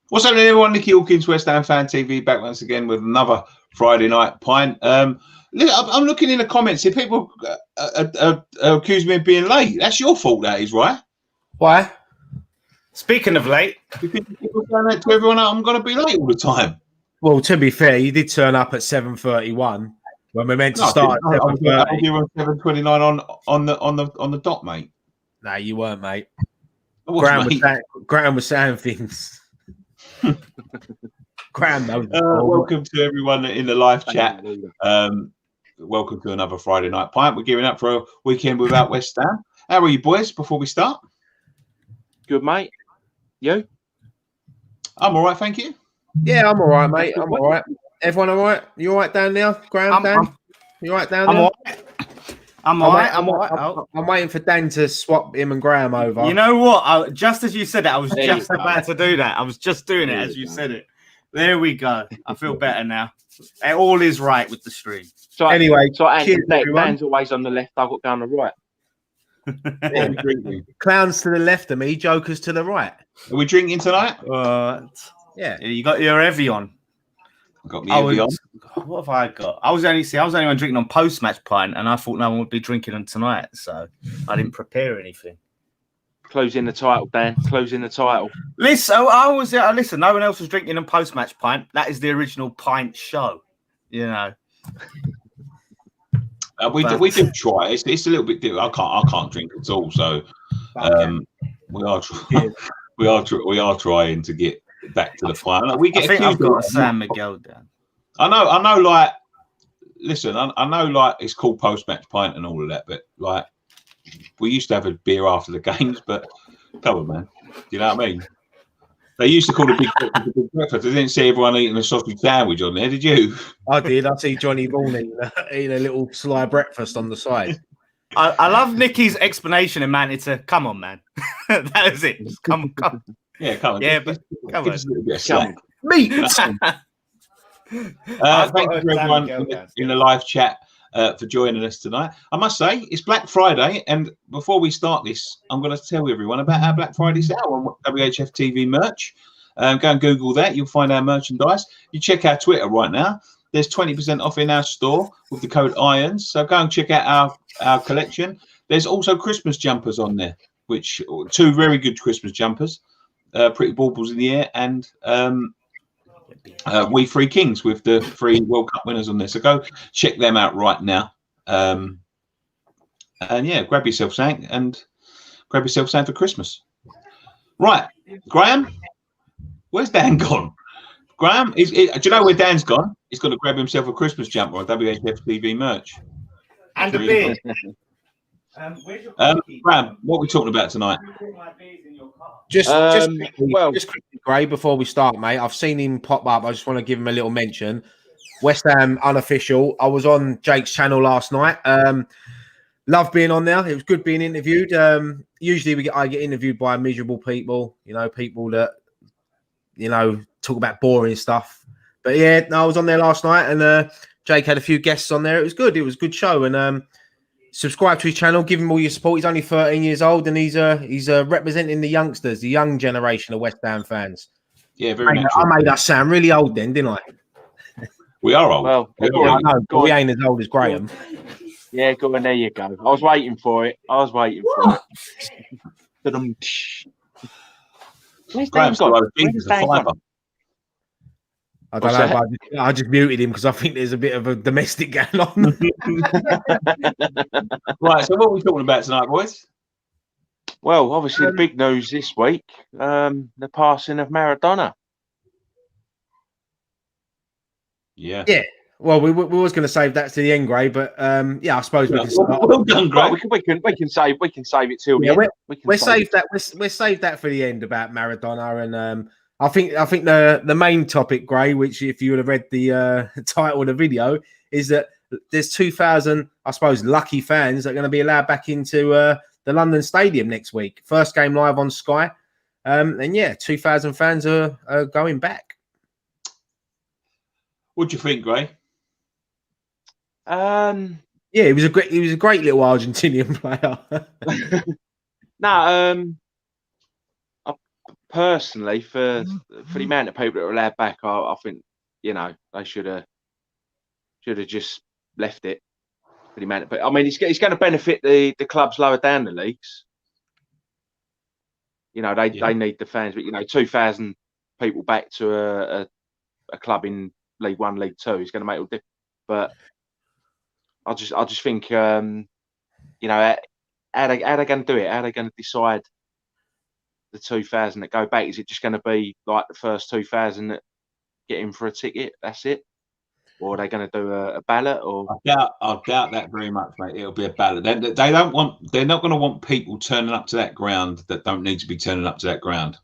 What's happening, everyone? Nicky Hawkins, West Ham Fan TV, back once again with another Friday night pint. I'm looking in the comments. If people accuse me of being late, that's your fault. That is, right? Why? Speaking of late, Because people saying that to everyone, I'm going to be late all the time. Well, to be fair, you did turn up at 7:31 when we meant to start at 7:30. I was here on 7:29 on the dot, mate. No, you weren't, mate. Graham was saying things. Graham knows. Welcome to everyone in the live chat. Welcome to another Friday night pint. We're gearing up for a weekend without West Ham. How are you, boys? Before we start, good, mate. You? I'm all right, thank you. Yeah, I'm all right, mate. I'm all right. Everyone all right? You all right down there, Graham? You all right down there? I'm all right. I'm waiting for Dan to swap him and Graham over. You know what? Just as you said it, I was just about to do that. I was just doing it as you said it. There we go. I feel better now. All is right with the stream. So anyway, Dan's always on the left. I've got down the right. Clowns to the left of me, jokers to the right. Are we drinking tonight? Yeah. You got your Evian. Got me Evian. What have I got? I was only drinking on post-match pint, and I thought no one would be drinking on tonight, so I didn't prepare anything. Closing the title, Dan. Closing the title. Listen, listen. No one else was drinking on post-match pint. That is the original pint show. You know. We do try. It's a little bit different. I can't drink at all. So we are trying to get back to the final. I've got a San Miguel down. I know. Like, listen, I know. Like, it's called post-match pint and all of that, but like, we used to have a beer after the games. But come on, man, you know what I mean? They used to call it big breakfast. I didn't see everyone eating a sausage sandwich on there, did you? I did. I see Johnny Vaughan eating a little sly breakfast on the side. I love Nicky's explanation and man, it's a come on, man. That is it. Just come. Yeah, come on. Yeah, but come on. Meat. Thank you for everyone in the live chat for joining us tonight. I must say, it's Black Friday, and before we start this, I'm going to tell everyone about our Black Friday sale on WHF TV merch. Go and Google that. You'll find our merchandise. You check our Twitter right now. There's 20% off in our store with the code IRONS. So go and check out our collection. There's also Christmas jumpers on there, which two very good Christmas jumpers. Pretty baubles in the air, and We Three Kings with the 3 World Cup winners on there. So go check them out right now. And yeah, grab yourself something for Christmas. Right, Graham, where's Dan gone? Graham, do you know where Dan's gone? He's going to grab himself a Christmas jumper on WHF TV merch. And a beer. Graham, what are we talking about tonight? Just quickly, Gray, before we start, mate, I've seen him pop up. I just want to give him a little mention. West Ham unofficial. I was on Jake's channel last night. Love being on there. It was good being interviewed. Usually I get interviewed by miserable people, people that, talk about boring stuff. But yeah, I was on there last night, and Jake had a few guests on there. It was good. It was a good show. And subscribe to his channel, give him all your support. He's only 13 years old, and he's representing the youngsters, the young generation of West Ham fans. Yeah, very I made us sound really old then, didn't I? We are old. Well, we ain't as old as Graham. Yeah, go on, there you go. I was waiting for it. Where's Dan gone? I don't know. But I just muted him because I think there's a bit of a domestic going on. Right. So what are we talking about tonight, boys? Well, obviously the big news this week, the passing of Maradona. Yeah. Yeah. Well, we was going to save that to the end, Gray, but I suppose we can start. Well done, Gray. We can save it till the end. We'll save that for the end about Maradona, and I think the main topic, Gray, which if you would have read the title of the video, is that there's 2,000, I suppose, lucky fans that are going to be allowed back into the London Stadium next week. First game live on Sky, and yeah, 2,000 fans are going back. What do you think, Gray? Yeah, he was a great little Argentinian player. personally, for the amount of people that are allowed back, I think they should have just left it. For the amount of, but I mean, it's going to benefit the clubs lower down the leagues. They need the fans, but 2,000 people back to a club in League One, League Two is going to make all difference. But I just think, how they going to do it? How are they going to decide the 2,000 that go back? Is it just going to be like the first 2,000 that get in for a ticket? That's it, or are they going to do a ballot? Or I doubt that very much, mate. It'll be a ballot. They're not going to want people turning up to that ground that don't need to be turning up to that ground.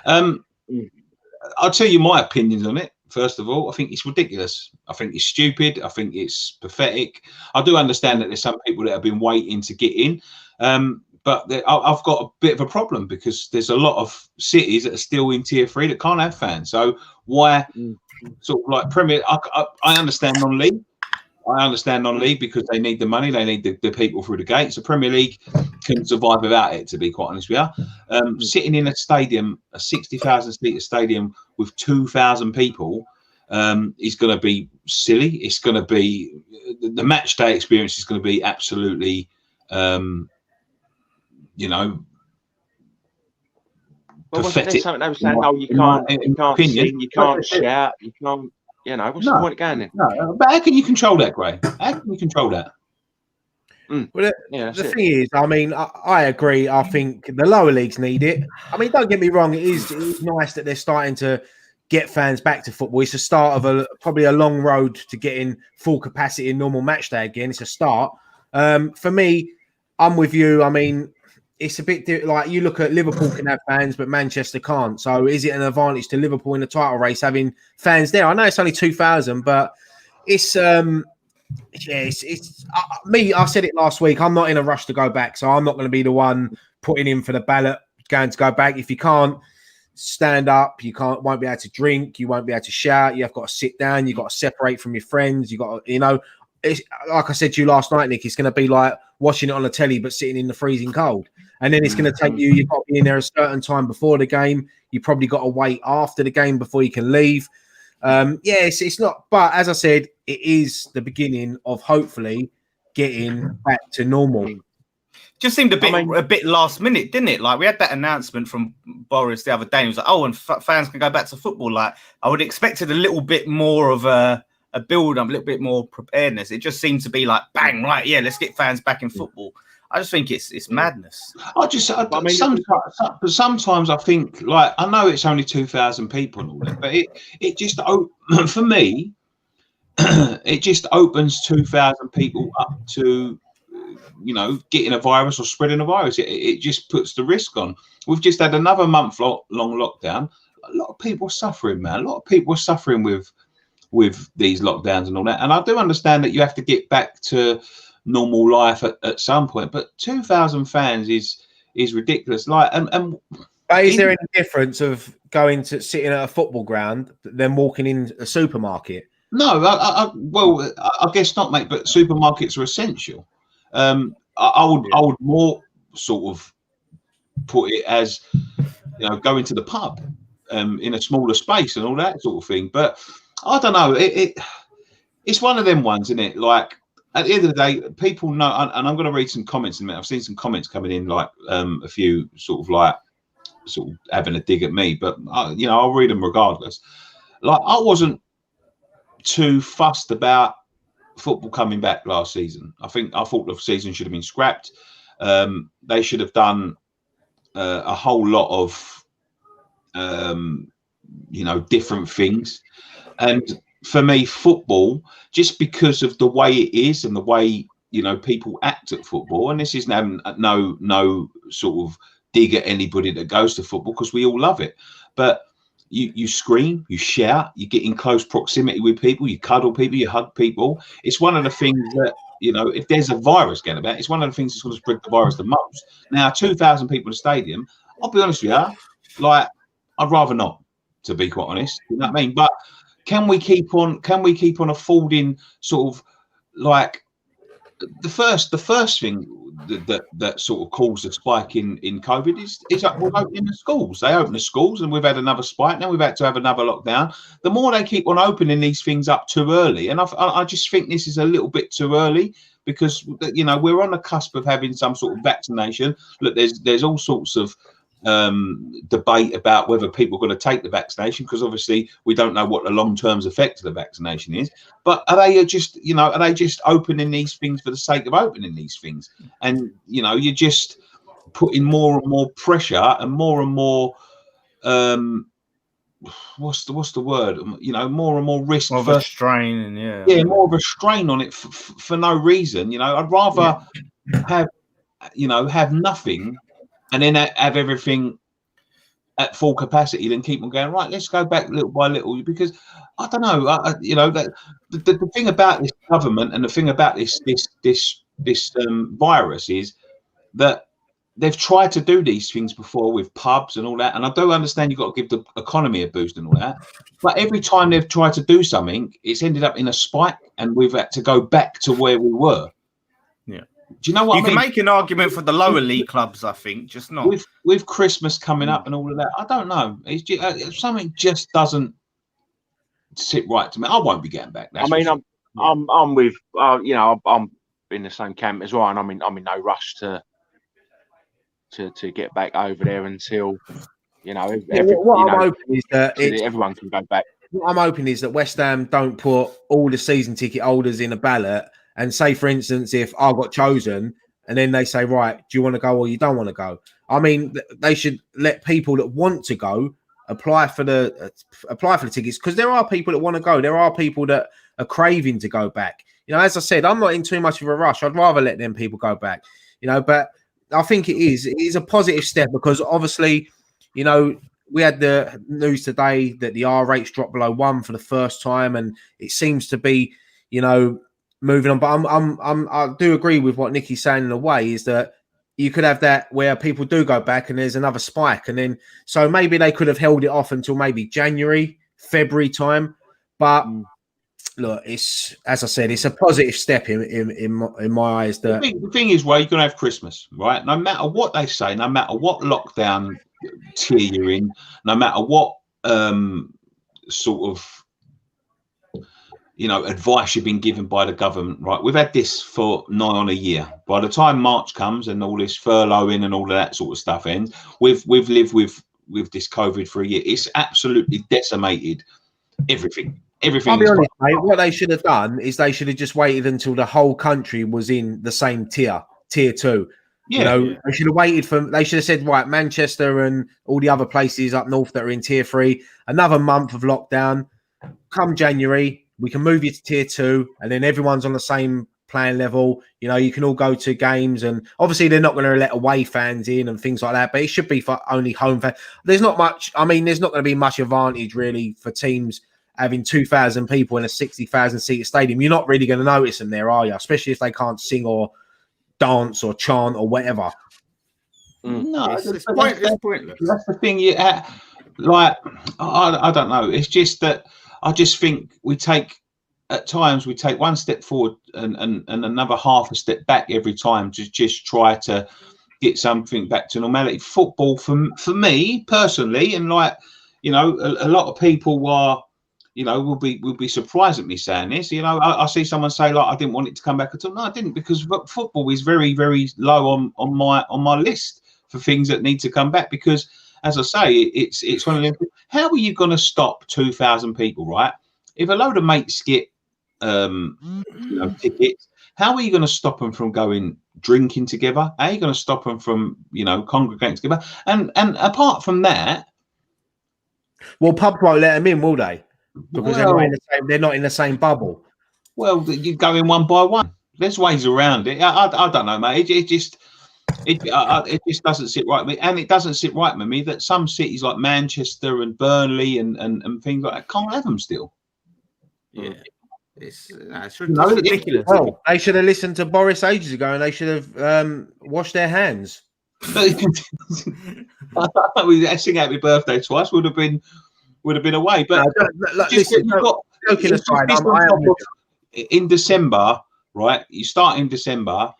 I'll tell you my opinions on it. First of all, I think it's ridiculous. I think it's stupid. I think it's pathetic. I do understand that there's some people that have been waiting to get in, but I've got a bit of a problem because there's a lot of cities that are still in Tier 3 that can't have fans. So why, sort of like Premier? I understand non-league. I understand non-league because they need the money. They need the people through the gates. The Premier League can survive without it, to be quite honest with you. Sitting in a stadium, a 60,000-seater stadium with 2,000 people, is going to be silly. It's going to be the match day experience is going to be absolutely, pathetic. Something they were saying, you can't sing, you can't shout, you can't. What's the point of going in? No, but how can you control that, Gray? How can you control that? Well, the thing is, I mean, I agree. I think the lower leagues need it. I mean, don't get me wrong. It is nice that they're starting to get fans back to football. It's a start of probably a long road to getting full capacity in normal match day again. It's a start. For me, I'm with you. I mean, it's a bit like you look at Liverpool can have fans, but Manchester can't. So is it an advantage to Liverpool in the title race having fans there? I know it's only 2,000, but it's me. I said it last week. I'm not in a rush to go back, so I'm not going to be the one putting in for the ballot going to go back. If you can't stand up, won't be able to drink, you won't be able to shout, you've got to sit down, you've got to separate from your friends, you got to, it's like I said to you last night, Nick, it's going to be like watching it on the telly but sitting in the freezing cold. And then it's going to take you've got to be in there a certain time before the game, you probably got to wait after the game before you can leave. It's not, but as I said, it is the beginning of hopefully getting back to normal. Just seemed a bit last minute, didn't it? Like we had that announcement from Boris the other day. He was like, "Oh, and fans can go back to football." Like I would have expected a little bit more of a build-up, a little bit more preparedness. It just seemed to be like, bang, right? Yeah, let's get fans back in football. I just think it's madness. Sometimes I think, like, I know it's only 2,000 people and all that, but it just for me, it just opens 2,000 people up to, getting a virus or spreading a virus. It just puts the risk on. We've just had another month-long lockdown. A lot of people are suffering, man. A lot of people are suffering with these lockdowns and all that. And I do understand that you have to get back to normal life at some point, but 2,000 fans is ridiculous. Like, and is there any difference of going to sitting at a football ground than walking in a supermarket? No, I guess not, mate. But supermarkets are essential. I would more sort of put it as going to the pub in a smaller space and all that sort of thing. But I don't know. It's one of them ones, isn't it? Like at the end of the day, people know. And I'm going to read some comments in a minute. I've seen some comments coming in, like a few sort of having a dig at me. But I'll read them regardless. Like I wasn't too fussed about football coming back last season. I thought the season should have been scrapped. They should have done a whole lot of different things. And for me, football, just because of the way it is and the way people act at football, and this is no sort of dig at anybody that goes to football because we all love it, but you scream, you shout, you get in close proximity with people, you cuddle people, you hug people. It's one of the things that, if there's a virus getting about, it's one of the things that's going to spread the virus the most. Now, 2,000 people in the stadium, I'll be honest with you, like, I'd rather not, to be quite honest. You know what I mean? But can we keep on affording sort of like the first thing that sort of caused a spike in COVID is like we're opening the schools. They open the schools, and we've had another spike. Now we've had to have another lockdown. The more they keep on opening these things up too early, and I just think this is a little bit too early, because we're on the cusp of having some sort of vaccination. Look, there's all sorts of debate about whether people are going to take the vaccination, because obviously we don't know what the long-term effect of the vaccination is. But are they just opening these things for the sake of opening these things? And you're just putting more and more pressure and more what's the word? More and more risk, more of a strain, and more of a strain on it for no reason. I'd rather have nothing and then have everything at full capacity, then keep on going, right, let's go back little by little, because I don't know, that the thing about this government and the thing about this virus is that they've tried to do these things before with pubs and all that, and I do understand you've got to give the economy a boost and all that, but every time they've tried to do something, it's ended up in a spike, and we've had to go back to where we were. Do you know what I mean? You can make an argument for the lower league clubs, I think, just not with Christmas coming up and all of that. I don't know. It's just, something just doesn't sit right to me. I won't be getting back. I'm with I'm in the same camp as well, and I'm in no rush to get back over there until everyone can go back. What I'm hoping is that West Ham don't put all the season ticket holders in a ballot. And say, for instance, if I got chosen and then they say, right, do you want to go or you don't want to go? I mean, they should let people that want to go apply for the tickets, because there are people that want to go. There are people that are craving to go back. As I said, I'm not in too much of a rush. I'd rather let them people go back, but I think it is a positive step, because obviously, we had the news today that the R rates dropped below 1 for the first time, and it seems to be, moving on. But I do agree with what Nicky's saying in a way, is that you could have that where people do go back and there's another spike, and then so maybe they could have held it off until maybe January, February time. But look, it's, as I said, it's a positive step in my eyes. That the thing is, well, you're gonna have Christmas, right? No matter what they say, no matter what lockdown tier you're in, no matter what sort of advice you've been given by the government, right? We've had this for nigh on a year. By the time March comes and all this furloughing and all of that sort of stuff ends, we've lived with this COVID for a year. It's absolutely decimated everything. I'll be honest, mate, what they should have done is they should have just waited until the whole country was in the same tier 2. They should have waited they should have said, right, Manchester and all the other places up north that are in tier 3, another month of lockdown. Come January, we can move you to tier 2, and then everyone's on the same playing level. You can all go to games, and obviously they're not going to let away fans in and things like that, but it should be for only home fans. There's not much, there's not going to be much advantage really for teams having 2,000 people in a 60,000 seat stadium. You're not really going to notice them there, are you? Especially if they can't sing or dance or chant or whatever. No, it's pointless. That's the thing. I don't know. It's just that I just think at times we take one step forward and another half a step back every time to just try to get something back to normality. Football, for me personally, and a lot of people are, will be surprised at me saying this. I see someone say, like, I didn't want it to come back at all. No, I didn't, because football is very, very low on my list for things that need to come back, because, as I say, it's one of them. How are you going to stop 2,000 people, right? If a load of mates get tickets, how are you going to stop them from going drinking together? How are you going to stop them from congregating together? And apart from that, well, pubs won't let them in, will they? Because they're not in the same bubble. Well, you go in one by one. There's ways around it. I don't know, mate. It just doesn't sit right with me, and it doesn't sit right with me that some cities like Manchester and Burnley and things like that can't have them still. Yeah, it's ridiculous. Well, they should have listened to Boris ages ago, and they should have washed their hands. We sing Happy Birthday twice would have been away. But in December, right? You start in December,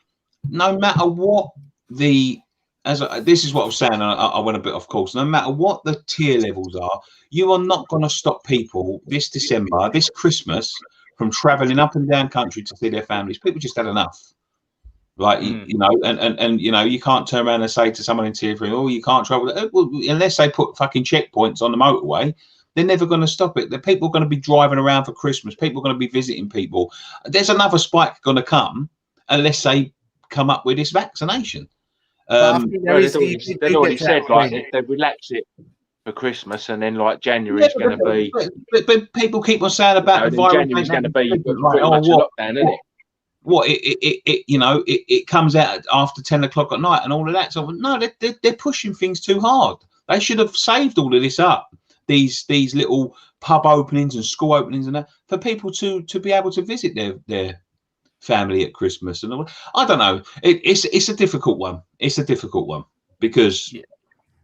no matter what this is what I was saying. I went a bit off course. No matter what the tier levels are, you are not going to stop people this December, this Christmas, from travelling up and down country to see their families. People just had enough. Like, you know, and you know, you can't turn around and say to someone in tier 3, oh, you can't travel. Well, unless they put fucking checkpoints on the motorway, they're never going to stop it. The people are going to be driving around for Christmas. People are going to be visiting people. There's another spike going to come unless they come up with this vaccination. They've already said, like, they relax it for Christmas, and then like January's going to be. But people keep on saying about the virus. January's going to be pretty much a lockdown, isn't it? What you know, it comes out after 10 o'clock at night and all of that. So no, they're pushing things too hard. They should have saved all of this up, these little pub openings and school openings and that, for people to be able to visit their family at Christmas and all. I don't know. It's a difficult one. It's a difficult one because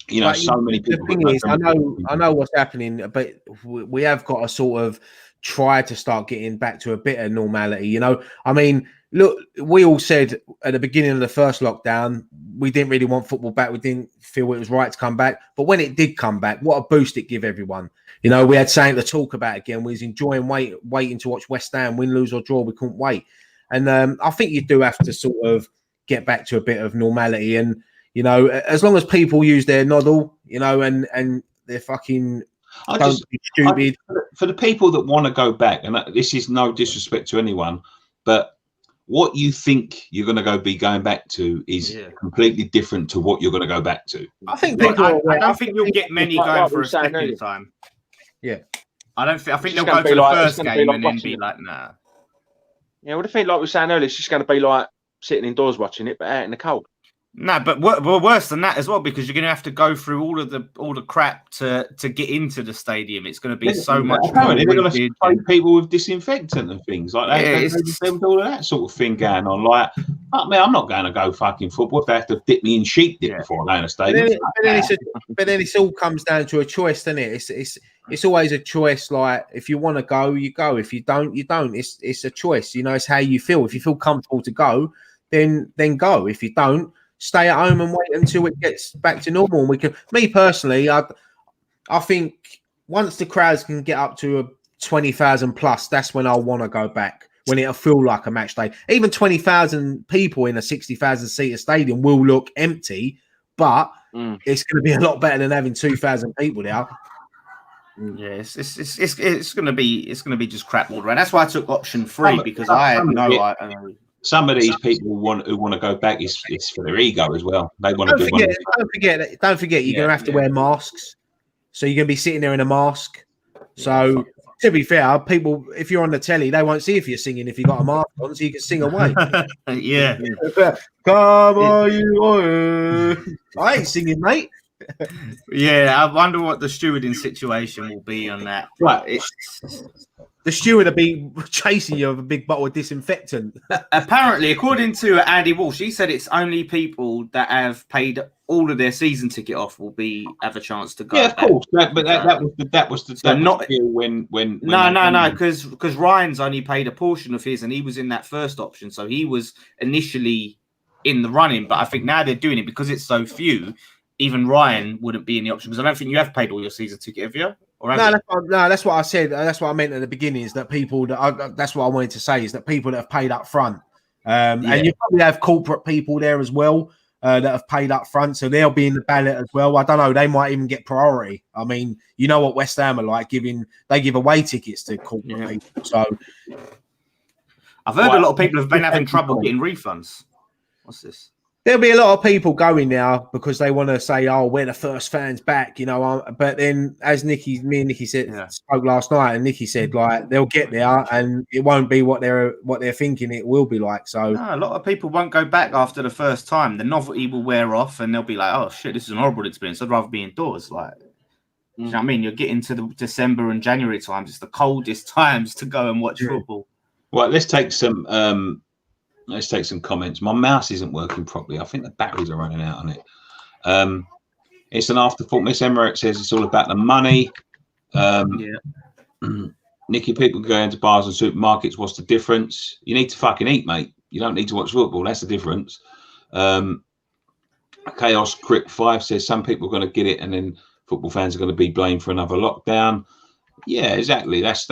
you know, but so many people. The thing is, I know what's happening, but we have got to sort of try to start getting back to a bit of normality. You know, I mean, look, we all said at the beginning of the first lockdown, we didn't really want football back. We didn't feel it was right to come back. But when it did come back, what a boost it gave everyone. You know, we had something to talk about again. We was enjoying waiting to watch West Ham win, lose or draw. We couldn't wait. And I think you do have to sort of get back to a bit of normality. And, you know, as long as people use their noddle, you know, and they're fucking don't be stupid. For the people that want to go back, and this is no disrespect to anyone, but what you think you're going to be going back to is completely different to what you're going to go back to. I think I don't think you'll get many going for a second time. Yeah. I think they'll go to the first game and then be like, nah. Yeah, well, the thing, like we were saying earlier, it's just going to be like sitting indoors watching it, but out in the cold. No, but worse than that as well, because you're going to have to go through all the crap to get into the stadium. It's going to be so much. Apparently, they're going to spray people with disinfectant and things like that. There's all of that sort of thing going on. Like, fuck me, I'm not going to go fucking football if they have to dip me in sheep dip before I go in a stadium. But then it all comes down to a choice, doesn't it? It's always a choice. Like, if you want to go, you go. If you don't, you don't. It's a choice. You know, it's how you feel. If you feel comfortable to go, then go. If you don't, stay at home and wait until it gets back to normal. And we can. Me personally, I think once the crowds can get up to a 20,000 plus, that's when I'll want to go back. When it'll feel like a match day. Even 20,000 people in a 60,000 seater stadium will look empty, but it's going to be a lot better than having 2,000 people there. Yeah, it's going to be just crap all around. That's why I took option 3 because I had no. Some of these people who want to go back is for their ego as well. They want to do. Don't forget, you're going to have to wear masks, so you're going to be sitting there in a mask. So to be fair, people, if you're on the telly, they won't see if you're singing if you got a mask on, so you can sing away. Yeah. Come on, you! I ain't singing, mate. Yeah, I wonder what the stewarding situation will be on that. Right. The steward will be chasing you with a big bottle of disinfectant. Apparently, according to Andy Walsh, he said it's only people that have paid all of their season ticket off will have a chance to go. Yeah, of course. That was when. No, because Ryan's only paid a portion of his, and he was in that first option, so he was initially in the running. But I think now they're doing it because it's so few. Even Ryan wouldn't be in the option because I don't think you have paid all your season ticket, have you? That's what I said. That's what I meant at the beginning. Is that people that's what I wanted to say is that people that have paid up front, and you probably have corporate people there as well that have paid up front, so they'll be in the ballot as well. I don't know. They might even get priority. I mean, you know what West Ham are like they give away tickets to corporate people. So I've heard a lot of people have been having trouble getting refunds. What's this? There'll be a lot of people going now because they want to say, "Oh, we're the first fans back," you know. But then, as me and Nicky spoke last night, and Nicky said, like, they'll get there, and it won't be what they're thinking it will be like. So, no, a lot of people won't go back after the first time. The novelty will wear off, and they'll be like, "Oh shit, this is an horrible experience. I'd rather be indoors." Like, you know what I mean? You're getting to the December and January times. It's the coldest times to go and watch football. Well, let's take some comments. My mouse isn't working properly. I think the batteries are running out on it. It's an afterthought. Miss Emmerich says it's all about the money. Nicky, people go into bars and supermarkets. What's the difference? You need to fucking eat, mate. You don't need to watch football. That's the difference. Chaos Crick 5 says some people are going to get it, and then football fans are going to be blamed for another lockdown. Yeah, exactly. That's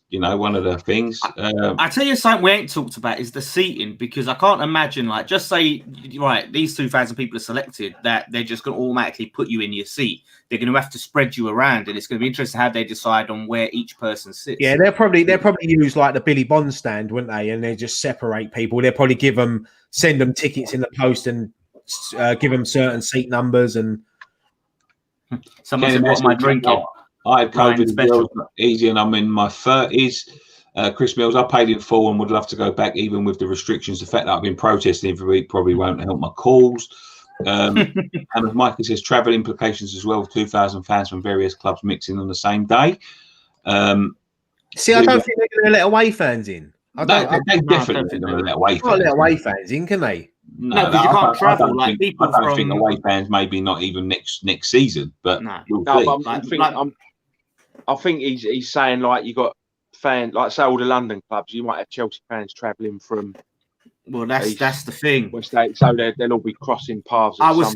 one of the things. I tell you something we ain't talked about is the seating, because I can't imagine, like, just say, right, these 2,000 people are selected, that they're just going to automatically put you in your seat. They're going to have to spread you around, and it's going to be interesting how they decide on where each person sits. Yeah, they'll probably use like the Billy Bond stand, wouldn't they? And they just separate people. They'll probably send them tickets in the post and give them certain seat numbers. And someone said, "What am I drinking?" I had COVID easy, and I'm in my 30s. Chris Mills, I paid in full and would love to go back, even with the restrictions. The fact that I've been protesting every week probably won't help my cause. And as Mikey says, travel implications as well. 2,000 fans from various clubs mixing on the same day. I don't think they're going to let away fans in. They definitely going to let away fans. Let away fans in, can they? No, because you can't travel. I don't think away fans, maybe not even next season. But I think he's saying, like, you got fans, like, say all the London clubs, you might have Chelsea fans travelling from. Well, that's the thing. So they'll all be crossing paths. I was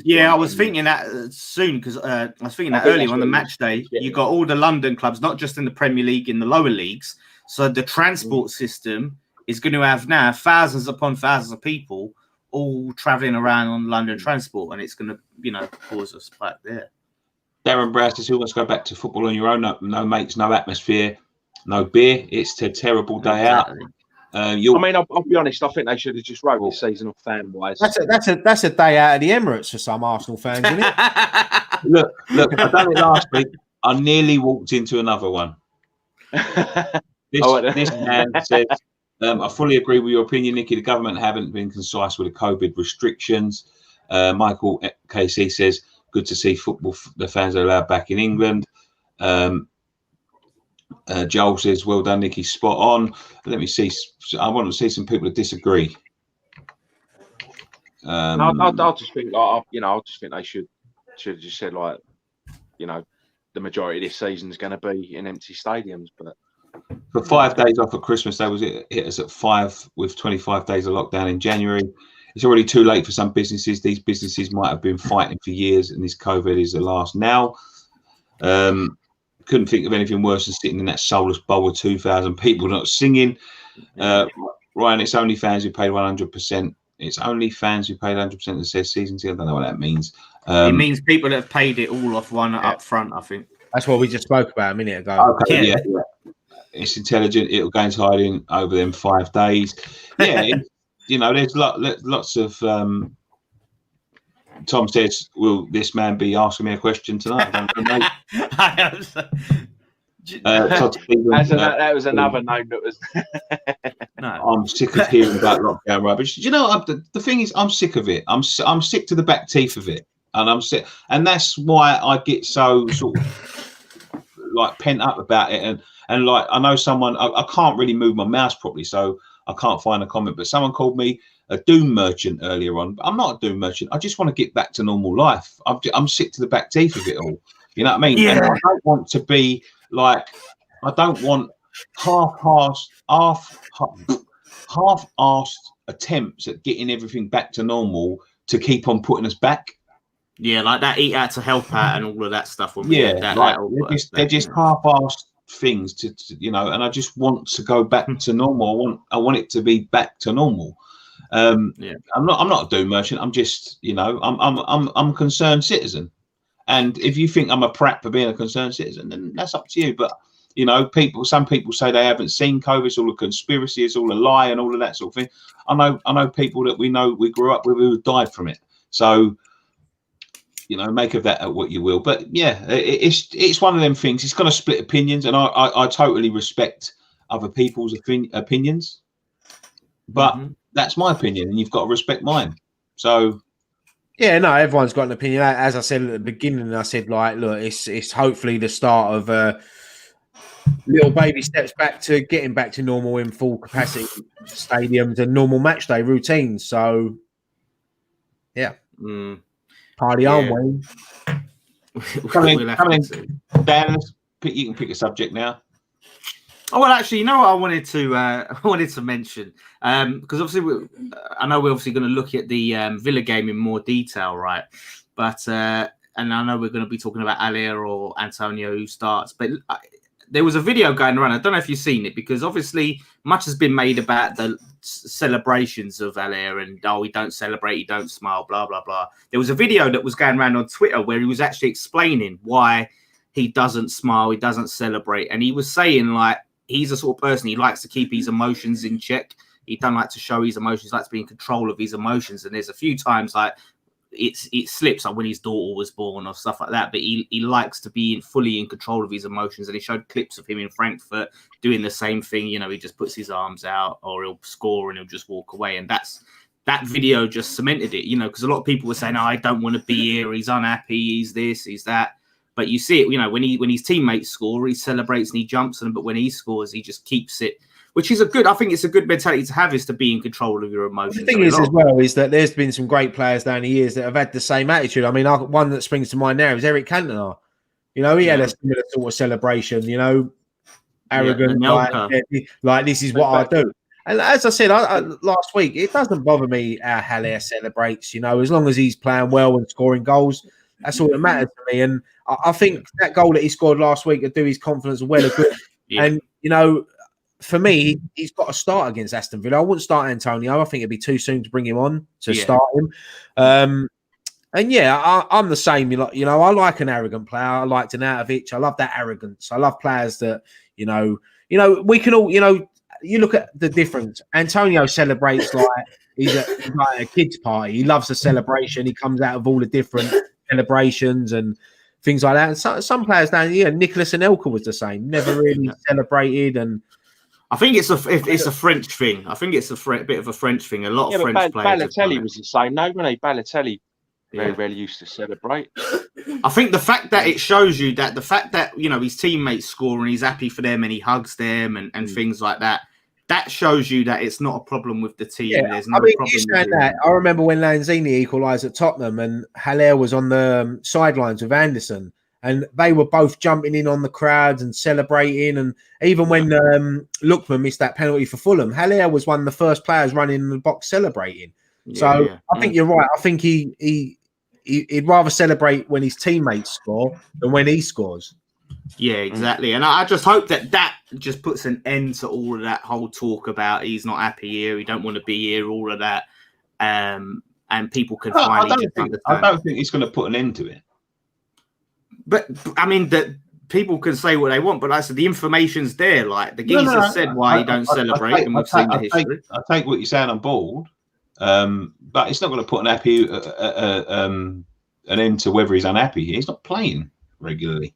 thinking that soon, because I was thinking that earlier on the match day. Yeah. You got all the London clubs, not just in the Premier League, in the lower leagues. So the transport system is going to have now thousands upon thousands of people all travelling around on London transport, and it's going to, cause us back there. Darren Brown says, who wants to go back to football on your own? No mates, no atmosphere, no beer. It's a terrible day out. I'll be honest. I think they should have just wrote this season off fan wise. That's a day out of the Emirates for some Arsenal fans, isn't it? Look! I done it last week. I nearly walked into another one. This man says, I fully agree with your opinion, Nicky. The government haven't been concise with the COVID restrictions. Michael KC says, good to see football. The fans are allowed back in England. Joel says, well done, Nicky, spot on. Let me see. I want to see some people that disagree. I just think, they should have just said, like, the majority of this season is going to be in empty stadiums. But for 5 days off of Christmas, that was it. Hit us at 5 with 25 days of lockdown in January. It's already too late for some businesses. These businesses might have been fighting for years, and this COVID is the last now. Couldn't think of anything worse than sitting in that soulless bowl with 2,000 people not singing. Ryan, it's only fans who paid 100%. It's only fans who paid 100% that says season ticket. I don't know what that means. It means people that have paid it all off up front, I think. That's what we just spoke about a minute ago. Okay, yeah. It's intelligent. It'll go into hiding over them 5 days. Yeah, there's lots of. Tom says, "Will this man be asking me a question tonight?" I don't know. That was another note that was. No. I'm sick of hearing about lockdown rubbish. Do you know the thing is, I'm sick of it. I'm sick to the back teeth of it, and I'm sick, and that's why I get so sort of like pent up about it. And like, I know someone, I can't really move my mouse properly, so I can't find a comment. But someone called me a doom merchant earlier on. But I'm not a doom merchant. I just want to get back to normal life. I'm sick to the back teeth of it all. You know what I mean? Yeah. And I don't want to be like, I don't want half-assed attempts at getting everything back to normal to keep on putting us back. Yeah, like that eat out to help out and all of that stuff. They're just half-assed things to and I just want to go back to normal. I want it to be back to normal. I'm not a doom merchant. I'm just I'm a concerned citizen, and if you think I'm a prat for being a concerned citizen, then that's up to you. But some people say they haven't seen COVID. It's all a conspiracy. It's all a lie, and all of that sort of thing. I know people that we grew up with who died from it. So make of that what you will. But yeah, it's one of them things. It's going to split opinions, and I totally respect other people's opinions, but that's my opinion, and you've got to respect mine. So yeah, no, everyone's got an opinion. As I said at the beginning, I said, like, look, it's hopefully the start of little baby steps back to getting back to normal in full capacity stadiums and normal match day routines. So yeah. Party on, Wayne. Coming in. Dan, you can pick a subject now. Oh well, actually, you know what I wanted to mention because obviously I know we're obviously going to look at the Villa game in more detail, right? But and I know we're going to be talking about Haller or Antonio who starts, but there was a video going around. I don't know if you've seen it because obviously much has been made about the celebrations of Haller and he don't celebrate, he don't smile, blah blah blah. There was a video that was going around on Twitter where he was actually explaining why he doesn't smile, he doesn't celebrate, and he was saying like he's a sort of person he likes to keep his emotions in check. He don't like to show his emotions, likes to be in control of his emotions. And there's a few times like it slips, like when his daughter was born or stuff like that. But he likes to be fully in control of his emotions. And he showed clips of him in Frankfurt doing the same thing. You know, he just puts his arms out, or he'll score and he'll just walk away. And that video just cemented it. You know, because a lot of people were saying, "Oh, I don't want to be here. He's unhappy. He's this. He's that." But you see it, you know, when his teammates score, he celebrates and he jumps on. But when he scores, he just keeps it, which is I think it's a good mentality to have, is to be in control of your emotions. The thing is, as well, is that there's been some great players down the years that have had the same attitude. I mean, one that springs to mind now is Eric Cantona. You know, he had a similar sort of celebration, you know, arrogant, like this is what I do. And as I said last week, it doesn't bother me how Haller celebrates, you know, as long as he's playing well and scoring goals. That's all that matters to me. And I think that goal that he scored last week would do his confidence well and good. And, you know, for me, he's got to start against Aston Villa. I wouldn't start Antonio. I think it'd be too soon to bring him on to start him. And yeah, I'm the same. You know, I like an arrogant player. I like Arnautovic. I love that arrogance. I love players that, you know, we can all, you know, you look at the difference. Antonio celebrates like he's like a kid's party. He loves the celebration. He comes out of all the different celebrations and things like that. And some players down here, Nicholas Anelka was the same. Never really celebrated. And I think it's a French thing. I think it's a bit of a French thing. A lot of French players. Balotelli was the same. No, when Balotelli very rarely used to celebrate. I think the fact that it shows you that the fact that, you know, his teammates score and he's happy for them and he hugs them and things like that, that shows you that it's not a problem with the team. Yeah, there's no problem you saying that. I remember when Lanzini equalised at Tottenham and Haller was on the sidelines with Anderson, and they were both jumping in on the crowds and celebrating. And even when Lookman missed that penalty for Fulham, Haller was one of the first players running in the box celebrating. I think you're right. I think he'd rather celebrate when his teammates score than when he scores. Yeah, exactly. And I just hope that just puts an end to all of that whole talk about he's not happy here, he don't want to be here, all of that. And people can finally understand. I don't think he's going to put an end to it. But I mean, that people can say what they want, but like I said, the information's there. Like the geezer said why he don't celebrate, and we've seen the history. I take what you're saying on board, but it's not going to put an end to whether he's unhappy here. He's not playing regularly.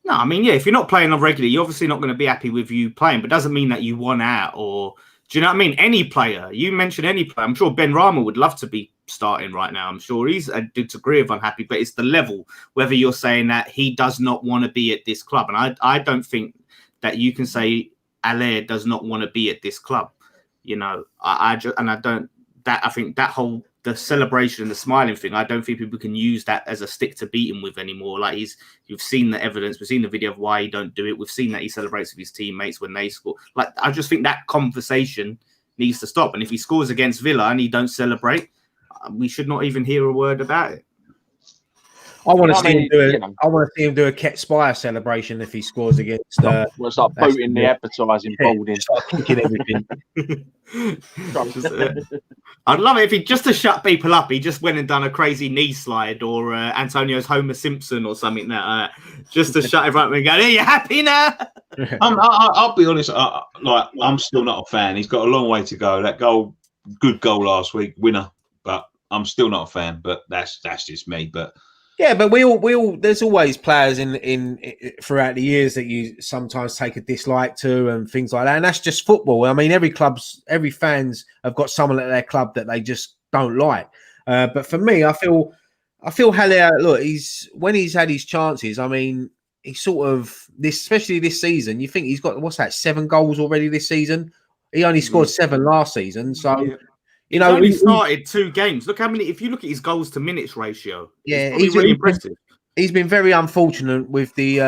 No, I mean, yeah, if you're not playing on regularly, you're obviously not going to be happy with you playing, but doesn't mean that you want out or... Do you know what I mean? Any player, you mentioned any player. I'm sure Ben Rama would love to be starting right now. I'm sure he's a degree of unhappy, but it's the level, whether you're saying that he does not want to be at this club. And I don't think that you can say Haller does not want to be at this club. You know, I think that whole... the celebration and the smiling thing, I don't think people can use that as a stick to beat him with anymore. Like you've seen the evidence, we've seen the video of why he don't do it. We've seen that he celebrates with his teammates when they score. Like, I just think that conversation needs to stop. And if he scores against Villa and he don't celebrate, we should not even hear a word about it. I want to see him do a Ket Spire celebration if he scores against. We'll start voting the advertising bold in. Start kicking everything. I'd love it if he, just to shut people up, he just went and done a crazy knee slide or Antonio's Homer Simpson or something like that, just to shut everyone up and go, "Are you happy now?" I'll be honest. I'm still not a fan. He's got a long way to go. That good goal last week, winner. But I'm still not a fan. But that's just me. But. Yeah, but we all there's always players in throughout the years that you sometimes take a dislike to and things like that, and that's just football. I mean, every fans have got someone at their club that they just don't like. But for me, I feel Haller. Look, when he's had his chances. I mean, he's sort of especially this season. You think he's got 7 goals already this season? He only scored 7 last season, so. Yeah. You know, he started 2 games. Look how many. If you look at his goals to minutes ratio, yeah, he's really impressive. He's been very unfortunate with the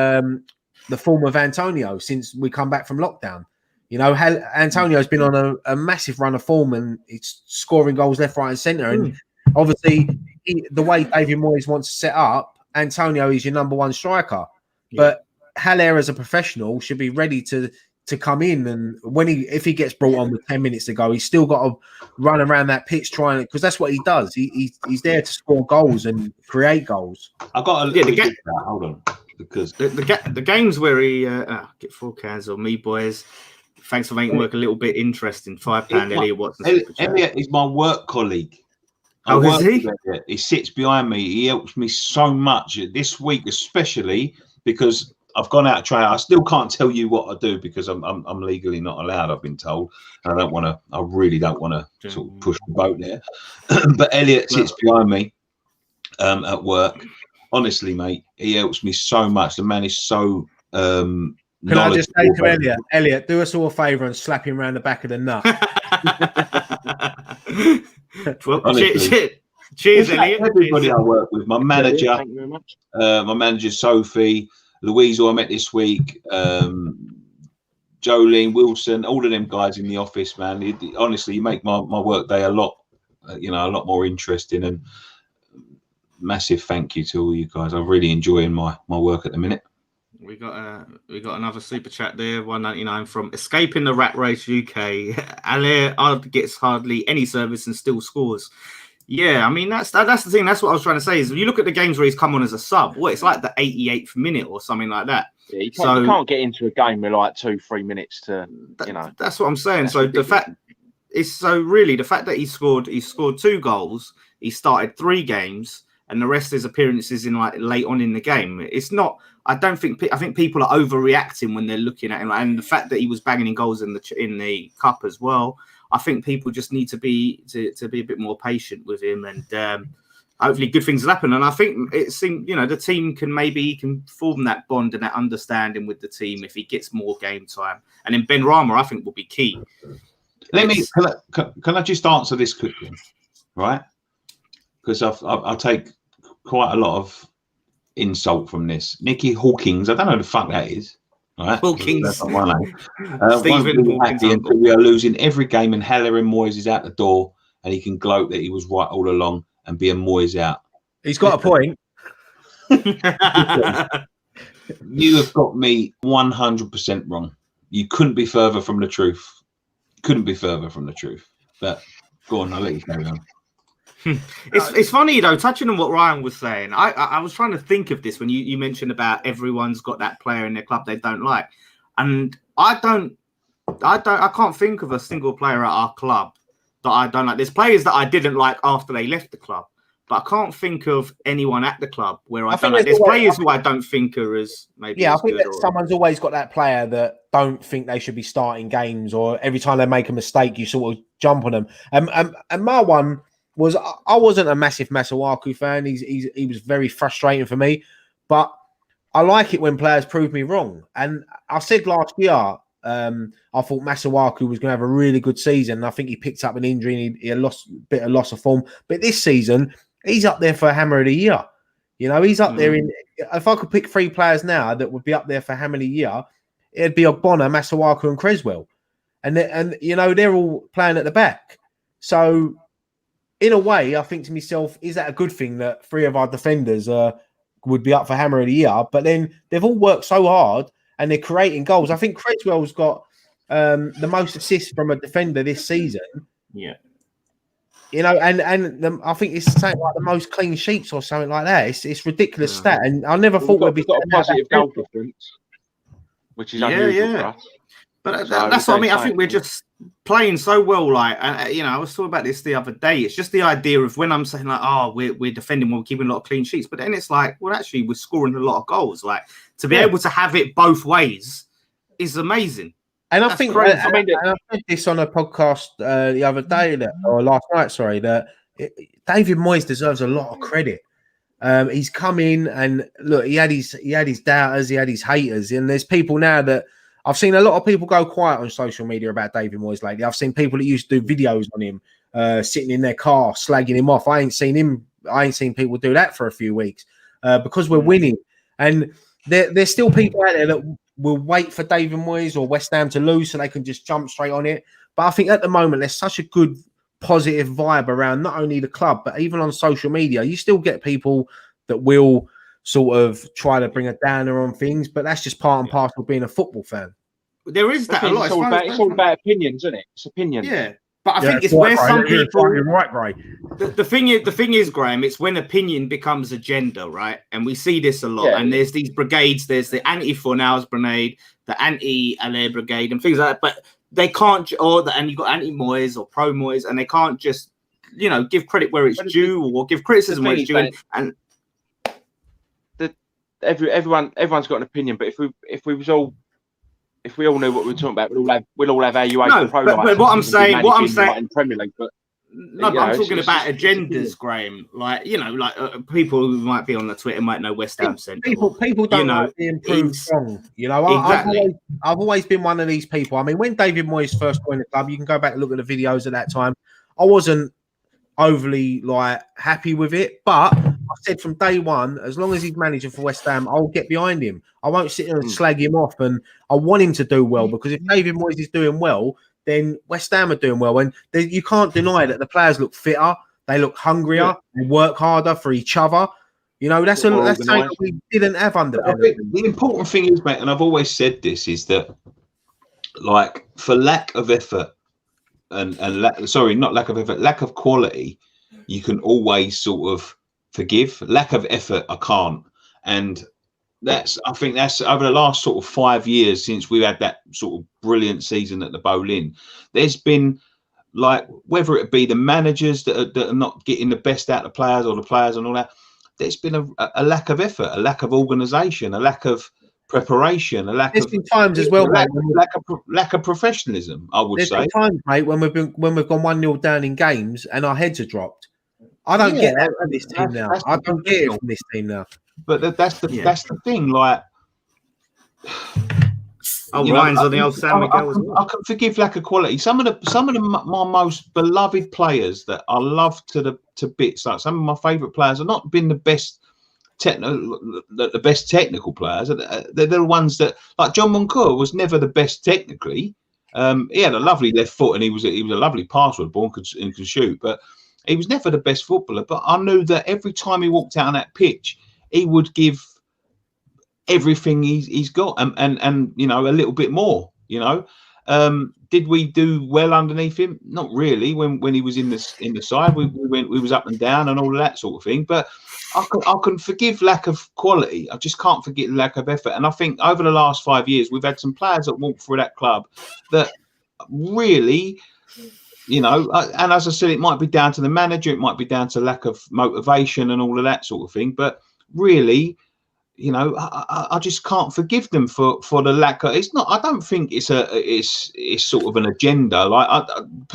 the form of Antonio since we come back from lockdown. You know, Antonio's been on a massive run of form and he's scoring goals left, right, and centre. And obviously, the way David Moyes wants to set up, Antonio is your number one striker. Yeah. But Haller, as a professional, should be ready to come in. And if he gets brought on with 10 minutes to go, he's still got to run around that pitch trying, because that's what he does. He's there to score goals and create goals. I've got hold on, because the games where he get 4 cans on me, boys. Thanks for making work a little bit interesting. £5 Elliot Watson. Elliot is my work colleague. Oh, is he? He sits behind me. He helps me so much this week, especially because I've gone out training. I still can't tell you what I do because I'm legally not allowed. I've been told, and I really don't want to sort of push the boat there. But Elliot sits behind me at work. Honestly, mate, he helps me so much. The man is so. Can I just say to Elliot, do us all a favour and slap him around the back of the nut? Well, cheers, Elliot. Everybody I work with, my manager, thank you very much. My manager Sophie, Louise, who I met this week, Jolene, Wilson, all of them guys in the office, man. Honestly, you make my work day a lot more interesting. And massive thank you to all you guys. I'm really enjoying my work at the minute. We got another super chat there, 199 from Escaping the Rat Race UK. Haller gets hardly any service and still scores. Yeah, I mean that's the thing. That's what I was trying to say. Is when you look at the games where he's come on as a sub, it's like the 88th minute or something like that. Yeah, you can't get into a game with like 2-3 minutes to, That's what I'm saying. So ridiculous. The fact that he scored 2 goals, he started 3 games, and the rest of his appearances in like late on in the game. It's not. I think people are overreacting when they're looking at him, and the fact that he was banging in goals in the cup as well. I think people just need to be a bit more patient with him, and hopefully good things will happen. And I think it seems the team can form that bond and that understanding with the team if he gets more game time. And then Ben Rama, I think, will be key. Can I just answer this quickly, right? Because I'll take quite a lot of insult from this. Nicky Hawkins, I don't know who the fuck that is. Right? Hawkins. That's not my name. Stephen Hawkins. We are losing every game, and Haller and Moyes is out the door, and he can gloat that he was right all along and be a Moyes out. He's got a point. You have got me 100% wrong. You couldn't be further from the truth. But go on, I'll let you carry on. It's funny though, touching on what Ryan was saying. I was trying to think of this when you mentioned about everyone's got that player in their club they don't like, and I can't think of a single player at our club that I don't like. There's players that I didn't like after they left the club, but I can't think of anyone at the club where I don't like. There's players who I don't think are as maybe. Yeah, I think that someone's always got that player that don't think they should be starting games, or every time they make a mistake, you sort of jump on them. And my one was I wasn't a massive Masuaku fan. He was very frustrating for me, but I like it when players prove me wrong. And I said last year, I thought Masuaku was going to have a really good season. And I think he picked up an injury and he lost a bit of loss of form. But this season, he's up there for Hammer of the Year. He's up there in. If I could pick 3 players now that would be up there for Hammer of the Year, it'd be Ogbonna, Masuaku, and Creswell. And they're all playing at the back. So in a way, I think to myself, is that a good thing that 3 of our defenders would be up for Hammer of the Year? But then they've all worked so hard and they're creating goals. I think Creswell's got the most assists from a defender this season. Yeah. I think it's something like the most clean sheets or something like that. It's ridiculous stat. And I never thought we'd be got a positive goal difference, which is unusual for us. But that's what I mean. I think we're just playing so well. Like, I was talking about this the other day. It's just the idea of when I'm saying like, we're defending, we're keeping a lot of clean sheets, but then it's like, well, actually, we're scoring a lot of goals. Like, to be able to have it both ways is amazing. And I think I said this on a podcast the other day or last night. Sorry, that David Moyes deserves a lot of credit. He's come in and look, he had his doubters, he had his haters, and there's people now that. I've seen a lot of people go quiet on social media about David Moyes lately. I've seen people that used to do videos on him, sitting in their car, slagging him off. I ain't seen people do that for a few weeks because we're winning. And there's still people out there that will wait for David Moyes or West Ham to lose so they can just jump straight on it. But I think at the moment there's such a good positive vibe around not only the club but even on social media. You still get people that will sort of try to bring a downer on things, but that's just part and parcel of being a football fan. There is that a lot. It's all about opinions, isn't it? It's opinions. Yeah. But I think it's where some people. Right, Gray. The thing is, Graham, it's when opinion becomes agenda, right? And we see this a lot. Yeah. And there's these brigades. There's the anti-Fornals brigade, the anti-Allaire brigade, and things like that. But they can't, and you've got anti-Moyes or pro-Moyes, and they can't just, give credit where it's due or give criticism where it's due. And everyone's got an opinion. But if we all knew what we were talking about, we'll all have our UEFA Pro license. But what I'm saying in Premier League, but I'm talking about agendas, Graham. Like people who might be on the Twitter might know West Ham Central. People don't like the improved song. Exactly. I've always been one of these people. I mean, when David Moyes first joined the club, you can go back and look at the videos at that time. I wasn't overly happy with it, but I said from day one, as long as he's manager for West Ham, I'll get behind him. I won't sit there and slag him off, and I want him to do well, because if David Moyes is doing well, then West Ham are doing well. And you can't deny that the players look fitter, they look hungrier, they work harder for each other. That's something that we didn't have under. The important thing is, mate, and I've always said this, is that for lack of effort lack of quality, you can always sort of forgive. Lack of effort, I can't. And I think that's over the last sort of 5 years since we had that sort of brilliant season at the Boleyn. There's been whether it be the managers that are not getting the best out of players or the players and all that, there's been a lack of effort, a lack of organisation, a lack of preparation, there's been times as well, mate, lack of professionalism. I would say. There's been times, mate, when we've gone 1-0 down in games and our heads are dropped. I don't get that from this team now. I don't get it from this team now. But that's the thing. Ryan's on the old San Miguel as well. I can forgive lack of quality. Some of my most beloved players that I love to bits. Like some of my favourite players have not been the best. The best technical players. They're the ones that, like John Moncur, was never the best technically. He had a lovely left foot, and he was a lovely passer, ball and could shoot, but he was never the best footballer. But I knew that every time he walked out on that pitch, he would give everything he's got, and a little bit more. Did we do well underneath him? Not really. When he was in the side, we was up and down and all of that sort of thing. But I can forgive lack of quality. I just can't forget lack of effort. And I think over the last 5 years, we've had some players that walked through that club that really, and as I said, it might be down to the manager, it might be down to lack of motivation and all of that sort of thing. But really, I just can't forgive them for the lack of. It's not. I don't think it's sort of an agenda.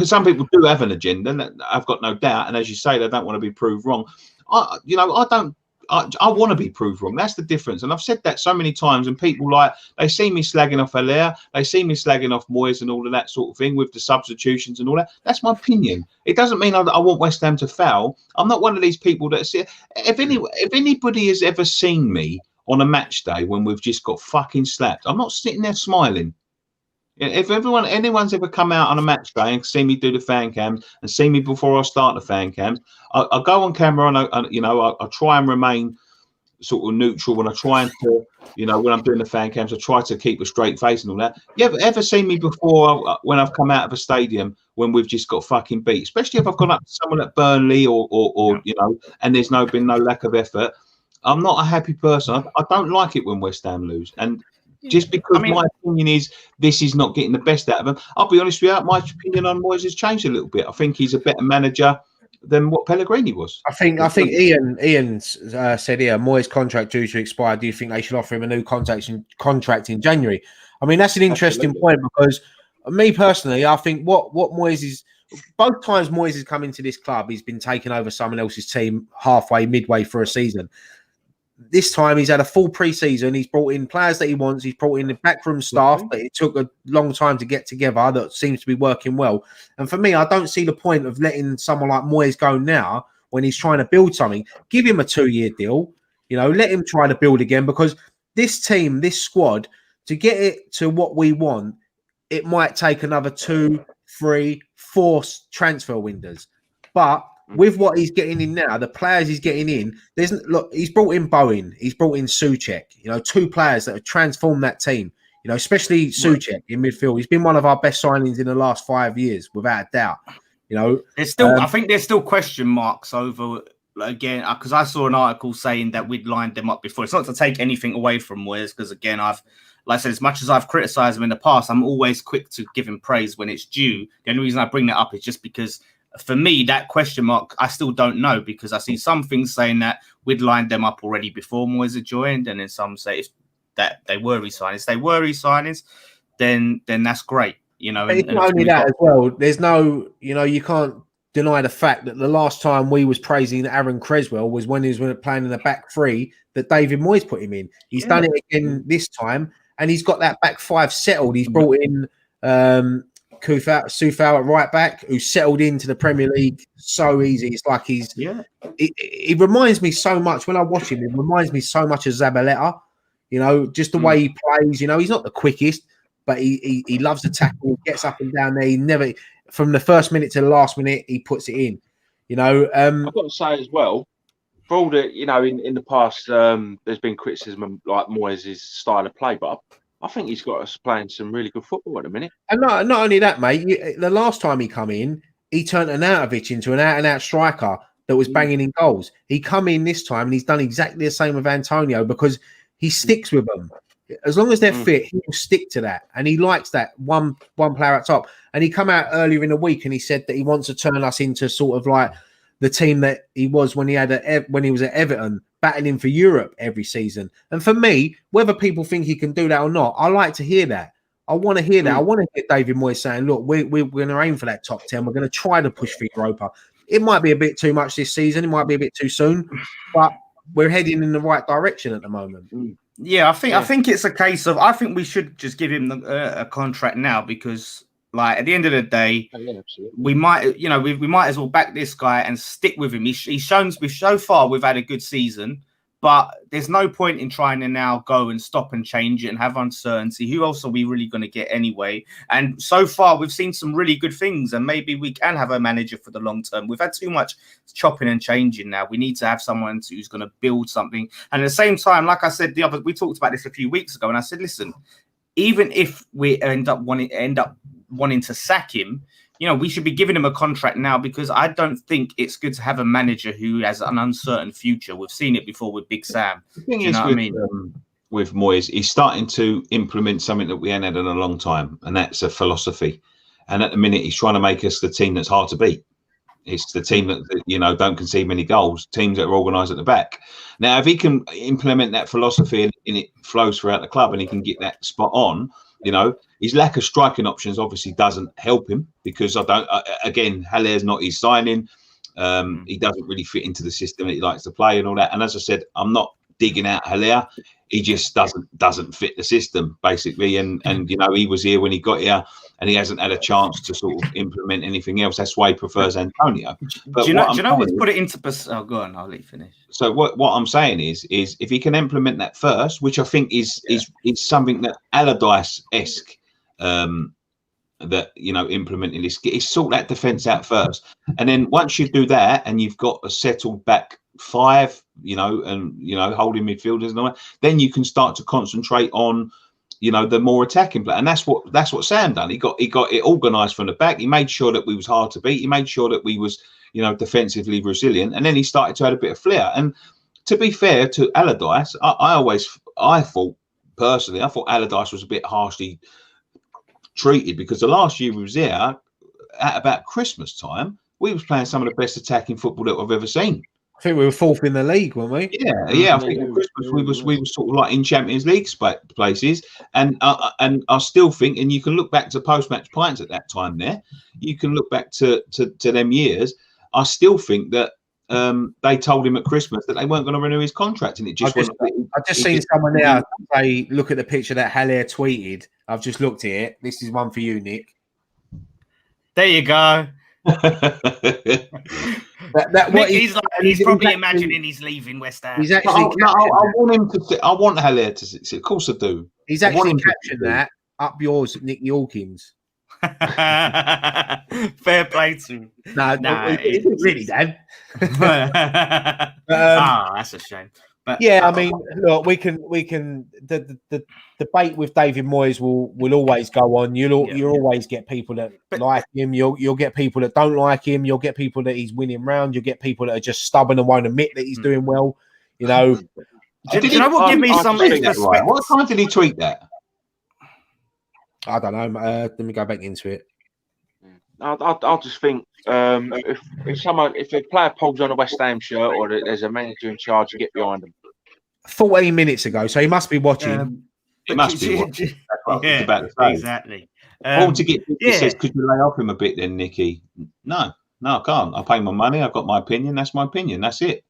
Some people do have an agenda. I've got no doubt. And as you say, they don't want to be proved wrong. I want to be proved wrong. That's the difference. And I've said that so many times. And people they see me slagging off Allaire, they see me slagging off Moyes and all of that sort of thing with the substitutions and all that. That's my opinion. It doesn't mean I want West Ham to foul. I'm not one of these people that see. If anybody has ever seen me on a match day when we've just got fucking slapped, I'm not sitting there smiling. If anyone's ever come out on a match day and seen me do the fan cams and seen me before I start the fan cams, I go on camera and I try and remain sort of neutral when I try and when I'm doing the fan cams, I try to keep a straight face and all that. You ever seen me before when I've come out of a stadium when we've just got fucking beat, especially if I've gone up to someone at Burnley or and there's been no lack of effort. I'm not a happy person. I don't like it when West Ham lose. And just because my opinion is this is not getting the best out of him, I'll be honest with you, my opinion on Moyes has changed a little bit. I think he's a better manager than what Pellegrini was. I think Ian said here, Moyes' contract due to expire. Do you think they should offer him a new contract in January? I mean, that's an interesting point, because me personally, I think what Moyes is, both times Moyes has come into this club, he's been taking over someone else's team midway through a season. This time he's had a full pre-season. He's brought in players that he wants. He's brought in the backroom staff, but it took a long time to get together. That seems to be working well. And for me, I don't see the point of letting someone like Moyes go now when he's trying to build something. Give him a 2-year deal. Let him try to build again, because this team, this squad, to get it to what we want, it might take another 2, 3, 4 transfer windows. But with what he's getting in now, the players he's getting in, he's brought in Bowen, he's brought in Souček, 2 players that have transformed that team. Especially Souček in midfield. He's been one of our best signings in the last 5 years, without a doubt. There's still, I think there's still question marks over, again, because I saw an article saying that we'd lined them up before. It's not to take anything away from Moyes, because again, like I said, as much as I've criticised him in the past, I'm always quick to give him praise when it's due. The only reason I bring that up is just because, for me, that question mark, I still don't know, because I see some things saying that we'd lined them up already before Moyes had joined, and then some say that they were re-signings. If they were re-signings, then that's great. It's not only that as well. There's no, you can't deny the fact that the last time we was praising Aaron Creswell was when he was playing in the back 3 that David Moyes put him in. He's done it again this time, and he's got that back 5 settled. He's brought in Sufal at right back, who settled into the Premier League so easy. It's like he reminds me so much when I watch him. It reminds me so much of Zabaleta. Just the way he plays. He's not the quickest, but he loves the tackle, gets up and down there. He never, from the first minute to the last minute, he puts it in. I've got to say as well, for all the, in the past, there's been criticism of like Moyes' style of play, but I think he's got us playing some really good football at the minute. And not only that, mate. The last time he come in, he turned Arnautovic into an out-and-out striker that was banging in goals. He come in this time and he's done exactly the same with Antonio, because he sticks with them. As long as they're fit, he will stick to that. And he likes that one player at top. And he come out earlier in the week and he said that he wants to turn us into sort of like the team that he was when he was at Everton, battling for Europe every season. And for me, whether people think he can do that or not, I like to hear that. I want to hear that. I want to hear David Moyes saying, look, we're going to aim for that top 10. We're going to try to push for Europa. It might be a bit too much this season. It might be a bit too soon. But we're heading in the right direction at the moment. Yeah, I think it's a case of, I think we should just give him a contract now, because like at the end of the day, we might, we might as well back this guy and stick with him. He's shown, so far we've had a good season, but there's no point in trying to now go and stop and change it and have uncertainty. Who else are we really going to get anyway? And so far we've seen some really good things, and maybe we can have a manager for the long term. We've had too much chopping and changing now. We need to have someone who's going to build something. And at the same time, like I said, we talked about this a few weeks ago, and I said, listen, even if we end up wanting to sack him, we should be giving him a contract now, because I don't think it's good to have a manager who has an uncertain future. We've seen it before with Big Sam. The thing is, with Moyes, he's starting to implement something that we ain't had in a long time, and that's a philosophy. And at the minute, he's trying to make us the team that's hard to beat. It's the team that don't concede many goals, teams that are organised at the back. Now, if he can implement that philosophy and it flows throughout the club, and he can get that spot on, his lack of striking options obviously doesn't help him, because Haller's not his signing. He doesn't really fit into the system that he likes to play and all that. And as I said, I'm not digging out Haller. He just doesn't fit the system, basically. And he was here when he got here, and he hasn't had a chance to sort of implement anything else. That's why he prefers Antonio. But do you know what's put it into? Oh, go on, I'll let you finish. So what I'm saying is if he can implement that first, which I think is something that Allardyce-esque, that implementing this, sort that defence out first, and then once you do that, and you've got a settled back 5, and holding midfielders and all that, then you can start to concentrate on the more attacking play. And that's what Sam done. He got it organised from the back. He made sure that we was hard to beat. He made sure that we was defensively resilient, and then he started to add a bit of flair. And to be fair to Allardyce, I thought personally Allardyce was a bit harshly treated, because the last year we was there, at about Christmas time, we was playing some of the best attacking football that I've ever seen. I think we were 4th in the league, weren't we? Yeah. I think at Christmas we were sort of like in Champions League places, and I still think, and you can look back to post-match pints at that time. There, you can look back to them years. I still think that they told him at Christmas that they weren't going to renew his contract, and it just wasn't. I've just seen someone there say, "Look at the picture that Haller tweeted." I've just looked at it. This is one for you, Nick. There you go. He's probably imagining he's leaving West Ham. He's actually. I want him to. I want Haller to succeed. Of course, I do. He's actually captured that up yours, Nicky Hawkins. Fair play to him. No, it's really, Dan. That's a shame. But yeah, I mean, look, we can. The debate with David Moyes will always go on. You'll always get people that like him. You'll get people that don't like him. You'll get people that he's winning round. You'll get people that are just stubborn and won't admit that he's doing well. You know. Do you know what? Give me some perspective. What time did he tweet that? I don't know. Let me go back into it. I'll just think if a player pulls on a West Ham shirt or there's a manager in charge, you get behind them. 14 minutes ago, so he must be watching. He must be watching. That's what I was about to say. Exactly. To get says, could you lay off him a bit then, Nicky? No, I can't. I pay my money. I've got my opinion. That's my opinion. That's it.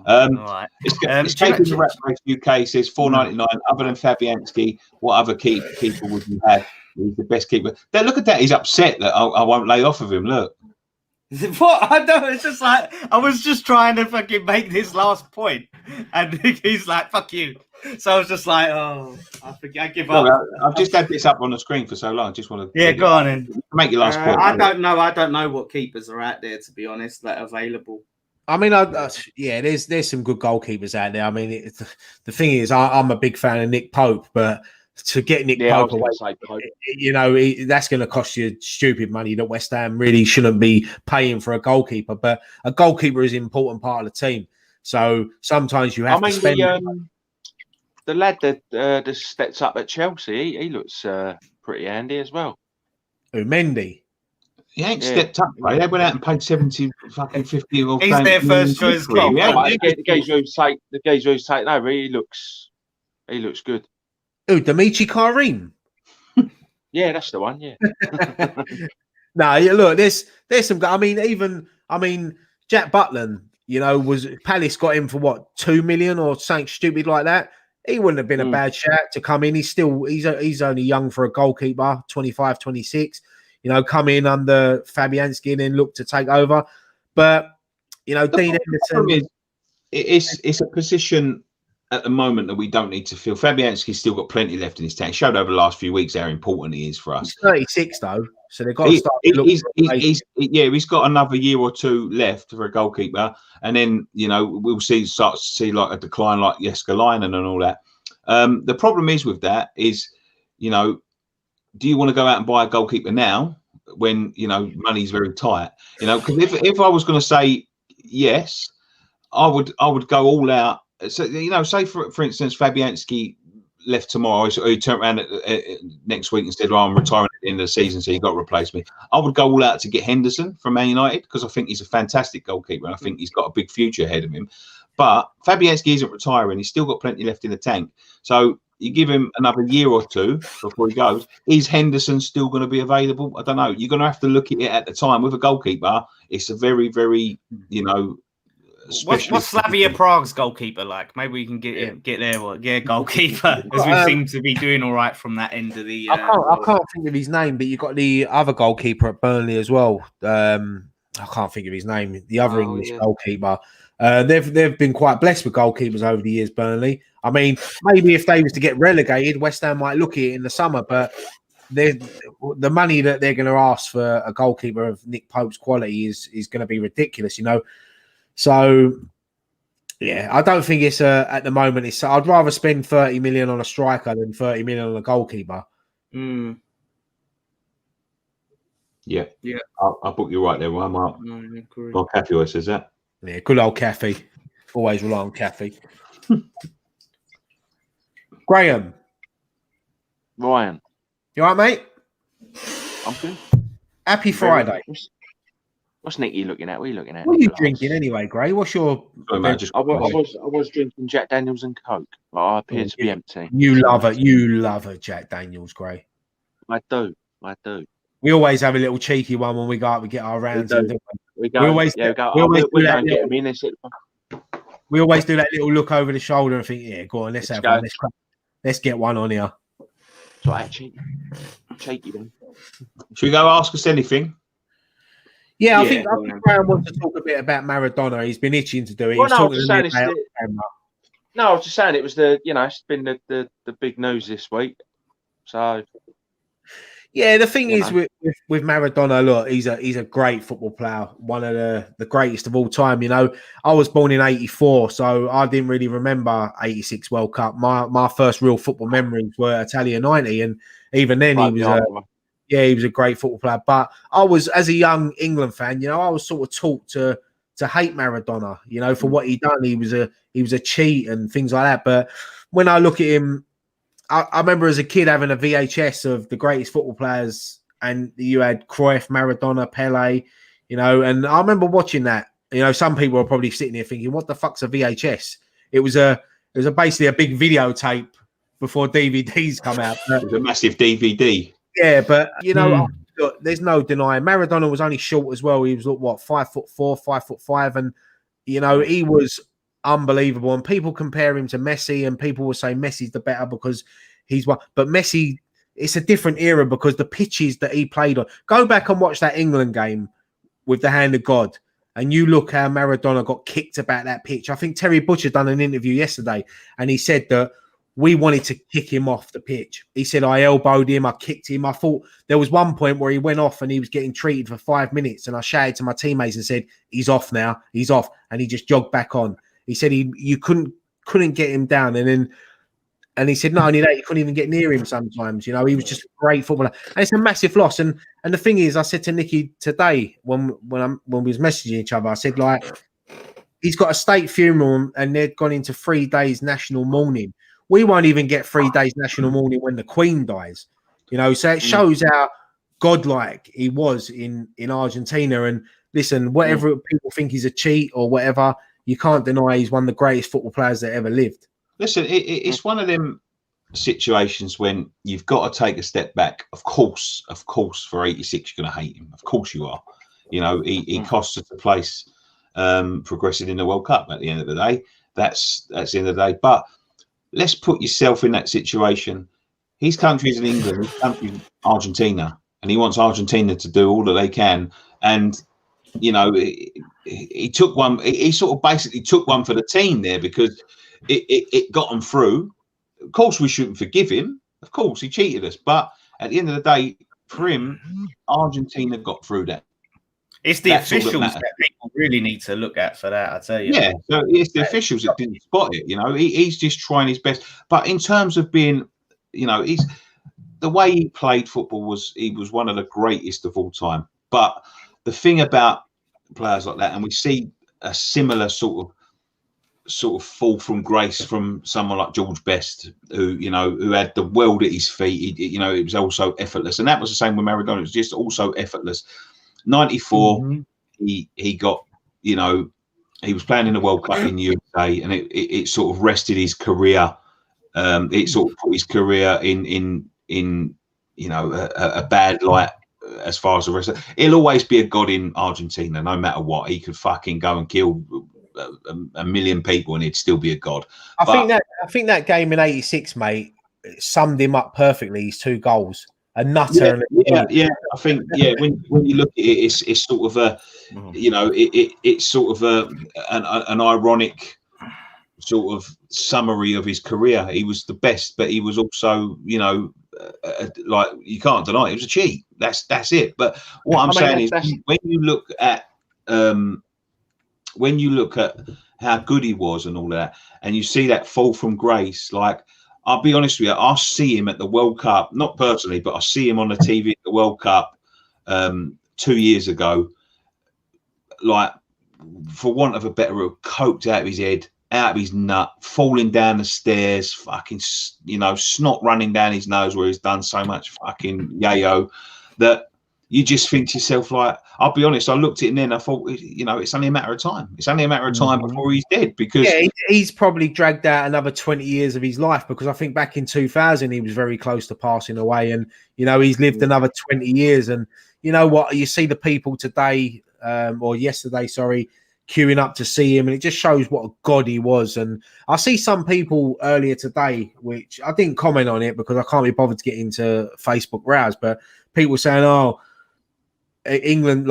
Right. Escaping the Rat Race UK says $4.99. Other than Fabianski, what other keeper would you have? He's the best keeper. Then look at that. He's upset that I won't lay off of him. Look. What? I know. It's just like I was just trying to fucking make this last point, and he's like, "Fuck you." So I was just like, "Oh, I give up." I've just had this up on the screen for so long. I just want to. Yeah, go on then. Make your last point. I don't know what keepers are out there, to be honest, that are available. I mean, there's some good goalkeepers out there. I mean, the thing is, I'm a big fan of Nick Pope, but to get Nick Pope away, that's going to cost you stupid money that West Ham really shouldn't be paying for a goalkeeper. But a goalkeeper is an important part of the team. So sometimes you have to spend. The lad that steps up at Chelsea, he looks pretty handy as well. Who, Mendy? He ain't stepped up, right? They went out and paid 50. He's their first choice club. The geezer who's taken over, he looks good. Oh, Dimitri Karim. Yeah, that's the one. Yeah. Look, there's some. I mean, Jack Butland. Was Palace got him for what, 2 million or something stupid like that? He wouldn't have been a bad shout to come in. He's only young for a goalkeeper, 25, 26. Come in under Fabianski and then look to take over. But Dean Henderson. It's a position at the moment that we don't need to fill. Fabianski's still got plenty left in his tank. Showed over the last few weeks how important he is for us. He's 36 though, so they've got to start. He's got another year or two left for a goalkeeper, and then we'll start to see like a decline like Jeskalainen and all that. The problem is with that is, do you want to go out and buy a goalkeeper now when money's very tight? Because if I was going to say yes, I would go all out. So say for instance, Fabianski left tomorrow, so he turned around next week and said, "I'm retiring at the end of the season, so you got to replace me." I would go all out to get Henderson from Man United because I think he's a fantastic goalkeeper and I think he's got a big future ahead of him. But Fabianski isn't retiring; he's still got plenty left in the tank. So you give him another year or two before he goes. Is Henderson still going to be available? I don't know. You're going to have to look at it at the time. With a goalkeeper, it's a very, very, What's Slavia Prague's goalkeeper like? Maybe we can get there. Goalkeeper, as we seem to be doing all right from that end of the. I can't think of his name, but you got the other goalkeeper at Burnley as well. I can't think of his name. The other English goalkeeper. They've been quite blessed with goalkeepers over the years, Burnley. I mean, maybe if they was to get relegated, West Ham might look at it in the summer, but the money that they're going to ask for a goalkeeper of Nick Pope's quality is going to be ridiculous, So, yeah, I don't think it's at the moment. I'd rather spend 30 million on a striker than 30 million on a goalkeeper. Yeah. I'll book you right there, right, Mark? Well, Kathy always says that. Yeah, good old Kathy. Always rely on Kathy. Graham. Ryan. You all right, mate? I'm good. Happy Friday. What's Nicky looking at? What are you looking at? What are you drinking anyway, Gray? What's your... I was drinking Jack Daniels and Coke, but I appear to be empty. You love it. You love a Jack Daniels, Gray. I do. We always have a little cheeky one when we go out. We get our rounds. We always do that little look over the shoulder and think, yeah, go on, let's have one. Let's get one on here. It's all right, cheeky one. Should we go ask us anything? Yeah, I think Graham wants to talk a bit about Maradona. He's been itching to do it. Well, I was just saying it was it's been the big news this week. So yeah, the thing is with Maradona, look, he's a great football player, one of the greatest of all time. You know, I was born in '84, so I didn't really remember '86 World Cup. My first real football memories were Italia '90, and even then he was a great football player. But I was, as a young England fan, you know, I was sort of taught to hate Maradona, you know, for what he done. He was a cheat and things like that. But when I look at him, I remember as a kid having a VHS of the greatest football players, and you had Cruyff, Maradona, Pele, you know, and I remember watching that. You know, some people are probably sitting here thinking, "What the fuck's a VHS?" It was basically a big videotape before DVDs come out. It was a massive DVD. Yeah, but you know, look, there's no denying Maradona was only short as well. He was 5'4", 5'5", and you know he was unbelievable. And people compare him to Messi, and people will say Messi's the better because he's one. But Messi, it's a different era because the pitches that he played on. Go back and watch that England game with the hand of God, and you look how Maradona got kicked about that pitch. I think Terry Butcher done an interview yesterday, and he said that we wanted to kick him off the pitch. He said, I elbowed him, I kicked him. I thought there was one point where he went off and he was getting treated for 5 minutes. And I shouted to my teammates and said, he's off now, he's off. And he just jogged back on. He said you couldn't get him down. And he said, not only that, you couldn't even get near him sometimes. You know, he was just a great footballer. And it's a massive loss. And the thing is, I said to Nicky today when we was messaging each other, I said, like, he's got a state funeral and they've gone into 3 days national mourning. We won't even get 3 days national mourning when the Queen dies, you know. So it shows how godlike he was in Argentina. And listen, whatever people think he's a cheat or whatever, you can't deny he's one of the greatest football players that ever lived. Listen, it's one of them situations when you've got to take a step back. Of course, for '86, you're going to hate him. Of course you are. You know, he cost us a place progressing in the World Cup at the end of the day. That's the end of the day. But let's put yourself in that situation. His country's in England, his country's Argentina, and he wants Argentina to do all that they can. And, you know, he took one, he sort of basically took one for the team there because it got him through. Of course, we shouldn't forgive him. Of course, he cheated us. But at the end of the day, for him, Argentina got through that. It's the officials that people really need to look at for that, I tell you. Yeah, so it's the officials that didn't spot it. You know, he's just trying his best. But in terms of being, you know, the way he played football he was one of the greatest of all time. But the thing about players like that, and we see a similar sort of fall from grace from someone like George Best, who had the world at his feet. It was also effortless, and that was the same with Maradona. It was just also effortless. 94, he got, he was playing in the World Cup in USA, and it sort of rested his career. It sort of put his career in a bad light as far as the rest. He'll always be a god in Argentina, no matter what. He could fucking go and kill a million people, and he'd still be a god. I think that game in '86, mate, summed him up perfectly. His 2 goals. A nutter. Yeah. I think when you look at it, it's sort of a, it's sort of an ironic sort of summary of his career. He was the best, but he was also, like, you can't deny it was a cheat. That's it. But what I'm saying is, when you look at how good he was and all that, and you see that fall from grace, like, I'll be honest with you, I'll see him at the World Cup, not personally, but I see him on the TV at the World Cup 2 years ago, like, for want of a better word, coked out of his head, out of his nut, falling down the stairs, fucking, snot running down his nose where he's done so much fucking yayo that you just think to yourself, like, I'll be honest, I looked at him then, I thought, it's only a matter of time. It's only a matter of time before he's dead, because he's probably dragged out another 20 years of his life, because I think back in 2000 he was very close to passing away, and he's lived another 20 years. And you know what, you see the people today or yesterday, queuing up to see him, and it just shows what a god he was. And I see some people earlier today, which I didn't comment on it because I can't be bothered to get into Facebook rows, but people saying, England,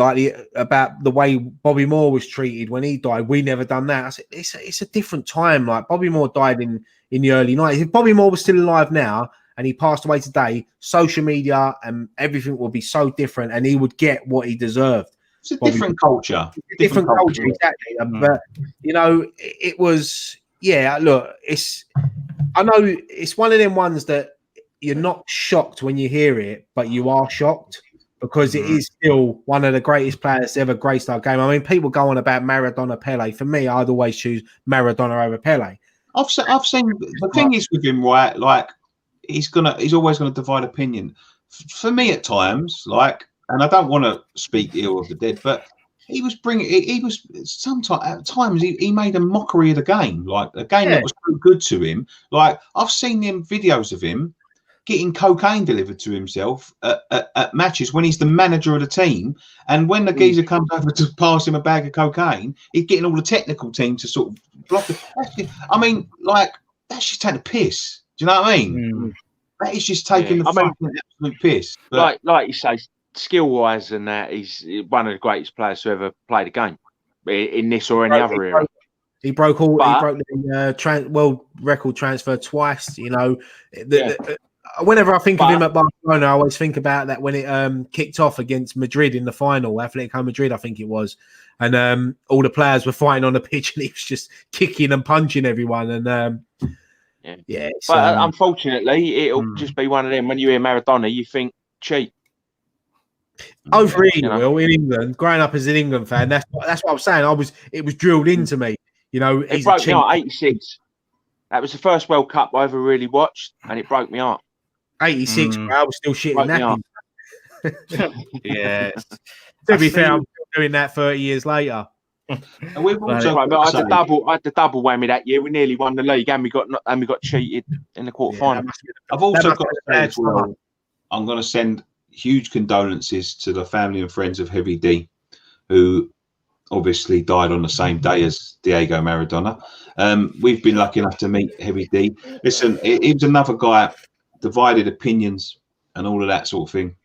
about the way Bobby Moore was treated when he died. We never done that. I said, it's a different time. Like Bobby Moore died in the early 90s. If Bobby Moore was still alive now and he passed away today, social media and everything would be so different, and he would get what he deserved. It's a different culture. Different culture, exactly. But it was. Yeah, look, I know it's one of them ones that you're not shocked when you hear it, but you are shocked because it is still one of the greatest players to ever graced our game. I mean, people go on about Maradona, Pele. For me, I'd always choose Maradona over Pele. I've seen the thing is with him, right? Like he's always gonna divide opinion. For me, at times, and I don't want to speak ill of the dead, but at times he made a mockery of the game, like a game that was so good to him. Like I've seen them videos of him getting cocaine delivered to himself at matches when he's the manager of the team, and when the geezer comes over to pass him a bag of cocaine, he's getting all the technical team to sort of block it. I mean, like that's just taking a piss. Do you know what I mean? That is just taking the absolute piss. But, like you say, skill-wise, and that he's one of the greatest players to ever play the game in this or any other era. He broke the world record transfer twice. You know, whenever I think of him at Barcelona, I always think about that when it kicked off against Madrid in the final, Atletico Madrid, I think it was, and all the players were fighting on the pitch, and he was just kicking and punching everyone. And but unfortunately, it'll just be one of them. When you hear Maradona, you think cheat. Over here, Will, in England, growing up as an England fan, that's what I was saying. It was drilled into me. You know, it broke me heart. 86. That was the first World Cup I ever really watched, and it broke me heart. 86, I was still shitting that. Yeah. To be fair, I'm still doing that 30 years later. And we've also I had the double whammy that year. We nearly won the league, and we got cheated in the quarterfinal. I've also got to say as well, I'm going to send huge condolences to the family and friends of Heavy D, who obviously died on the same day as Diego Maradona. We've been lucky enough to meet Heavy D. Listen, he was another guy, divided opinions and all of that sort of thing.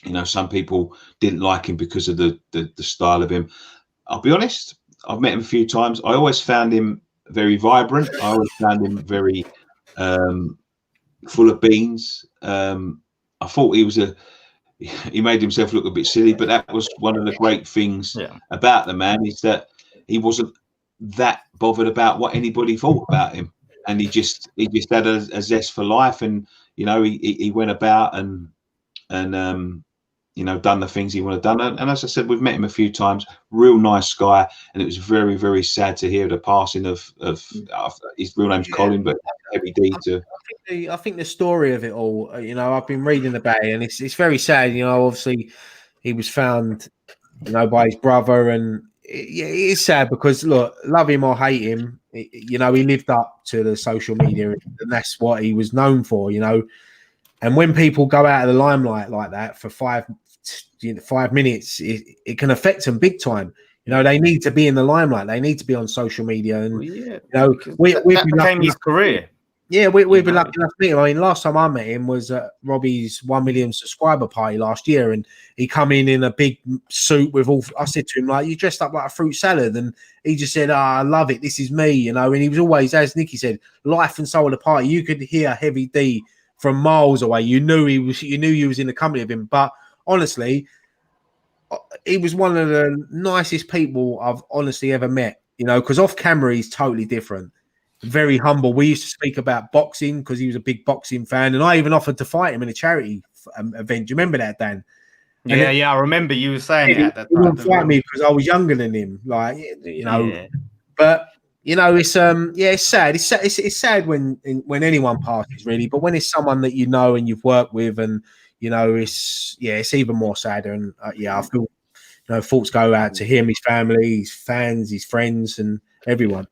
You know, some people didn't like him because of the style of him. I'll be honest, I've met him a few times. I always found him very vibrant. I always found him very full of beans. I thought he made himself look a bit silly, but that was one of the great things about the man, is that he wasn't that bothered about what anybody thought about him, and he just had a zest for life, and you know he went about and you know, done the things he would have done. And as I said, we've met him a few times. Real nice guy, and it was very, very sad to hear the passing of his real name's Colin, but Heavy D too. I think the story of it all, you know, I've been reading about it, and it's very sad. You know, obviously he was found, you know, by his brother, and it is sad because look, love him or hate him, you know, he lived up to the social media, and that's what he was known for, you know. And when people go out of the limelight like that for 5 minutes, it can affect them big time. You know, they need to be in the limelight. They need to be on social media. And, you know, that became his career. Yeah, we've been lucky enough to meet him. I mean, last time I met him was at Robbie's 1 million subscriber party last year, and he come in a big suit with all. I said to him, like, you dressed up like a fruit salad, and he just said, I love it. This is me, you know. And he was always, as Nicky said, life and soul of the party. You could hear Heavy D from miles away. You knew he was in the company of him. But honestly, he was one of the nicest people I've honestly ever met. You know, because off camera he's totally different. Very humble. We used to speak about boxing because he was a big boxing fan, and I even offered to fight him in a charity event. Do you remember that, Dan? I remember you were saying that. He wouldn't fight me because I was younger than him. Like, you know, but you know, it's it's sad. It's sad when anyone passes, really. But when it's someone that you know and you've worked with, and you know, it's even more sadder. And I feel, you know, thoughts go out to him, his family, his fans, his friends, and everyone.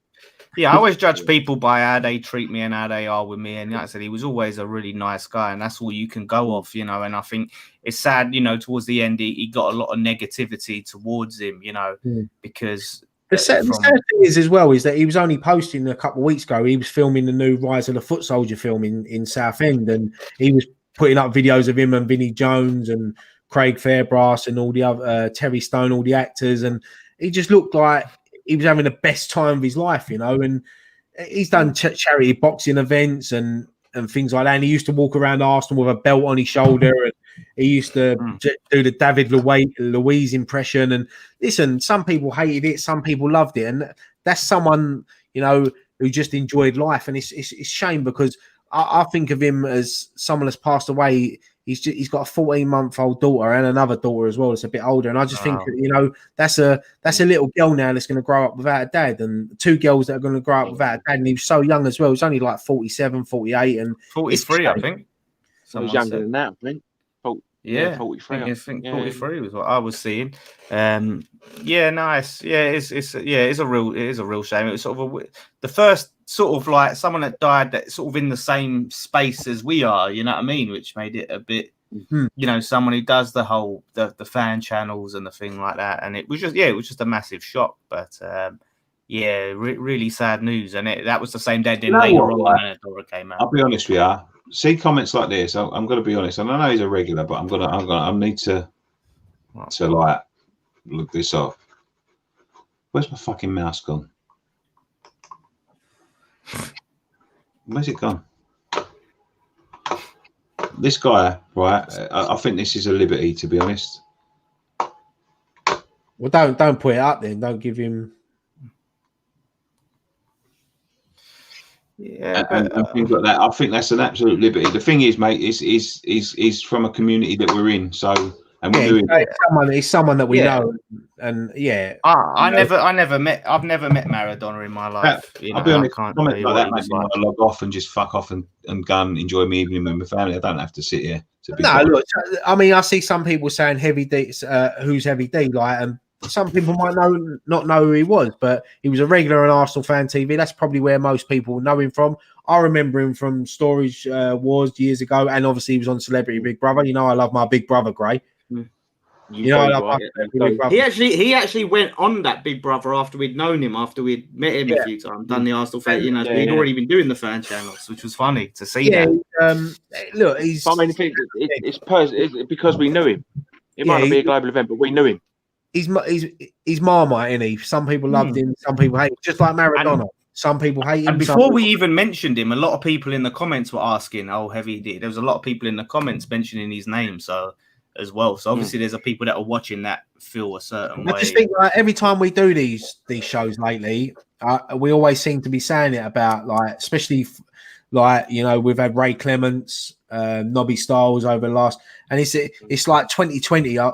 Yeah, I always judge people by how they treat me and how they are with me. And like I said, he was always a really nice guy, and that's all you can go off, you know. And I think it's sad, you know, towards the end, he got a lot of negativity towards him, you know, because the sad thing is as well is that he was only posting a couple of weeks ago. He was filming the new Rise of the Foot Soldier film in Southend, and he was putting up videos of him and Vinnie Jones and Craig Fairbrass and all the other Terry Stone, all the actors, and he just looked like he was having the best time of his life, And he's done charity boxing events and things like that. And he used to walk around Arsenal with a belt on his shoulder. And he used to do the David Luiz impression. And listen, some people hated it, some people loved it, and that's someone who just enjoyed life. And it's shame because I think of him as someone that's passed away. He's got a 14-month-old daughter and another daughter as well that's a bit older. And I just think that's a little girl now that's going to grow up without a dad, and two girls that are going to grow up without a dad. And he was so young as well. He was only like 47, 48 and 43, I think. He was younger than that, I think. 43. I think 43 was what I was seeing. Nice. Yeah, it is a real shame. It was sort of the first sort of like someone that died that sort of in the same space as we are, you know what I mean? Which made it a bit, someone who does the whole the fan channels and the thing like that. And it was just a massive shock. But really sad news. And that was the same day later on when Dora came out. I'll be honest with you. See comments like this. I'm going to be honest, and I know he's a regular, but I need to like look this up. Where's my fucking mouse gone? Where's it gone? This guy, right? I think this is a liberty, to be honest. Well, don't put it up then. Don't give him. Yeah, and things like that. I think that's an absolute liberty. The thing is, mate, is from a community that we're in. So, and we're doing. He's someone that we know, and I've never met Maradona in my life. I'll be honest. Comment like that makes me want to log off and just fuck off and go and enjoy my evening with my family. I don't have to sit here. Look, I mean, I see some people saying Heavy D. Who's Heavy D? Like, and some people might not know who he was, but he was a regular on Arsenal Fan TV. That's probably where most people know him from. I remember him from Storage Wars years ago, and obviously he was on Celebrity Big Brother. I love my Big Brother, Gray. He actually went on that Big Brother after we'd known him, after we'd met him a few times, done the Arsenal fan. He'd already been doing the fan channels, which was funny to see. Look, he's. I mean, it's because we knew him. It might not be a global event, but we knew him. He's Marmite, isn't he? Some people loved him, some people hate him. Just like Maradona. Some people hate him. And before we even mentioned him, a lot of people in the comments were asking, Heavy D. There was a lot of people in the comments mentioning his name, as well. So obviously there's people that are watching that feel a certain way. I just think every time we do these shows lately, we always seem to be saying it about especially we've had Ray Clements, Nobby Styles over the last, and it's like 2020. I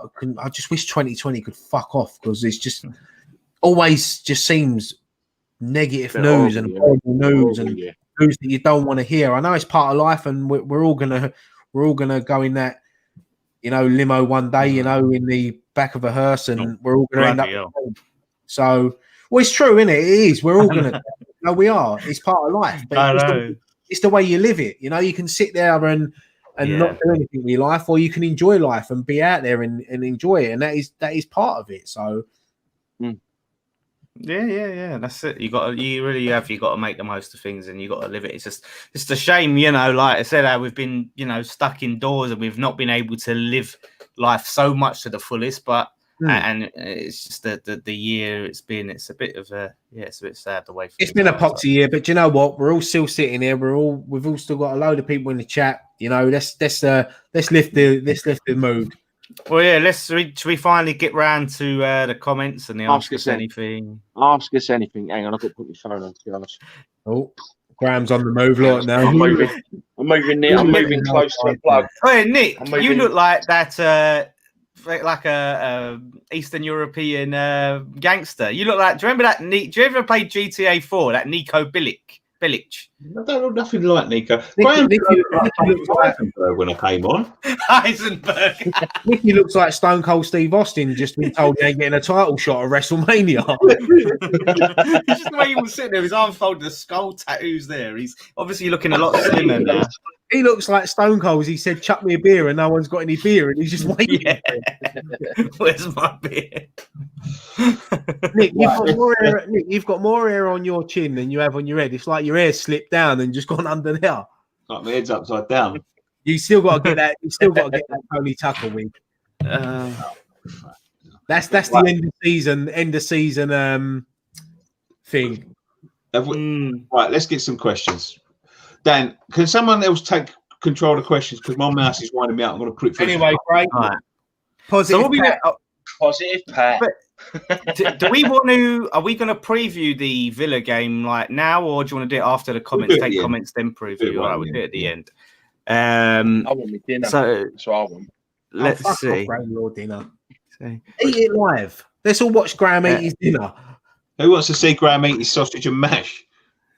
just wish 2020 could fuck off, because it's just always just seems negative news and horrible news and news that you don't want to hear. I know it's part of life, and we're all gonna go in that limo one day, in the back of a hearse, and we're all gonna end up. So, it's true, isn't it? It is. We're all gonna. No, we are. It's part of life. But it's the way you live it. You can sit there and not do anything with your life, or you can enjoy life and be out there and enjoy it, and that is part of it. So, that's it. You got to make the most of things, and you got to live it. It's a shame, like I said, how we've been stuck indoors and we've not been able to live life so much to the fullest. But and it's just the year it's a bit of it's a bit sad the way it's been a poxy year. But you know what? We're all still sitting here. We've all still got a load of people in the chat. Let's lift the mood. Well, should we finally get round to the comments and the ask us anything? Ask us anything. Hang on, I've got to put my phone on, to be honest. Oh, Graham's on the move now. I'm moving close to the plug. Hey, Nick, you look like that, like a Eastern European gangster. You look like. Do you remember that? Do you ever play GTA 4? That Nico Bilic. I don't look nothing like Nico. Nicky looks like Heisenberg when I came on. Heisenberg. Nicky looks like Stone Cold Steve Austin just been told he ain't getting a title shot at WrestleMania. It's just the way he was sitting there, his arms folded, the skull tattoos there. He's obviously looking a lot slimmer now. He looks like Stone Cold. He said, "Chuck me a beer," and no one's got any beer, and he's just waiting. Yeah. Where's my beer? Nick, you've got more hair on your chin than you have on your head. It's like your hair slipped down and just gone under there. Like my head's upside down. You still got to get that. You still got to get that Tony Tucker wig. That's the end of season thing. Right, let's get some questions. Dan, can someone else take control of the questions because my mouse is winding me up? I'm going to put it through. Anyway, great. Right. Positive. Positive Pat. Do we want to? Are we going to preview the Villa game like now, or do you want to do it after the comments? Take comments, then preview. All right, we'll do it at the end. I want my dinner. So I want. Let's see. Your dinner. Eat it live. Let's all watch Graham eat his dinner. Who wants to see Graham eat his sausage and mash?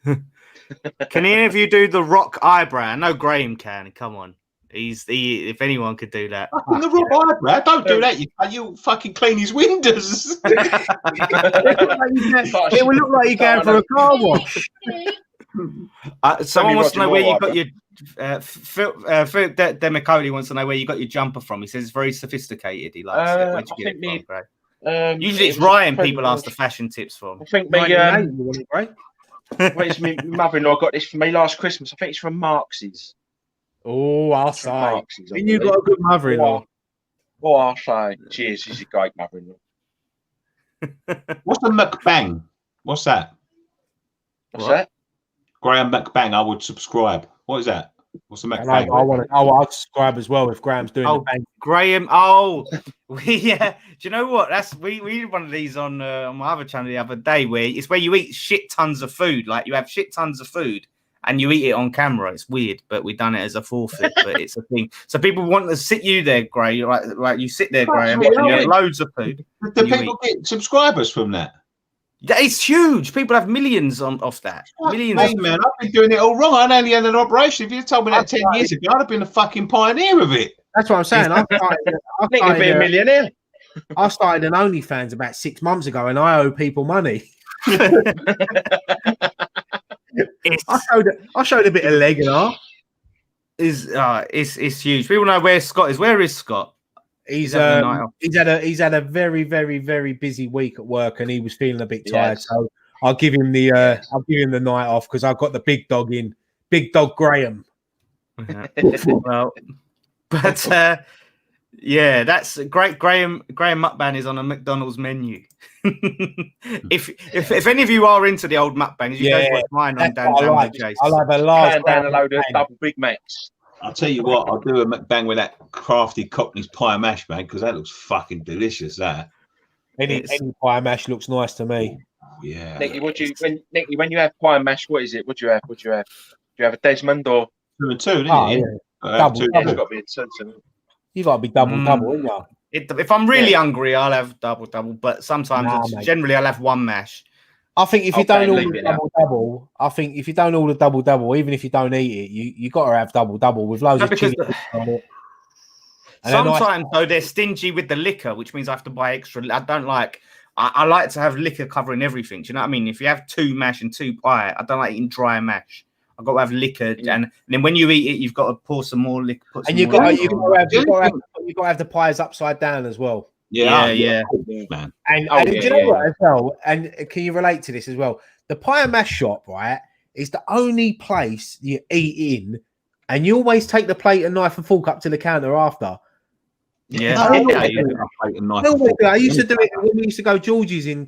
Can any of you do the rock eyebrow? I know Graham can. Come on. If anyone could do that. The rock eyebrow? Don't do that. You fucking clean his windows. It would look like you're going for a car wash. Someone wants to know where you got your Phil Demicoli wants to know where you got your jumper from. He says it's very sophisticated. He likes it. Where'd you get it from, usually it's Ryan people ask the fashion tips from. I think where's my mother-in-law got this for me last Christmas? I think it's from Marx's. Oh, I'll say. And you got a good mother-in-law. Oh, I'll say. Cheers, she's a great mother-in-law. What's the mukbang? What's that? What's that? Graham mukbang. I would subscribe. What is that? What's the mukbang? I'll subscribe as well if Graham's doing the bang. Graham. Do you know what? We did one of these on my other channel the other day where you eat shit tons of food. Like you have shit tons of food and you eat it on camera. It's weird, but we've done it as a forfeit. But it's a thing. So people want to sit you there, Gray. Right? You sit there, Graham, and you have loads of food. Do people get subscribers from that? It's huge. People have millions off that. Millions. Hey, man, I've been doing it all wrong. I only had an operation. If you told me that 10 years ago, I'd have been a fucking pioneer of it. That's what I'm saying. I think you'd be a millionaire. I started an OnlyFans about 6 months ago, and I owe people money. I showed a bit of leg and all. It's huge. People know where Scott is. Where is Scott? He's had a very, very, very busy week at work, and he was feeling a bit tired. Yes. So I'll give him the night off because I've got the big dog in, Big Dog Graham. Well, but that's great. Graham mukbang is on a McDonald's menu. if any of you are into the old mukbangs, you guys watch mine on Dan Down Jason. I'll have a large down a load of double Big Macs. I'll tell you what, I'll do a mukbang with that crafty Cockney's pie mash, mate, because that looks fucking delicious. That any pie mash looks nice to me. Yeah, Nicky, when you have pie mash, what is it? What do you have? Do you have a Desmond or 2 and 2? Didn't you? Yeah. Double. It's got to be a 2. You got to be double, isn't you? If I'm really hungry, I'll have double. But sometimes, generally, I'll have one mash. I think if you don't all the double, even if you don't eat it, you got to have double with loads of chili on it. Sometimes though they're stingy with the liquor, which means I have to buy extra. I don't like. I like to have liquor covering everything. Do you know what I mean? If you have 2 mash and 2 pie, I don't like eating dry mash. I've got to have liquor, and then when you eat it, you've got to pour some more liquor. And you've got to have the pies upside down as well. Yeah. Man. And do you know what as well? And can you relate to this as well? The pie and mash shop, right, is the only place you eat in, and you always take the plate and knife and fork up to the counter after. Yeah, I used to do it when we used to go George's in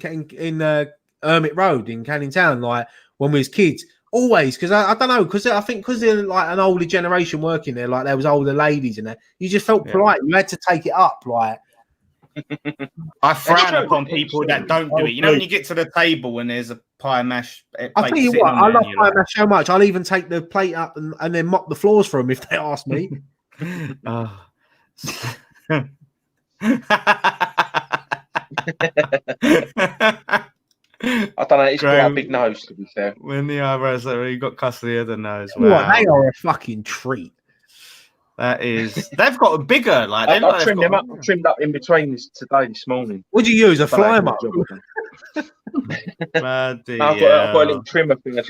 Hermit Road in Canning Town, like when we was kids. Always, because I don't know, because I think because they're like an older generation working there, like there was older ladies in there. You just felt polite. You had to take it up, like. I frown upon people that don't do it. You know, when you get to the table and there's a pie and mash. I tell you what, I love pie and mash so much. I'll even take the plate up and then mop the floors for them if they ask me. I don't know. It's got a big nose, to be fair. When the eyebrows are, you got custody of the nose. Wow. What, they are a fucking treat. That is, they've got a bigger. Like I trimmed them up. Trimmed up in between this morning. What do you use? A fly mark? I've got a little trimmer thing.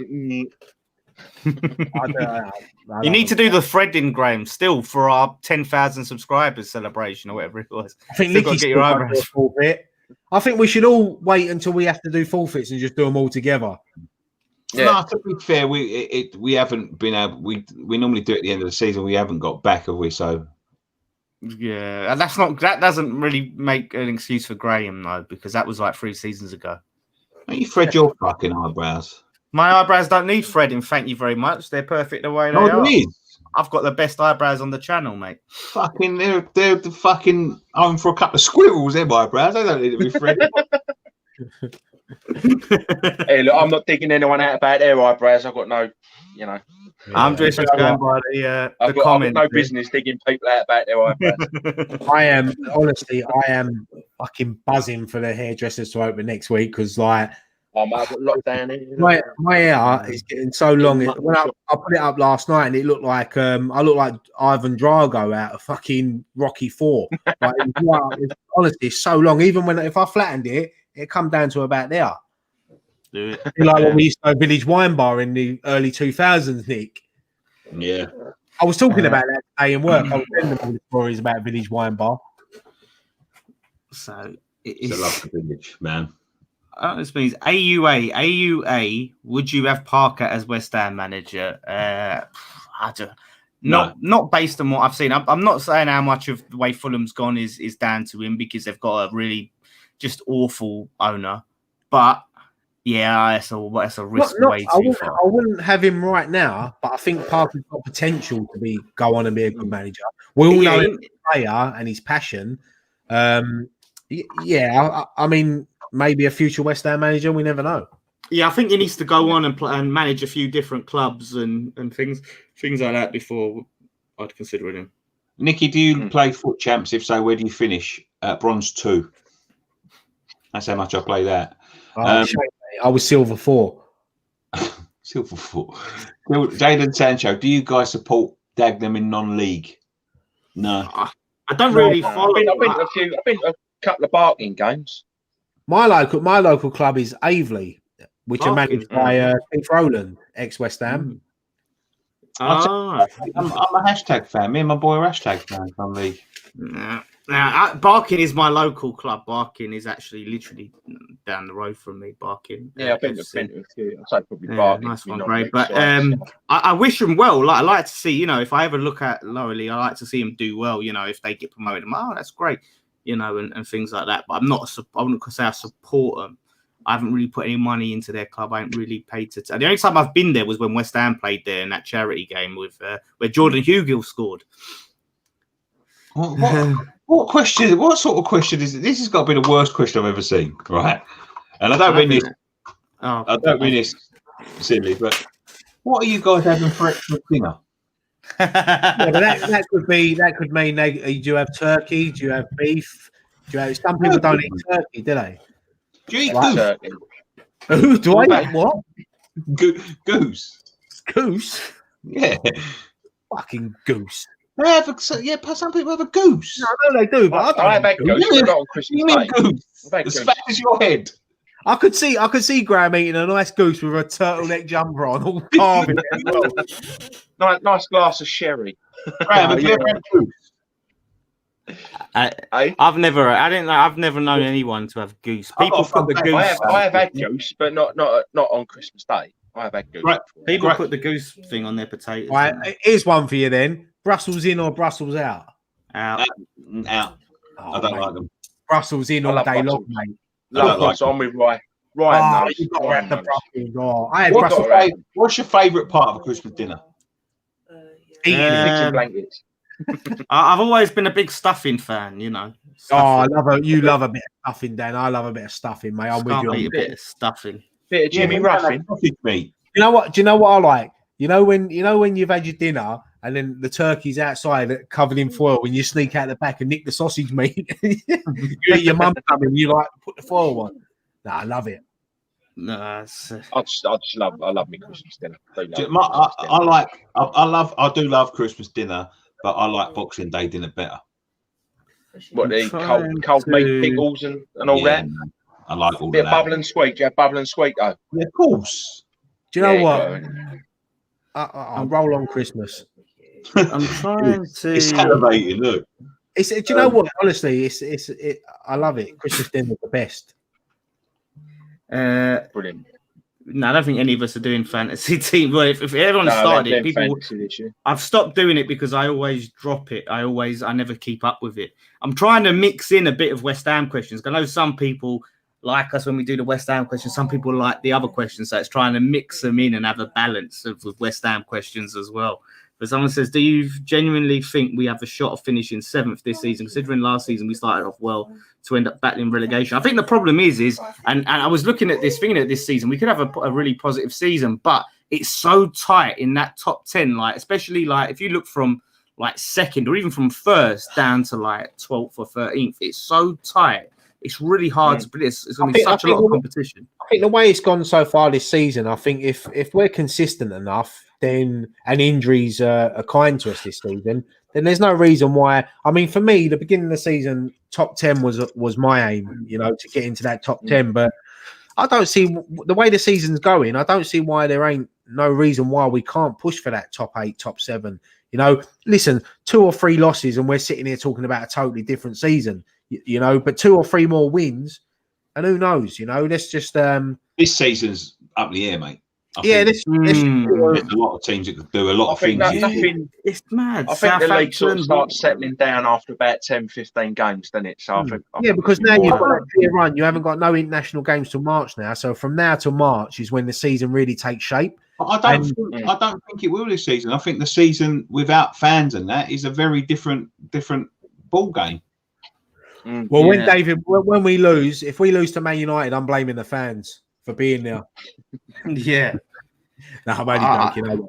You need to do the threading, Graham, still for our 10,000 subscribers celebration or whatever it was. I think Nicky's get your eyebrows forfeit. I think we should all wait until we have to do forfeits and just do them all together. Yeah. No, to be fair, we haven't been able. We normally do it at the end of the season. We haven't got back, have we? So Yeah, and that doesn't really make an excuse for Graham though, because that was like 3 seasons ago. Don't you thread your fucking eyebrows? My eyebrows don't need threading, thank you very much. They're perfect the way they are. I've got the best eyebrows on the channel, mate. Fucking, they're the fucking home for a couple of squirrels. Them eyebrows, they don't need to be threaded. Hey, look, I'm not digging anyone out about their eyebrows. I've got no, you know. I'm just going by the comment. I've got no business digging people out about their eyebrows. I am fucking buzzing for the hairdressers to open next week because like I've got locked down here. My hair is getting so long. When I put it up last night and it looked like I look like Ivan Drago out of fucking Rocky 4. Like, honestly, it's so long. Even if I flattened it, it come down to about there. Do it. Like when we used to go Village Wine Bar in the early 2000s, Nick. Yeah. I was talking about that today in work. I was telling them all the stories about Village Wine Bar. So it's a lovely village, man. This means AUA. Would you have Parker as West Ham manager? Not based on what I've seen. I'm not saying how much of the way Fulham's gone is down to him because they've got a really just awful owner. But yeah, that's a risk way too far. I wouldn't have him right now, but I think Parker's got potential to go on and be a good manager. We all know his player and his passion. I mean, maybe a future West Ham manager. We never know. Yeah, I think he needs to go on and play and manage a few different clubs and things like that before I'd consider him. Nicky, do you play Foot Champs? If so, where do you finish? Bronze 2. That's how much I play that. I was Silver 4. Silver 4. Jadon Sancho, do you guys support Dagenham in non-league? No. I don't really follow. I've been to a couple of Barking games. My local club is Aveley, which are managed by Keith Rowland, ex-West Ham. I'm a hashtag fan. Me and my boy are hashtag fans on league. Now, Barking is my local club. Barking is actually literally down the road from me. Barking. Yeah, I've been to a few. I'd say probably Barking. Nice one, great. But I wish them well. Like, I like to see, if I ever look at lower league, I like to see them do well. If they get promoted, that's great. And things like that. But I wouldn't say I support them. I haven't really put any money into their club. I haven't really paid to. The only time I've been there was when West Ham played there in that charity game with where Jordan Hugill scored. What question? What sort of question is it? This has got to be the worst question I've ever seen, right? And I don't mean this. I don't mean this silly, but what are you guys having for extra dinner? But that could mean do you have turkey? Do you have beef? Some people don't eat turkey, do they? Do you eat turkey? Do I eat what? Goose. Goose? Yeah. Fucking goose. Some people have a goose. No, they do, but I have had goose, but not on Christmas Day. Goose. As fat as your head. I could see Graham eating a nice goose with a turtleneck jumper on, all carving it as well. Nice glass of sherry. Graham, have you ever had goose? I've never known anyone to have goose. People put the goose. I have had goose, but not on Christmas Day. I have had goose. Right. People put the goose thing on their potatoes. Right, here's one for you then. Brussels in or Brussels out? Out. I don't like them. Brussels in all day long, mate. So I'm with Ryan. You've got to have the Brussels. What's your favourite part of a Christmas dinner? Eating blankets. I've always been a big stuffing fan, Stuffing. You love a bit of stuffing, Dan. I love a bit of stuffing, mate. I'm with you. A bit of stuffing. Bit of Jimmy Ruffin. Meat. You know what? Do you know what I like? When you've had your dinner and then the turkey's outside covered in foil, when you sneak out the back and nick the sausage meat, your mum coming, you put the foil on. I love it. No, I love me Christmas dinner. I do love Christmas dinner, but I like Boxing Day dinner better. What, the cold meat pickles and all that? Man. I like all bit of that. Bubble and sweet. Do you have bubble and sweet though? Yeah, of course. Do you know what? I'll roll on Christmas. I'm trying to. It's salivating. Look. Do you know what? Honestly, I love it. Christmas dinner is the best. Brilliant. No, I don't think any of us are doing fantasy team. Well, if everyone started it, people. I've stopped doing it because I always drop it. I never keep up with it. I'm trying to mix in a bit of West Ham questions. I know some people like us when we do the West Ham questions. Some people like the other questions, so it's trying to mix them in and have a balance with West Ham questions as well. But someone says, do you genuinely think we have a shot of finishing 7th this season, considering last season we started off well to end up battling relegation? I think the problem is, and I was looking at this, thinking at this season, we could have a really positive season, but it's so tight in that top 10, like, especially like if you look from like 2nd or even from 1st down to like 12th or 13th, it's so tight. It's really hard to predict. It's going to be such a lot of competition. I think the way it's gone so far this season, I think if we're consistent enough, then and injuries are kind to us this season, then there's no reason why. I mean, for me, the beginning of the season, top 10 was my aim, to get into that top 10. But I don't see the way the season's going. I don't see why there ain't no reason why we can't push for that top 8, top 7. Listen, 2 or 3 losses, and we're sitting here talking about a totally different season. But 2 or 3 more wins, and who knows? Let's just this season's up the air, mate. There's a lot of teams that could do a lot of things. It's mad. I think the league sort of starts settling down after about 10, 15 games, doesn't it? So I think because now you've got a clear run. You haven't got no international games till March now. So from now till March is when the season really takes shape. I don't think it will this season. I think the season without fans and that is a very different ball game. Well, when we lose, if we lose to Man United, I'm blaming the fans for being there. Yeah. No, I'm only joking.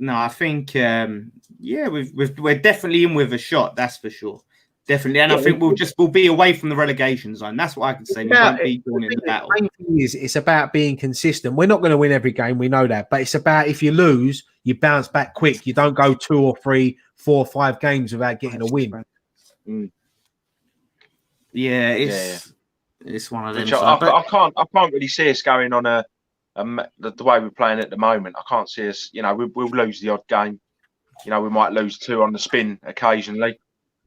I think we're definitely in with a shot. That's for sure. Definitely, and I think we'll be away from the relegation zone. That's what I can say. We won't be going in the battle. The main thing is, it's about being consistent. We're not going to win every game. We know that, but it's about if you lose, you bounce back quick. You don't go 2 or 3, 4 or 5 games without getting a win. Yeah, it's one of them. I can't really see us going on the way we're playing at the moment. I can't see us. We'll lose the odd game. We might lose 2 on the spin occasionally.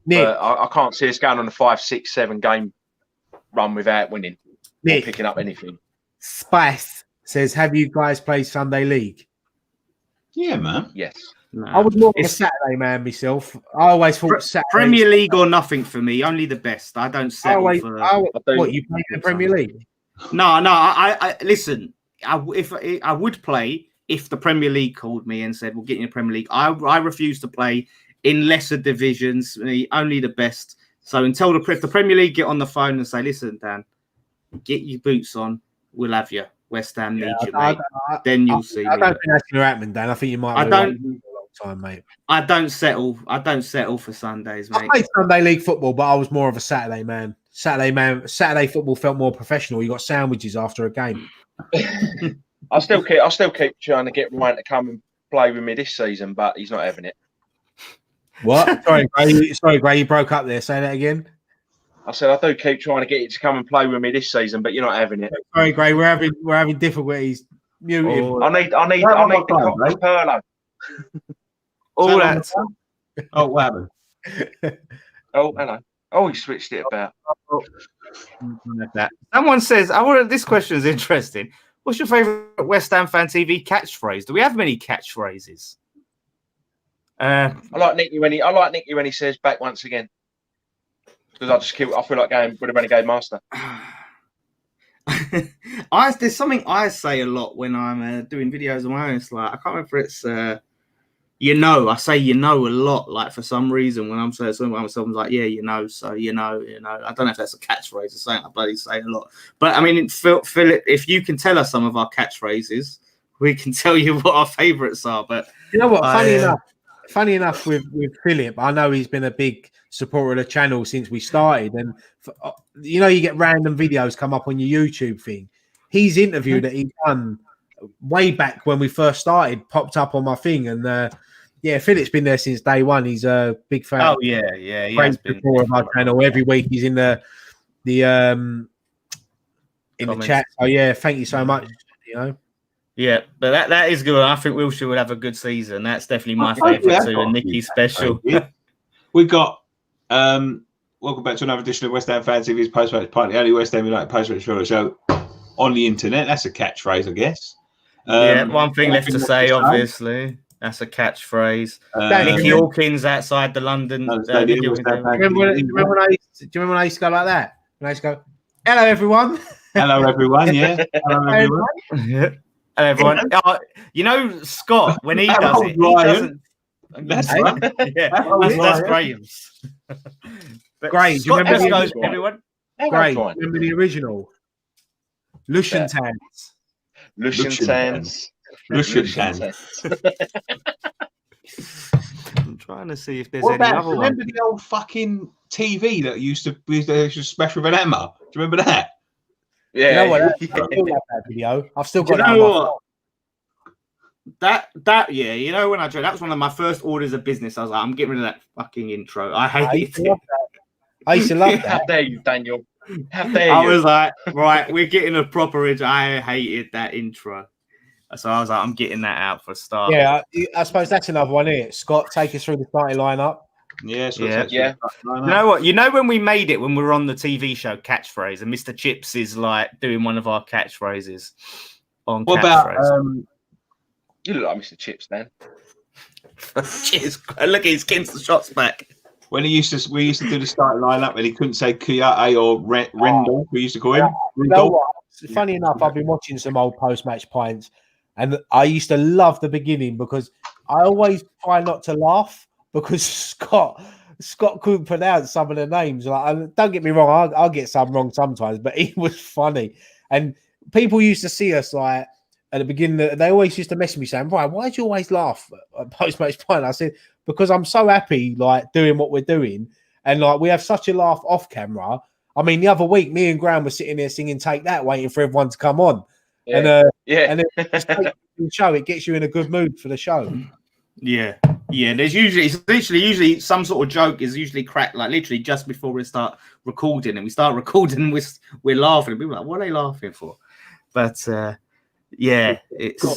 Nick, but I can't see us going on a 5, 6, 7 game run without winning or picking up anything. Spice says, "Have you guys played Sunday League?" Yeah, man. Yes. No. I was more of a Saturday man myself. I always thought Saturday Premier League or nothing for me. Only the best. I don't settle for. What you play in the Premier League? No. I listen. If I would play if the Premier League called me and said, "We'll get you in the Premier League." I refuse to play in lesser divisions. Only the best. So until if the Premier League get on the phone and say, "Listen, Dan, get your boots on. We'll have you. West Ham need you, mate." Then you'll see. I don't think that's going to happen, Dan. I think you might. Time, mate. I don't settle for Sundays, mate. I played Sunday League football, but I was more of a Saturday man. Saturday football felt more professional. You got sandwiches after a game. I still keep trying to get Ryan to come and play with me this season, but he's not having it. What? Sorry, Gray, you broke up there. Say that again. I said I do keep trying to get you to come and play with me this season, but you're not having it. Sorry, Gray, we're having difficulties. Oh, I need the Perlo. All that. Oh, what happened? Oh, hello. Oh, he switched it about. Someone says, this question is interesting. What's your favourite West Ham Fan TV catchphrase? Do we have many catchphrases? I like Nicky when he says "back once again," because I feel like going with a renegade master. There's something I say a lot when I'm doing videos on my own. It's like I can't remember if it's I say a lot. Like for some reason when I'm saying something, someone's like, "Yeah, so I don't know if that's a catchphrase or something. I bloody say a lot. But I mean, Philip, if you can tell us some of our catchphrases, we can tell you what our favourites are. But you know what? Funny enough, with Philip, I know he's been a big supporter of the channel since we started, and you get random videos come up on your YouTube thing. His interview that he done way back when we first started popped up on my thing, and Philip's been there since day one. He's a big fan. Oh yeah, he great has been supporter of our channel. Every week he's in the chat. Oh yeah, thank you so much. Yeah, but that is good. I think Wilshire will have a good season. That's definitely my favourite too, and Nicky's special. We got welcome back to another edition of West Ham Fan TV's Post-Match Pint, the only West Ham United post-match show. on the internet. That's a catchphrase, I guess. One thing left to say, obviously. That's a catchphrase. Nicky Hawkins outside the London. Do you remember when I used to go like that? When I used to go, hello, everyone. Hello, everyone. Yeah. Hello, everyone. Hello, everyone. You know, Scott, when he does it, he doesn't. That's right. That's Graham's. Graham, do you remember goes, everyone? Graham, remember the original? Lucian Tans. I'm trying to see if there's any other one. Remember the old fucking TV that used to be special with Emma? Do you remember that? Yeah. You know what? I still have that video. I've still got that. Yeah, you know when I tried, that was one of my first orders of business. I was like, I'm getting rid of that fucking intro. I used to love that. How dare you, Daniel? How dare you? I was like, right, we're getting a proper intro. I hated that intro. So I was like, I'm getting that out for a start. Yeah, I suppose that's another one, isn't it? Scott, take us through the starting lineup. Yeah. You know what? You know when we made it, when we were on the TV show Catchphrase, and Mr. Chips is like doing one of our catchphrases on what Catchphrase. About, you look like Mr. Chips, then. Cheers. Look, he's getting the shots back. When we used to do the starting lineup and he couldn't say COYI or Rendell, we used to call him. You know what? Funny enough, I've been watching some old post-match pints, and I used to love the beginning because I always try not to laugh because Scott couldn't pronounce some of the names. Like, don't get me wrong, I'll get some wrong sometimes, but he was funny. And people used to see us like at the beginning. They always used to message me saying, "Right, why do you always laugh at post-match pint?" I said, because I'm so happy like doing what we're doing, and like we have such a laugh off camera. I mean, the other week, me and Graham were sitting there singing "Take That," waiting for everyone to come on. Yeah. And then the show, it gets you in a good mood for the show. Yeah. There's usually some sort of joke is usually cracked like literally just before we start recording, and we start recording, we're laughing, and people are like, what are they laughing for? But it's good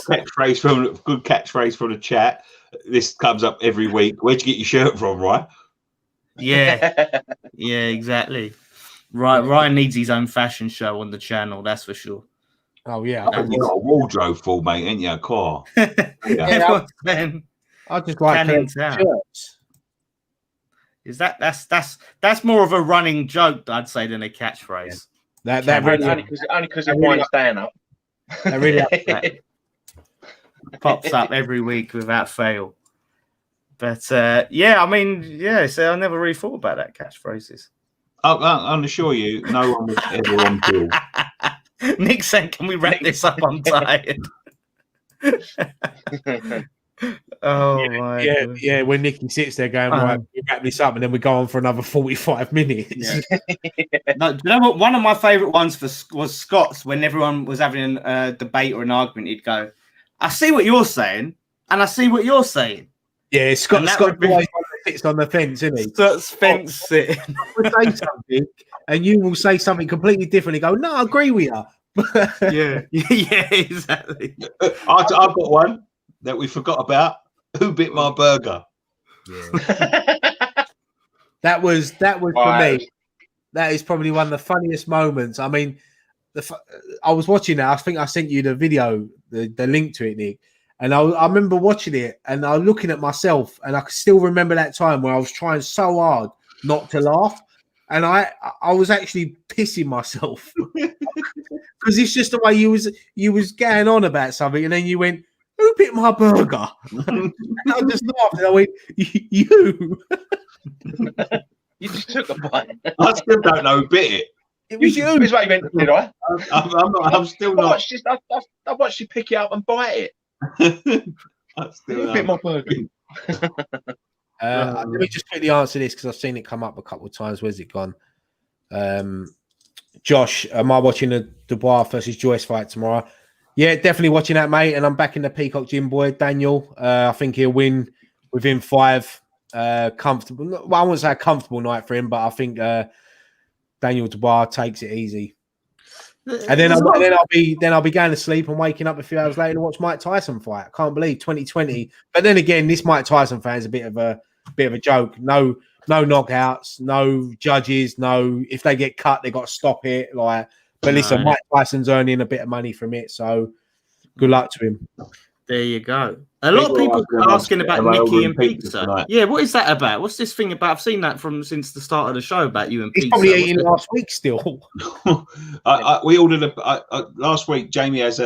catchphrase from the chat. This comes up every week. Where'd you get your shirt from, right? Yeah, exactly. Right, Ryan needs his own fashion show on the channel, that's for sure. Oh yeah, you got a wardrobe full, mate, ain't you? Car. I just like shirts. Is that's more of a running joke, I'd say, than a catchphrase. Yeah. That really only because it winds down up. That really pops up every week without fail. But so I never really thought about that catchphrases. I'll assure you, no one was ever on board. Nick said, "Can we wrap this up? I'm tired." My God. Yeah. When Nicky sits there going, "Right, we wrap this up," and then we go on for another 45 minutes. Yeah. No, do you know what? One of my favourite ones was Scott's. When everyone was having a debate or an argument, he'd go, "I see what you're saying, and I see what you're saying." Yeah, Scott sits on the fence, isn't he? Scott's fence sitting. We'll say something, and you will say something completely different. And go, "No, I agree with you." yeah, exactly. I've got one that we forgot about. Who bit my burger? Yeah. that was for me. That is probably one of the funniest moments. I mean, I was watching that. I think I sent you the video, the link to it, Nick. And I remember watching it, and I was looking at myself, and I can still remember that time where I was trying so hard not to laugh, and I was actually pissing myself because it's just the way you was getting on about something, and then you went, "Who bit my burger?" And I just laughed, and I went, "You." You just took a bite. I still don't know who bit it. It was you. That's what you meant, did I? I'm still not. I watched you pick it up and bite it. Still bit my burger. Let me just quickly answer this because I've seen it come up a couple of times. Where's it gone? Josh, am I watching the Dubois versus Joyce fight tomorrow? Yeah, definitely watching that, mate. And I'm back in the Peacock Gym boy, Daniel. I think he'll win within 5. Comfortable. Well, I wouldn't say a comfortable night for him, but I think Daniel Dubois takes it easy. And then I'll be going to sleep and waking up a few hours later to watch Mike Tyson fight. I can't believe 2020. But then again, this Mike Tyson fan is a bit of a joke. No knockouts, no judges, no if they get cut, they got to stop it. Like But listen, Mike Tyson's earning a bit of money from it, so good luck to him. There you go. A lot of people are asking about Nicky and pizza. Tonight. Yeah, what is that about? What's this thing about? I've seen that since the start of the show about you and pizza. He's probably eating last week still. We ordered last week. Jamie has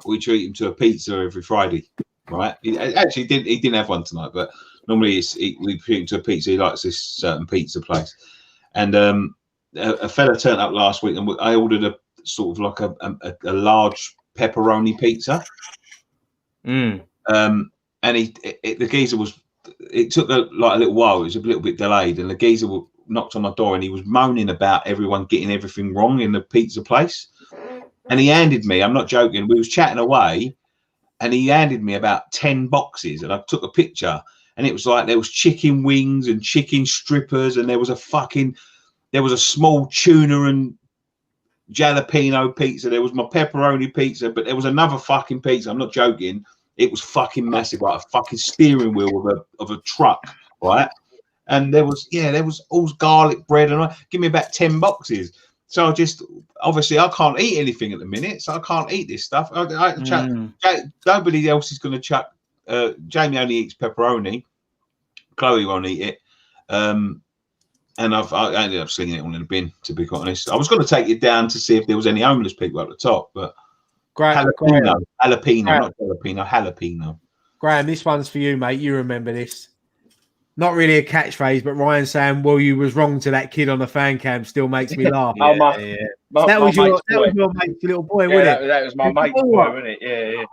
we treat him to a pizza every Friday, right? He didn't have one tonight, but normally we treat him to a pizza. He likes this certain pizza place, and a fella turned up last week, and I ordered a sort of like a large pepperoni pizza. And the geezer was. It took a little while. It was a little bit delayed, and the geezer knocked on my door, and he was moaning about everyone getting everything wrong in the pizza place. And he handed me. I'm not joking. We was chatting away, and he handed me about 10 boxes, and I took a picture, and it was like there was chicken wings and chicken strippers, and there was a small tuna and jalapeno pizza. There was my pepperoni pizza, but there was another fucking pizza. I'm not joking. It was fucking massive, like a fucking steering wheel of a truck, right? And there was all garlic bread, and give me about 10 boxes. So obviously I can't eat anything at the minute, so I can't eat this stuff. Nobody else is going to chuck. Jamie only eats pepperoni. Chloe won't eat it. And I ended up slinging it all in the bin, to be quite honest. I was going to take it down to see if there was any homeless people at the top, but jalapeno, not jalapeno. Graham, this one's for you, mate. You remember this. Not really a catchphrase, but Ryan saying, "Well, you was wrong to that kid on the fan cam," still makes me laugh. That was your mate's little boy, wasn't it? That was my mate's boy, wasn't it? Yeah.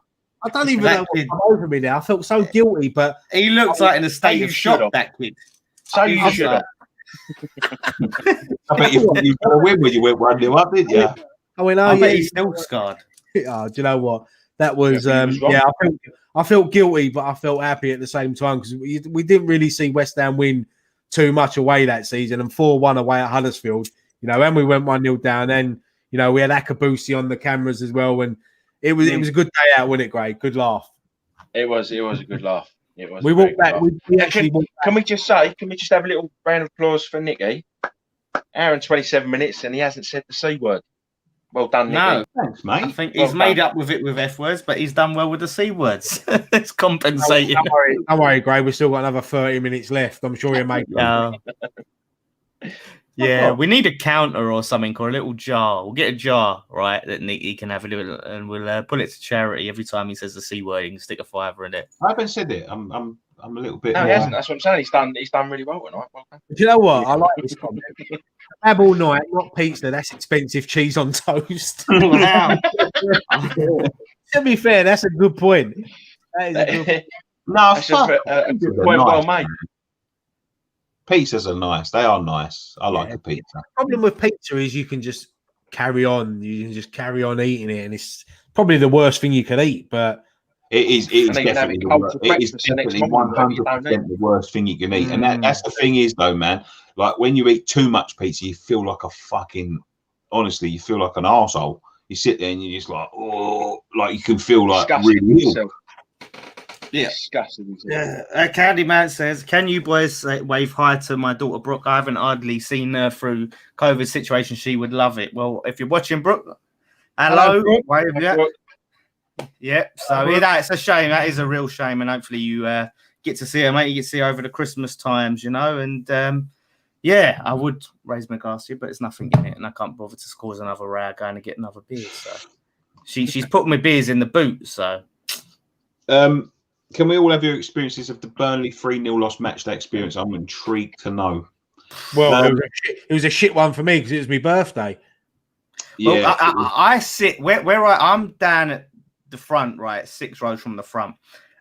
I don't even know what come over me now. I felt so guilty, but he looks like in a state of shock. That kid. So you should have. I bet you got a win when you went 1-0 up, didn't you? I bet he's still scarred. Do you know what? That was I felt guilty, but I felt happy at the same time because we didn't really see West Ham win too much away that season, and 4-1 away at Huddersfield. And we went 1-0 down. Then we had Akabusi on the cameras as well, and it was a good day out, wasn't it, Greg? Good laugh. It was a good laugh. It was. We walked back. We actually walked back. Can we just have a little round of applause for Nicky? Hour and 27 minutes, and he hasn't said the C word. Well done, Nicky. No, thanks, mate. I think he's made up with it with F words, but he's done well with the C words. It's compensating. Don't worry, Gray. We've still got another 30 minutes left. I'm sure you'll make it. Yeah, we need a counter or something, or a little jar. We'll get a jar, right, that Nicky can have a little, and we'll put it to charity every time he says the C word. He can stick a $5 in it. I haven't said it. I'm a little bit. No, he hasn't. That's what I'm saying. He's done really well tonight. Well done. Do you know what? I like this comment. Have all night, not pizza. That's expensive cheese on toast. Wow. To be fair, that's a good point. That is a good point. No, fuck. A good point, well made. Pizzas are nice. They are nice. I like a pizza. The problem with pizza is you can just carry on. You can just carry on eating it, and it's probably the worst thing you could eat. But it is definitely 100% the worst thing you can eat. And that's the thing is, though, man. Like when you eat too much pizza, you feel like honestly, you feel like an arsehole. You sit there and you're just like, oh, like you can feel like really ill. Yeah. Candyman says, "Can you boys wave hi to my daughter Brooke? I haven't hardly seen her through COVID situation. She would love it." Well, if you're watching, Brooke, hello, wave yeah. Yeah, so it's a shame. That is a real shame, and hopefully you get to see her, mate. You get to see her over the Christmas times, and I would raise my glass to you, but there's nothing in it, and I can't bother to cause another row going to get another beer. So she's put my beers in the boot. So can we all have your experiences of the Burnley 3-0 loss match day experience? I'm intrigued to know. Well, it was a shit one for me because it was my birthday. Yeah, well, I sit where I'm down at the front, right, 6 rows from the front.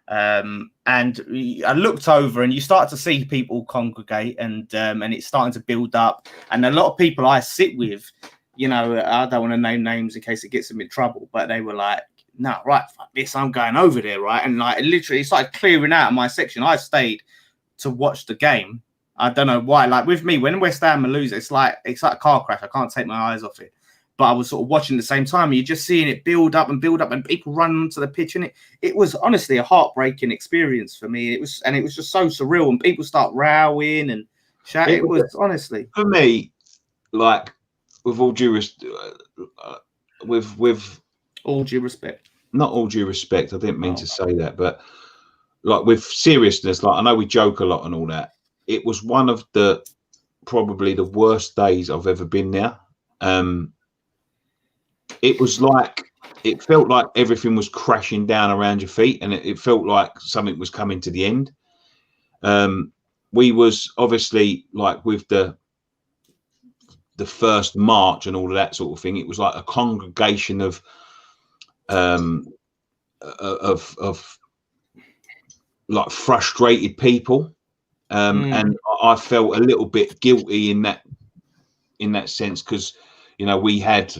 And I looked over, and you start to see people congregate, and it's starting to build up. And a lot of people I sit with, I don't want to name names in case it gets them in trouble, but they were like, "No, right, fuck this, I'm going over there," right? And like literally, it started clearing out of my section. I stayed to watch the game. I don't know why. Like with me, when West Ham lose, it's like a car crash. I can't take my eyes off it. But I was sort of watching at the same time. And you're just seeing it build up, and people run onto the pitch, and it was honestly a heartbreaking experience for me. It was just so surreal, and people start rowing and shouting. It was honestly for me, like with all due with all due respect, not all due respect. I didn't mean to say that, but like with seriousness, like I know we joke a lot and all that. It was one of probably the worst days I've ever been there. It was like, it felt like everything was crashing down around your feet, and it felt like something was coming to the end. We was obviously like with the first march and all of that sort of thing. It was like a congregation of like frustrated people, and I felt a little bit guilty in that sense, because we had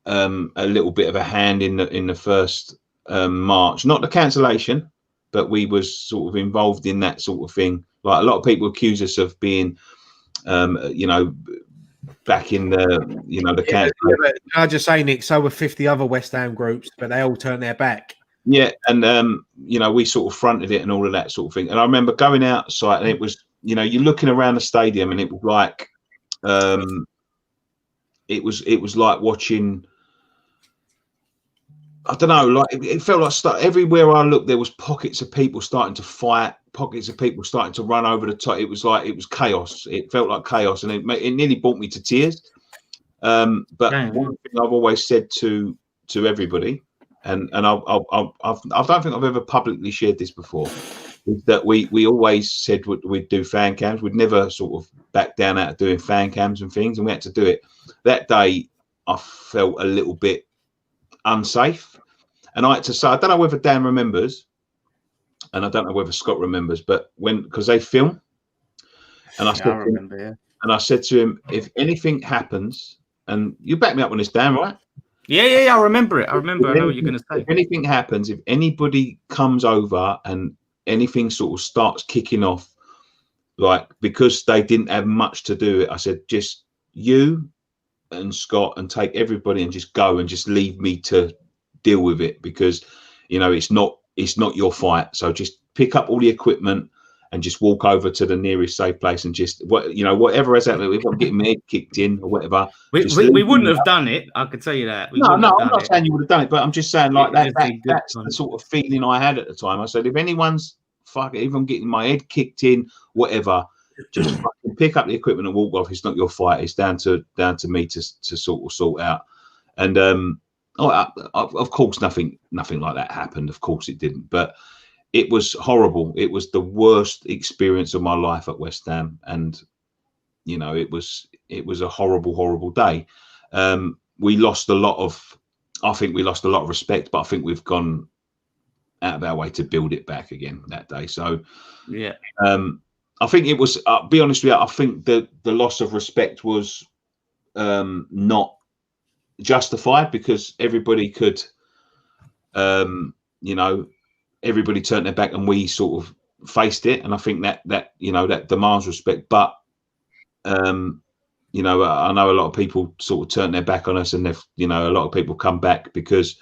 a little bit of a hand in the first march, not the cancellation, but we was sort of involved in that sort of thing. Like a lot of people accuse us of being back in the cancellation. I just say, Nick, so were 50 other West Ham groups, but they all turned their back. Yeah, and we sort of fronted it and all of that sort of thing. And I remember going outside, and it was, you're looking around the stadium, and it was like it was like watching, I don't know, like it felt like everywhere I looked there was pockets of people starting to fight, pockets of people starting to run over the top. It was like, it was chaos. It felt like chaos, and it nearly brought me to tears. But one thing I've always said to everybody, and I don't think I've ever publicly shared this before, is that we always said we'd do fan cams. We'd never sort of back down out of doing fan cams and things, and we had to do it. That day, I felt a little bit unsafe, and I had to say, I don't know whether Dan remembers, and I don't know whether Scott remembers, but because they film, and I said to him, if anything happens, and you back me up on this, Dan, right? Yeah, I remember it. I know what you're going to say. If anything happens, if anybody comes over and anything sort of starts kicking off, like because they didn't have much to do it, I said, just you and Scott, and take everybody and just go and just leave me to deal with it, because it's not your fight. So just pick up all the equipment and just walk over to the nearest safe place, and just whatever has happened. If I'm getting my head kicked in or whatever, we wouldn't have done it. I can tell you that. No, I'm not saying you would have done it, but I'm just saying like that's the sort of feeling I had at the time. I said, if anyone's if I'm getting my head kicked in, whatever, just fucking pick up the equipment and walk off. It's not your fight. It's down to me to sort out. And of course, nothing like that happened. Of course, it didn't. But it was horrible. It was the worst experience of my life at West Ham, and it was a horrible day. We lost a lot of. I think we lost a lot of respect, but I think we've gone out of our way to build it back again that day. So yeah. I think it was. I'll be honest with you. I think the loss of respect was not justified, because everybody could, everybody turned their back, and we sort of faced it. And I think that demands respect. But I know a lot of people sort of turned their back on us, and they've, a lot of people come back because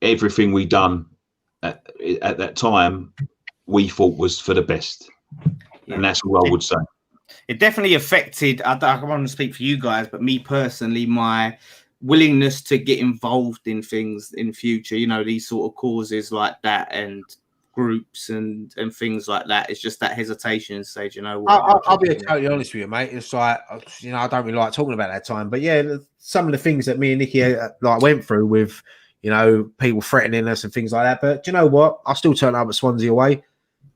everything we done at that time we thought was for the best. And that's all I would say. It definitely affected, I don't want to speak for you guys, but me personally, my willingness to get involved in things in future, these sort of causes like that, and groups and things like that. It's just that hesitation and say, I'll be totally honest with you, mate. It's like, I don't really like talking about that time, but yeah, some of the things that me and Nicky went through with, people threatening us and things like that. But do you know what? I still turn up at Swansea away.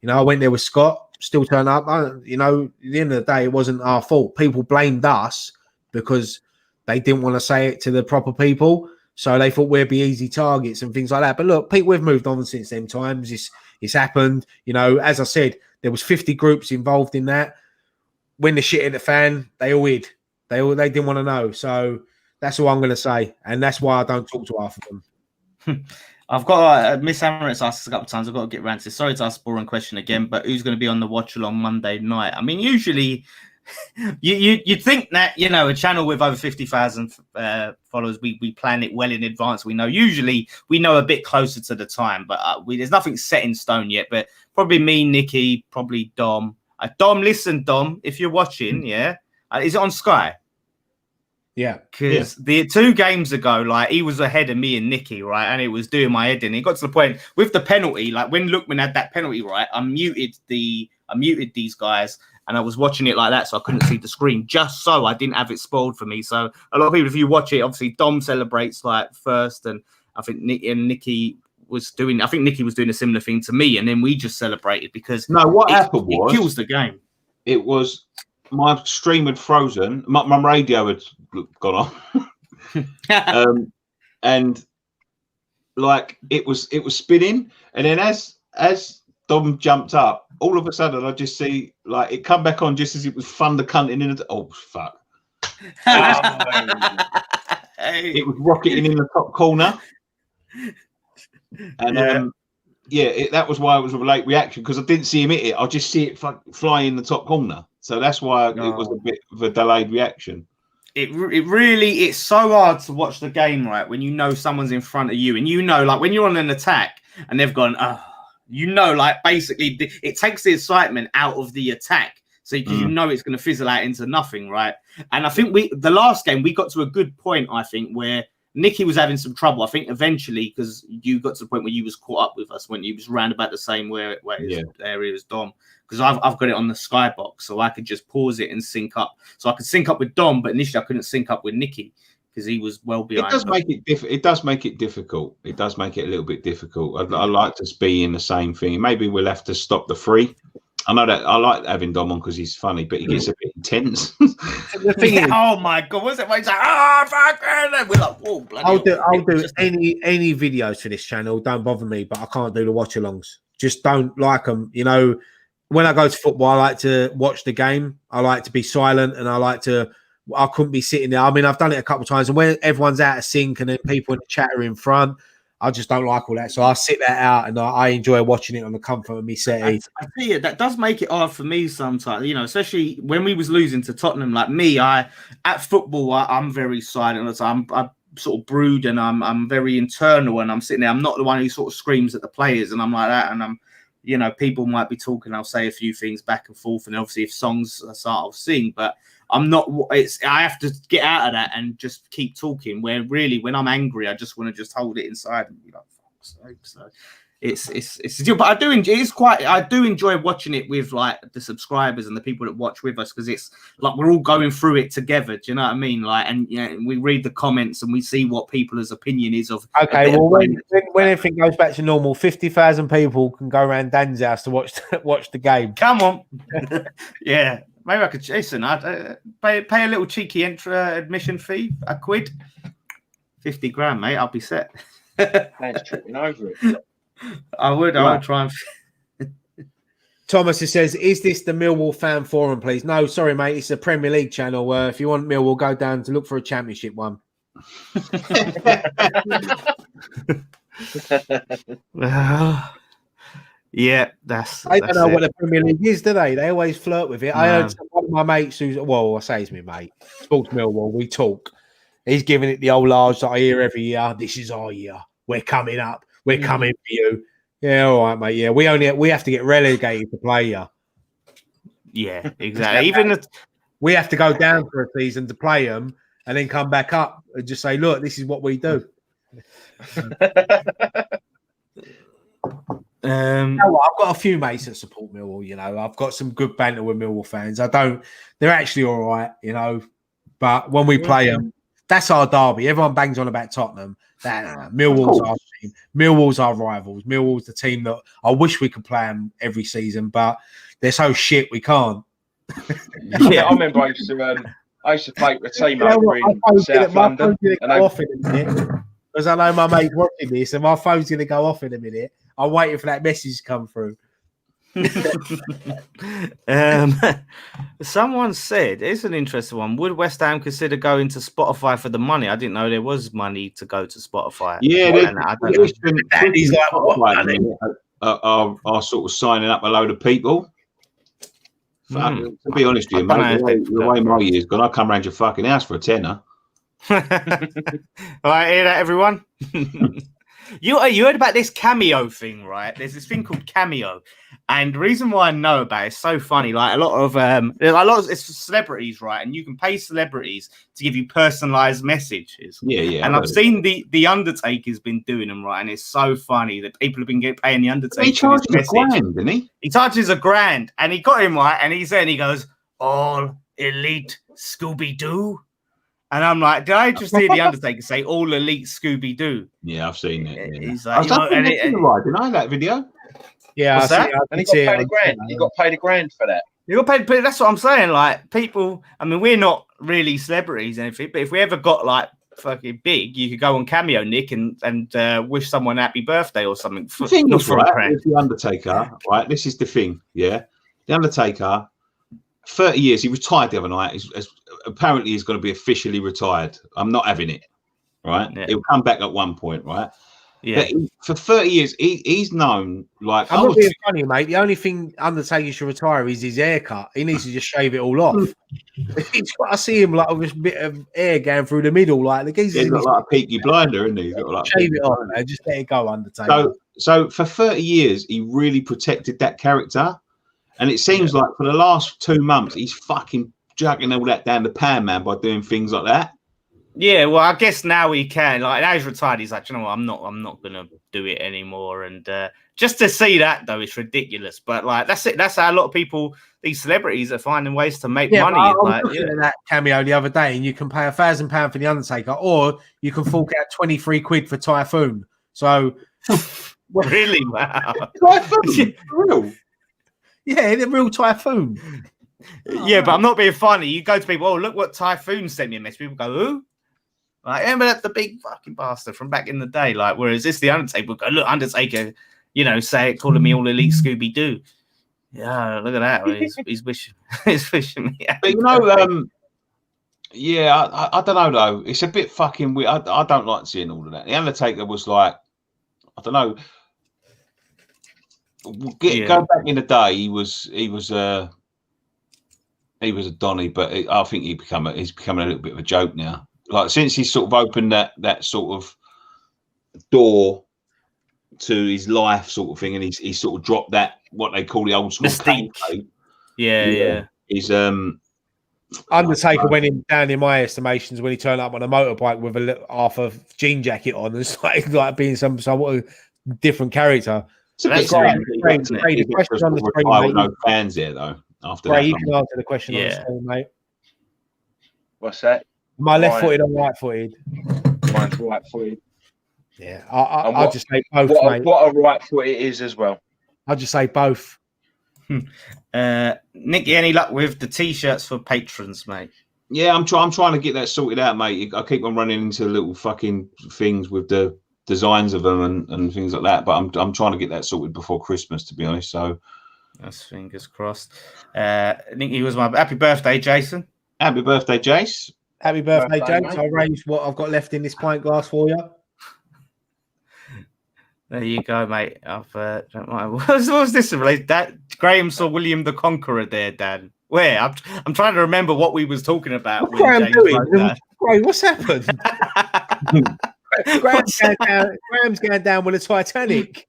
I went there with Scott, still turn up. At the end of the day, it wasn't our fault. People blamed us because they didn't want to say it to the proper people. So they thought we'd be easy targets and things like that. But look, people, we've moved on since them times. It's happened. As I said, there was 50 groups involved in that. When the shit hit the fan, they all hid. They didn't want to know. So that's all I'm going to say. And that's why I don't talk to half of them. I've got Miss Amaret's asked us a couple of times. I've got to get around to this. Sorry to ask a boring question again, but who's going to be on the watch along Monday night? I mean, usually you'd think that, a channel with over 50,000 followers, we plan it well in advance. We know a bit closer to the time, but there's nothing set in stone yet. But probably me, Nicky, probably Dom. Dom, listen, Dom, if you're watching, yeah, is it on Sky? Yeah. Because the 2 games ago, like, he was ahead of me and Nicky, right? And it was doing my head in. It got to the point with the penalty, like when Lookman had that penalty, right? I muted these guys and I was watching it like that, so I couldn't see the screen, just so I didn't have it spoiled for me. So a lot of people, if you watch it, obviously Dom celebrates like first, and I think Nicky was doing a similar thing to me, and then we just celebrated because what happened was it kills the game. It was my stream had frozen, my radio had gone off, and like it was spinning, and then as Dom jumped up, all of a sudden I just see like it come back on just as it was thunder cunting in. Oh fuck! It was rocketing in the top corner, and that was why it was a late reaction, because I didn't see him hit it. I just see it fly in the top corner, so that's why it was a bit of a delayed reaction. It's so hard to watch the game, right, when you know someone's in front of you, and you know, like when you're on an attack and they've gone, like basically it takes the excitement out of the attack, so you know it's going to fizzle out into nothing, right? And I think the last game we got to a good point, I think, where Nicky was having some trouble. I think eventually, because you got to the point where you was caught up with us when you was round about the same area as Dom. Because I've got it on the Skybox, so I could just pause it and sync up. So I could sync up with Dom, but initially I couldn't sync up with Nicky because he was well behind. It does make it difficult. It does make it a little bit difficult. I like to be in the same thing. Maybe we'll have to stop the free. I know that I like having Dom on because he's funny, but he gets a bit intense. The thing is, oh my god, what's it? He's like, fuck, and we're like, whoa, bloody. I'll do any videos for this channel. Don't bother me, but I can't do the watch-alongs. Just don't like them. You know, when I go to football, I like to watch the game. I like to be silent, and I couldn't be sitting there. I mean, I've done it a couple of times, and when everyone's out of sync and then people in the chat are in front, I just don't like all that. So I sit that out, and I enjoy watching it on the comfort of me settee. I tell you, that does make it hard for me sometimes, you know, especially when we was losing to Tottenham. Like me, at football, I'm very silent. I'm sort of brood, and I'm very internal, and I'm sitting there. I'm not the one who sort of screams at the players, and I'm like that, and I'm, you know, people might be talking, I'll say a few things back and forth, and obviously if songs start, I'll sing, but I'm not. I have to get out of that and just keep talking. Where really, when I'm angry, I just want to just hold it inside and be like, "Fuck's sake." So it's a deal. But I do enjoy watching it with like the subscribers and the people that watch with us, because it's like we're all going through it together. Do you know what I mean? Like, and we read the comments and we see what people's opinion is of. Okay, well, when everything goes back to normal, 50,000 people can go around Dan's house to watch the game. Come on, yeah. Maybe I could, Jason, I'd pay a little cheeky admission fee, £1, 50 grand, mate. I'll be set. That's tripping over it. I would try and. Thomas says, "Is this the Millwall fan forum, please?" No, sorry, mate. It's a Premier League channel. If you want Millwall, go down to look for a Championship one. Yeah, I don't know what the Premier League is, do they? They always flirt with it. No. I heard one of my mates I say he's my mate, talks Millwall, we talk. He's giving it the old large that I hear every year. This is our year. We're coming up. We're coming for you. Yeah, all right, mate. Yeah, we have to get relegated to play you. Yeah, exactly. We have to go down for a season to play them and then come back up and just say, look, this is what we do. You know what? I've got a few mates that support Millwall. You know, I've got some good banter with Millwall fans. They're actually all right, you know. But when we play them, that's our derby. Everyone bangs on about Tottenham. Millwall's our team. Millwall's our rivals. Millwall's the team that I wish we could play them every season, but they're so shit we can't. Yeah, I remember I used to play with a team over in South London. Because I know my mate's watching this, and my phone's going to go off in a minute. I'm waiting for that message to come through. Someone said, it's an interesting one. Would West Ham consider going to Spotify for the money? I didn't know there was money to go to Spotify. Yeah, he's like, are sort of signing up a load of people. To be honest with you, mate, the way my year's gone, I'll come around your fucking house for a tenner. All right, hear that, everyone? You heard about this Cameo thing, right? There's this thing called Cameo, and the reason why I know about it's so funny. Like a lot of it's for celebrities, right? And you can pay celebrities to give you personalized messages. Yeah. And I've seen the Undertaker's been doing them, right? And it's so funny that people have been paying the Undertaker. He charges $1,000, didn't he? He charges $1,000, and he got him right. And he goes, "All elite Scooby Doo." And I'm like, did I just hear the Undertaker say "All elite Scooby Doo"? Yeah, I've seen it. Yeah. He's like, didn't I that video? Yeah, and he got paid $1,000. He got paid $1,000 for that. You got paid, but that's what I'm saying. Like people, I mean, we're not really celebrities or anything, but if we ever got like fucking big, you could go on Cameo, Nick, and wish someone happy birthday or something. The thing is, right, with the Undertaker, right? This is the thing, yeah. The Undertaker, 30 years. He retired the other night. Apparently, he's going to be officially retired. I'm not having it, right? Yeah. He'll come back at one point, right? Yeah. But for 30 years, he's known like. I'm not being funny, mate. The only thing Undertaker should retire is his haircut. He needs to just shave it all off. I see him like with a bit of hair going through the middle, like the geezer's. He's got like a Peaky Blinder, isn't he? He's got like shave it off, man. Just let it go, Undertaker. So for 30 years, he really protected that character, and it seems like for the last 2 months, he's fucking juggling all that down the pan, man, by doing things like that. Yeah, well, I guess now he can. Like now he's retired, he's like, you know what, I'm not gonna do it anymore. And just to see that though, it's ridiculous. But like that's it. That's how a lot of people, these celebrities, are finding ways to make money. I was looking at that Cameo the other day, and you can pay £1,000 for the Undertaker, or you can fork out 23 quid for Typhoon. So really, wow, Typhoon, real. Yeah, the real Typhoon. Yeah, but I'm not being funny. You go to people, oh, look what Typhoon sent me a message. People go, who? Like, remember that the big fucking bastard from back in the day? Like, whereas this the Undertaker will go, look, Undertaker, calling me all elite Scooby Doo. Yeah, look at that. He's wishing me. But I don't know though. It's a bit fucking weird. I don't like seeing all of that. The Undertaker was like, I don't know. Go back in the day, he was a Donny, but I think he's becoming a little bit of a joke now. Like since he's sort of opened that sort of door to his life, sort of thing, and he's sort of dropped that what they call the old school mystique. Yeah. He's Undertaker went in down in my estimations when he turned up on a motorbike with a half a jean jacket on and started like being some somewhat different character. It's a bit strange. No fans there though. After that, you can answer the question on the screen, mate. What's that? Am I left-footed or right-footed? Mine's right-footed. Yeah, I'll just say both, mate. What a right foot it is as well. I'll just say both. Nicky, any luck with the t-shirts for patrons, mate? Yeah, I'm trying to get that sorted out, mate. I keep on running into little fucking things with the designs of them and things like that, but I'm trying to get that sorted before Christmas, to be honest. So that's fingers crossed. Nicky was my happy birthday, Jason. Happy birthday, Jace. Happy birthday, James. I'll arrange what I've got left in this pint glass for you. There you go, mate. Don't mind. What's this related? That Graham saw William the Conqueror there, Dan. Where? I'm trying to remember what we was talking about. What's Graham doing? What's happened? Graham's going down with the Titanic.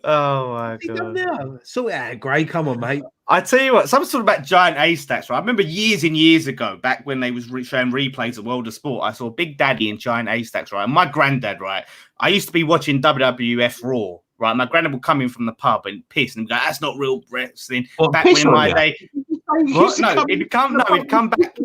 Oh my god! Sort it out, Gray. Come on, mate. I tell you what, some sort of about giant A stacks. Right? I remember years and years ago, back when they was showing replays of World of Sport, I saw Big Daddy and giant A stacks. Right, and my granddad. Right, I used to be watching WWF Raw. Right, my granddad would come in from the pub and piss and go, "That's not real wrestling." Back in my day, no, he'd come back.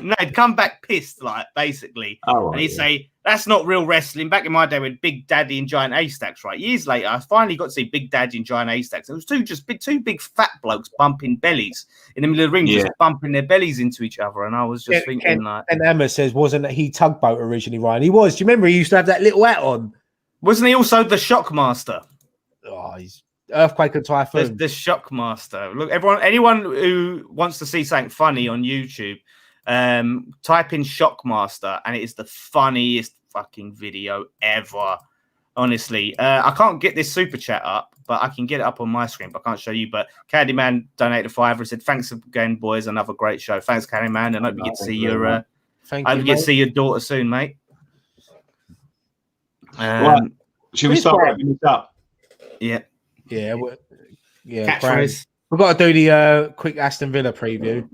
No, he'd come back pissed, like basically, and he'd say, "That's not real wrestling." Back in my day, with Big Daddy and giant A stacks. Right, years later, I finally got to see Big Daddy and giant A stacks. It was two big fat blokes bumping bellies in the middle of the ring, just bumping their bellies into each other, and I was just thinking, like, and Emma says, wasn't he Tugboat originally, Ryan? He was. Do you remember he used to have that little hat on? Wasn't he also the Shockmaster? Oh, he's Earthquake and Typhoon. The Shockmaster. Look, anyone who wants to see something funny on YouTube, type in Shockmaster, and it is the funniest fucking video ever. Honestly, I can't get this super chat up, but I can get it up on my screen. But I can't show you. But Candyman donated $5 and said, "Thanks again, boys. Another great show. Thanks, Candyman, and I hope you get to see your. I hope you get to see your daughter soon, mate." Right. Should we start wrapping this up? Yeah. Catchphrase. We've got to do the quick Aston Villa preview.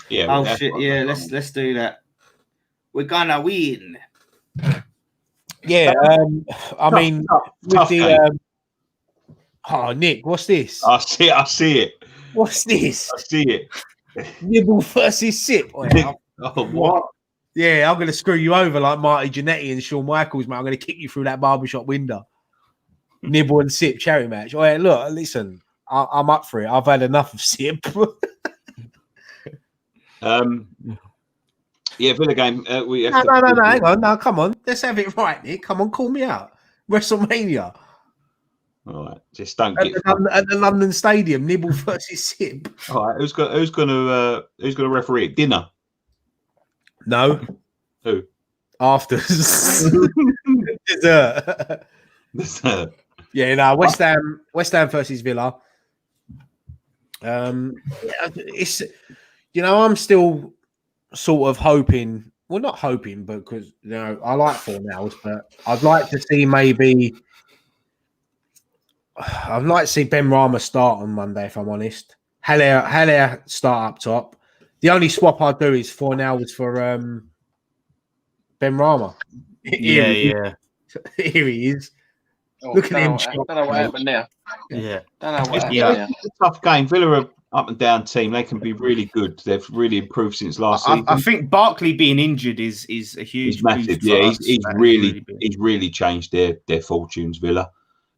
Yeah. Oh shit! Yeah, let's do that. We're gonna win. Yeah. I mean, with the Nick, what's this? I see it. What's this? I see it. Nibble versus sip. Oh, what? Yeah, I'm going to screw you over like Marty Jannetty and Shawn Michaels, mate. I'm going to kick you through that barbershop window. Nibble and sip cherry match. Oh, yeah, look, listen, I'm up for it. I've had enough of sip. Yeah, Villa game. We have no, hang on. No, come on. Let's have it right, Nick. Come on, call me out. WrestleMania. All right, just don't get at the London Stadium. Nibble versus sip. All right, who's going to referee it? Dinner. No. Who? Afters. Dessert. Yeah, no. West Ham versus Villa. It's I'm still sort of hoping. Well, not hoping, but because I like 4 nows, but I'd like to see maybe. I'd like to see Ben Rama start on Monday, if I'm honest. Haller start up top. The only swap I'd do is 4 hours for Ben Rama. Yeah. Here he is. Look at him. Don't know what happened now. Yeah. Don't know what happened now. It's a tough game. Villa are up and down team. They can be really good. They've really improved since last season. I think Barkley being injured is a huge. He's massive. Yeah, he's really changed their fortunes. Villa.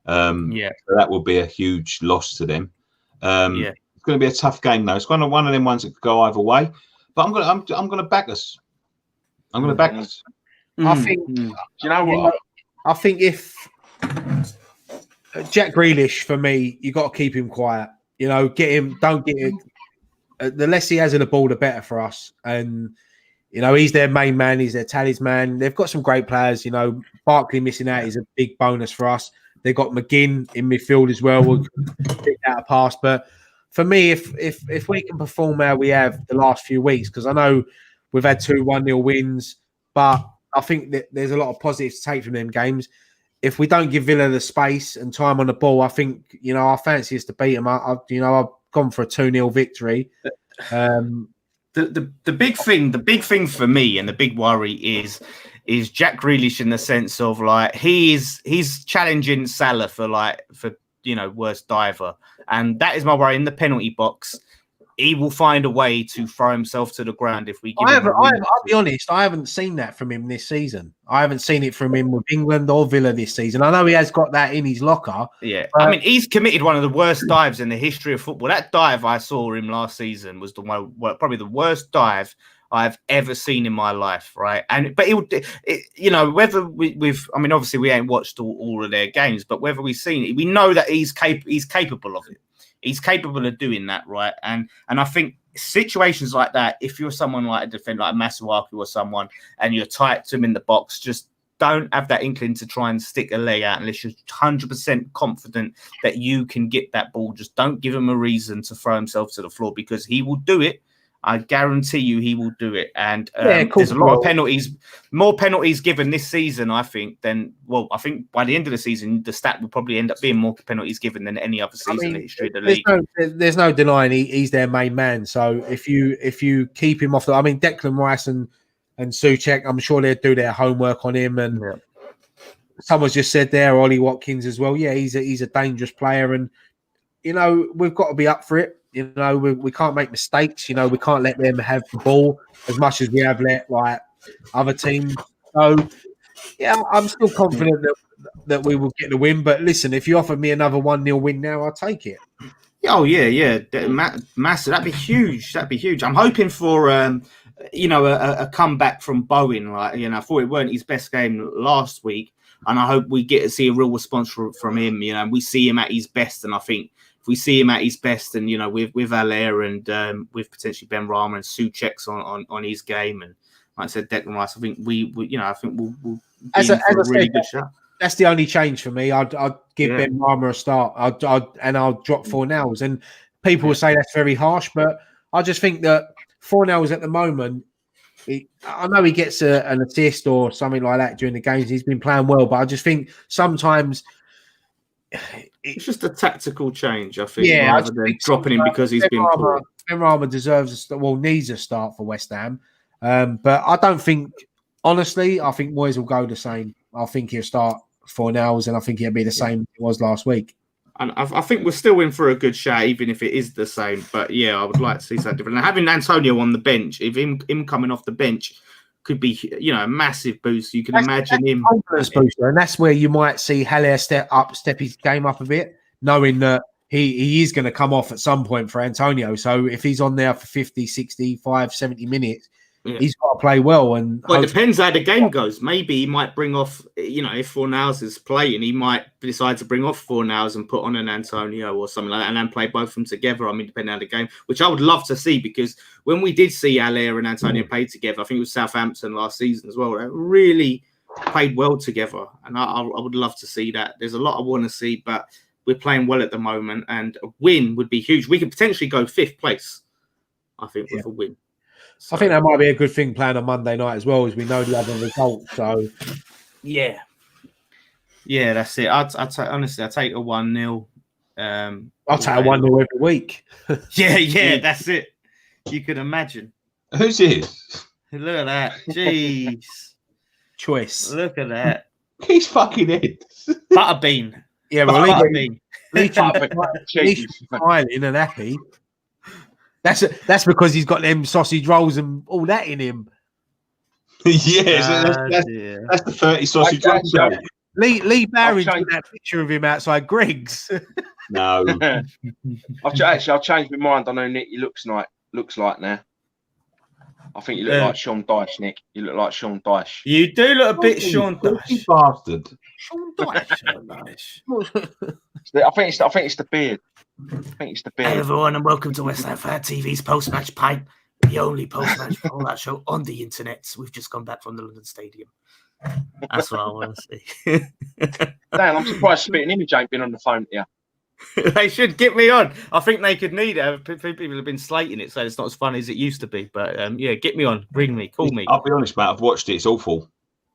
So that will be a huge loss to them. It's going to be a tough game though. It's one of them ones that could go either way. But I'm going to back us. I'm going to back us. I think. Do you know what? I think if Jack Grealish, for me, you got to keep him quiet. Get him. Don't get it. The less he has of the ball, the better for us. And he's their main man. He's their talisman. They've got some great players. Barkley missing out is a big bonus for us. They got McGinn in midfield as well. We'll pick that a pass. But for me, if we can perform how we have the last few weeks, because I know we've had 2 1-0 wins, but I think that there's a lot of positives to take from them games. If we don't give Villa the space and time on the ball, I think our fancy is to beat them. I've gone for a 2-0 victory. The big thing for me and the big worry is Jack Grealish in the sense of like he's challenging Salah for worst diver, and that is my worry in the penalty box. He will find a way to throw himself to the ground if we give him I'll be honest, I haven't seen that from him this season. I haven't seen it from him with England or Villa this season. I know he has got that in his locker. Yeah. I mean, he's committed one of the worst dives in the history of football. That dive I saw him last season was probably the worst dive I've ever seen in my life, right? But whether obviously we ain't watched all of their games, but whether we've seen it, we know that he's capable of it. He's capable of doing that, right? And I think situations like that, if you're someone like a defender like Masuaku or someone, and you're tight to him in the box, just don't have that inkling to try and stick a leg out unless you're 100% confident that you can get that ball. Just don't give him a reason to throw himself to the floor, because he will do it. I guarantee you he will do it. And there's a lot of penalties, more penalties given this season, I think, I think by the end of the season, the stat will probably end up being more penalties given than any other season in the history of the league. There's no denying he's their main man. So if you keep him off Declan Rice and Souček, I'm sure they'll do their homework on him. And someone's just said there, Ollie Watkins as well. Yeah, he's a dangerous player. And, we've got to be up for it. We can't make mistakes. We can't let them have the ball as much as we have let other teams. So, yeah, I'm still confident that we will get the win. But listen, if you offer me another 1-0 win now, I'll take it. Oh yeah, massive. That'd be huge. I'm hoping for a comeback from Bowen. I thought it weren't his best game last week, and I hope we get to see a real response from him. We see him at his best, and I think. We see him at his best, and with Haller and with potentially Ben Rama and Souček's on his game, and like I said, Declan Rice. I think we'll be in for a really good shot. That's the only change for me. I'd give Ben Rama a start. I'll drop 4 nows. And people will say that's very harsh, but I just think that 4 nows at the moment I know he gets an assist or something like that during the games. He's been playing well, but I just think sometimes it's just a tactical change. I think, yeah, rather than dropping him because he's been poor. Benrahma deserves needs a start for West Ham, but I don't think. Honestly, I think Moyes will go the same. I think he'll start Fornals, and I think he'll be the same as it was last week. And I think we're still in for a good shout, even if it is the same. But yeah, I would like to see something different. And having Antonio on the bench, if him coming off the bench could be, a massive boost. You can imagine him. Booster, and that's where you might see Haller step his game up a bit, knowing that he is going to come off at some point for Antonio. So if he's on there for 50, 65, 70 minutes, he's got to play well. And it depends how the game goes. Maybe he might bring off, if Fornals is playing, he might decide to bring off Fornals and put on an Antonio or something like that, and then play both of them together. I mean, depending on the game, which I would love to see, because when we did see Haller and Antonio play together, I think it was Southampton last season as well. They really played well together, and I would love to see that. There's a lot I want to see, but we're playing well at the moment, and a win would be huge. We could potentially go 5th place, I think, with a win. So, I think that might be a good thing playing on Monday night as well, as we know the other result. So, yeah, that's it. Honestly, I take a 1-0. I'll take a 1-0 every week. yeah, that's it. You can imagine. Who's this? Look at that. Jeez. Choice. Look at that. He's fucking it. Butterbean. Yeah, well, Butterbean. He's smiling and happy. That's because he's got them sausage rolls and all that in him. That's the 30 sausage rolls. Lee Barry took that picture of him outside Greg's. No. I've changed my mind. I know Nicky looks like now. I think you look like Sean Dyche, Nick. You look like Sean Dyche. You do look a bit Sean Dyche. Bastard. Sean Dyche. I think it's the beard. Hey everyone, and welcome to West Ham Fan TV's post-match pint, the only post-match for all that show on the internet. We've just come back from the London Stadium. That's what I want to see. Dan, I'm surprised Spitting Image ain't been on the phone here. They should get me on. I think they could need it. People have been slating it, so it's not as funny as it used to be. But get me on, ring me, call me. I'll be honest, mate. I've watched it. It's awful.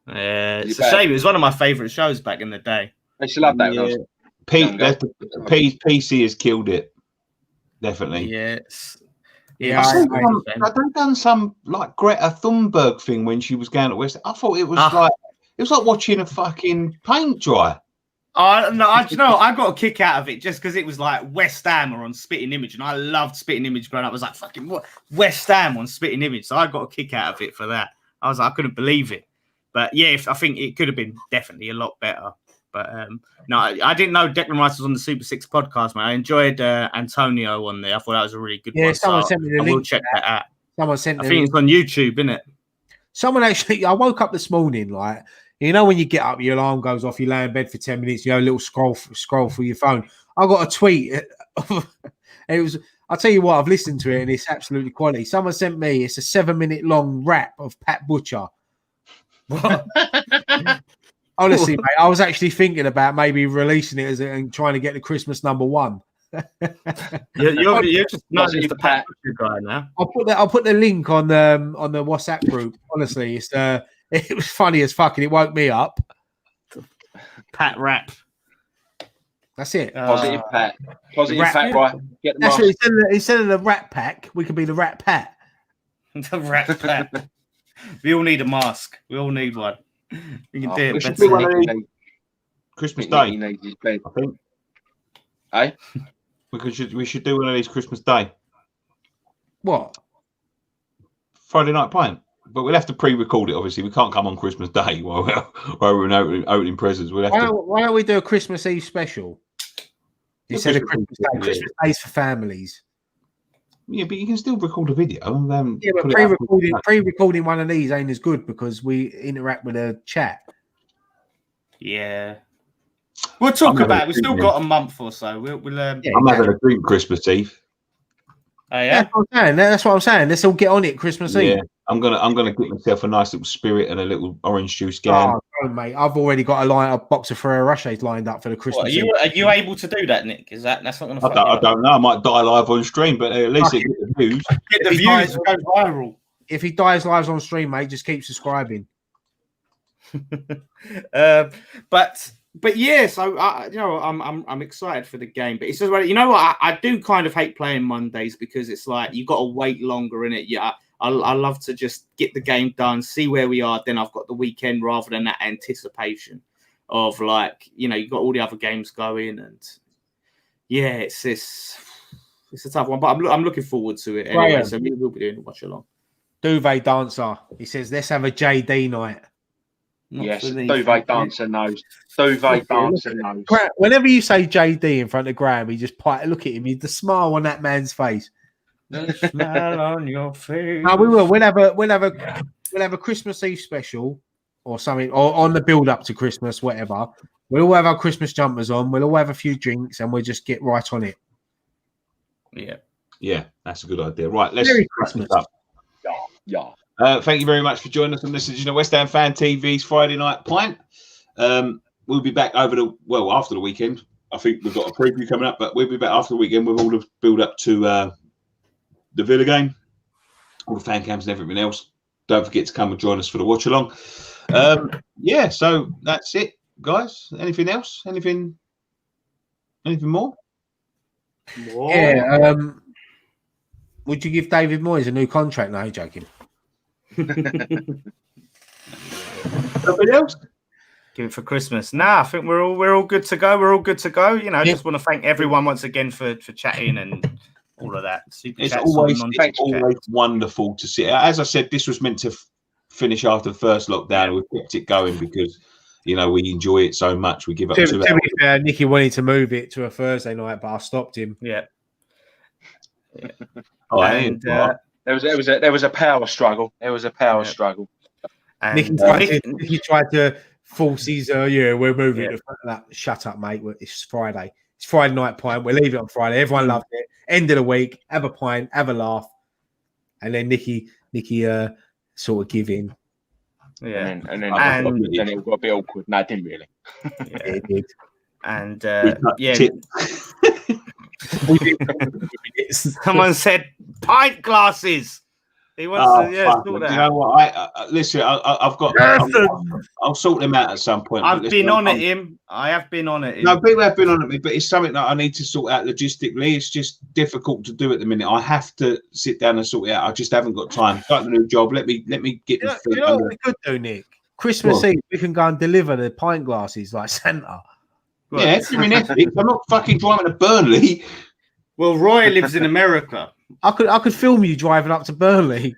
It's a shame. It was one of my favourite shows back in the day. I still love that. Yeah. PC has killed it. Definitely. Yes. Yeah. I've done some like Greta Thunberg thing when she was going to West. I thought it was like watching a fucking paint dry. I got a kick out of it just because it was like West Ham are on Spitting Image, and I loved Spitting Image growing up. I was like, fucking what? West Ham on Spitting Image. So I got a kick out of it for that. I was like, I couldn't believe it. But yeah, I think it could have been definitely a lot better. But no, I didn't know Declan Rice was on the Super 6 podcast, man. I enjoyed Antonio on there. I thought that was a really good one. Someone sent me the link. I will check that out. Someone sent I think it's on YouTube, isn't it? Someone actually, I woke up this morning, like, when you get up, your alarm goes off, you lay in bed for 10 minutes, you have a little scroll through your phone. I got a tweet. It was, I'll tell you what, I've listened to it and it's absolutely quality. Someone sent me, it's a 7-minute long rap of Pat Butcher. What? Honestly, mate, I was actually thinking about maybe releasing it and trying to get the Christmas number 1. You're just not just the Pat Butcher guy now. I'll put the link on the WhatsApp group. Honestly, it was funny as fuck and it woke me up. Pat rap. That's it. Positive Pat. Positive Pat, right? Get the That's what instead of the Rat Pack, we could be the Rat Pat. The Rat Pat. We all need a mask. We all need one. We can do it better. Christmas Day. I think. Hey? We should do one of these Christmas Day. What? Friday night pint. But we'll have to pre-record it, obviously. We can't come on Christmas Day while we're opening presents. Why don't we do a Christmas Eve special? You said a Christmas Day. Christmas Days for families. Yeah, but you can still record a video. Yeah, but pre-recording one of these ain't as good because we interact with a chat. Yeah. We'll talk about it. We've still got a month or so. I'm having a drink Christmas Eve. Oh, yeah? That's what I'm saying. Let's all get on it Christmas Eve. Yeah, I'm gonna get myself a nice little spirit and a little orange juice can. Oh, mate, I've already got a box of Ferrero Rochers lined up for the Christmas. Are you able to do that, Nick? That's not going to? I don't know. I might die live on stream, but at least it get the views. Get the views. Go viral. if he dies live on stream, mate, just keep subscribing. But yeah, so I'm excited for the game. But it's just you know what, I do kind of hate playing Mondays because it's like you got to wait longer in it. Yeah, I love to just get the game done, see where we are. Then I've got the weekend rather than that anticipation of like you've got all the other games going, and yeah, it's a tough one. But I'm looking forward to it anyway. Graham. So we will be doing a watch along. Duvet dancer. He says, let's have a JD night. Yes, duvet dancer knows. Duvet dancer knows. Whenever you say JD in front of Graham, he just look at him. The smile on that man's face. The smile on your face. No, we will. We'll have a Christmas Eve special or something, or on the build up to Christmas, whatever. We'll all have our Christmas jumpers on. We'll all have a few drinks, and we'll just get right on it. Yeah, that's a good idea. Right, let's Merry Christmas. Yeah. Thank you very much for joining us on this edition of West Ham Fan TV's Friday Night Pint. We'll be back after the weekend. I think we've got a preview coming up, but we'll be back after the weekend with all the build up to the Villa game, all the fan cams and everything else. Don't forget to come and join us for the watch along. So that's it, guys. Anything else? Anything more? Yeah. Would you give David Moyes a new contract? No, joking. Nothing else? Give it for Christmas. Nah, I think we're all good to go. We're all good to go. Just want to thank everyone once again for chatting and all of that. It's always wonderful to see. As I said, this was meant to finish after the first lockdown. We kept it going because we enjoy it so much. We give up 2 hours. To be fair, Nicky wanted to move it to a Thursday night, but I stopped him. Yeah. There was a power struggle. And Nicky tried to force his we're moving. Shut up, mate. It's Friday. It's Friday night pint. We'll leave it on Friday. Everyone loved it. End of the week. Have a pint. Have a laugh. And then Nicky sort of give in. Yeah. And then it got a bit awkward. No, it didn't really. Yeah, it did. And someone said pint glasses. He wants to sort that. You know what? Listen. I've got. I'll sort them out at some point. I've been on at him. I have been on it. No, people have been on at me, but it's something that I need to sort out logistically. It's just difficult to do at the minute. I have to sit down and sort it out. I just haven't got time. Start a new job. Let me get the feet. You know what we could do, Nick? Christmas Eve, we can go and deliver the pint glasses like Santa. Right. Yeah, it's in Essex. I'm not fucking driving to Burnley. Well, Roy lives in America. I could film you driving up to Burnley.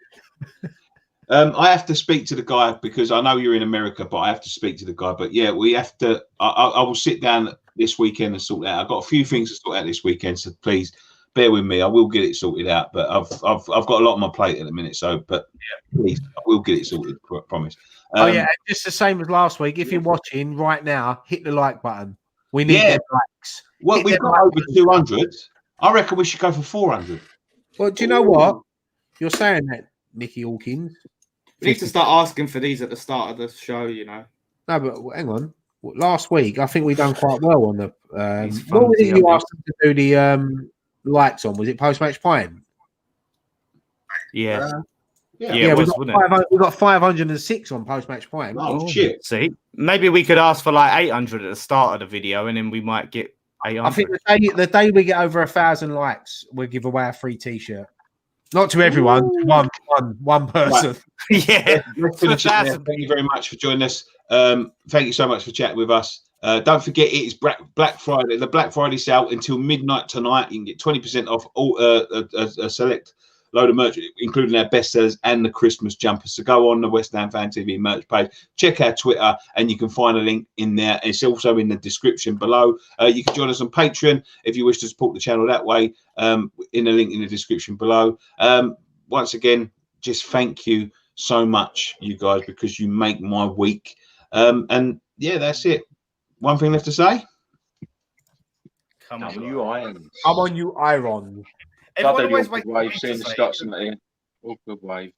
I have to speak to the guy because I know you're in America, but I have to speak to the guy. But yeah, we have to. I will sit down this weekend and sort that out. I've got a few things to sort out this weekend, so please bear with me. I will get it sorted out, but I've got a lot on my plate at the minute. So, but please, I will get it sorted. Promise. Just the same as last week. If you're watching right now, hit the like button. We need them likes. Well, we've got over 200. I reckon we should go for 400. Well, do you know what? You're saying that, Nicky Hawkins. We need to start asking for these at the start of the show, No, but hang on. Last week, I think we done quite well on the. What was it you asked them to do the likes on? Was it post-match pint? Yeah. Yeah, we got 506 on post-match pint. Oh, shit. See, maybe we could ask for like 800 at the start of the video, and then we might get 800. I think the day we get over 1,000 likes, we'll give away a free T-shirt. Not to everyone, one person. Right. Yeah. Thank you very much for joining us. Thank you so much for chatting with us. Don't forget, it is Black Friday. The Black Friday sale until midnight tonight. You can get 20% off all a select load of merch, including our bestsellers and the Christmas jumpers. So go on the West Ham Fan TV merch page, check our Twitter, and you can find a link in there. It's also in the description below. You can join us on Patreon if you wish to support the channel that way, in the link in the description below. Once again, just thank you so much, you guys, because you make my week. And yeah, that's it. One thing left to say. Come on, you irons. I'm on you, Iron. Everyone always waits for me to say it. All good wave.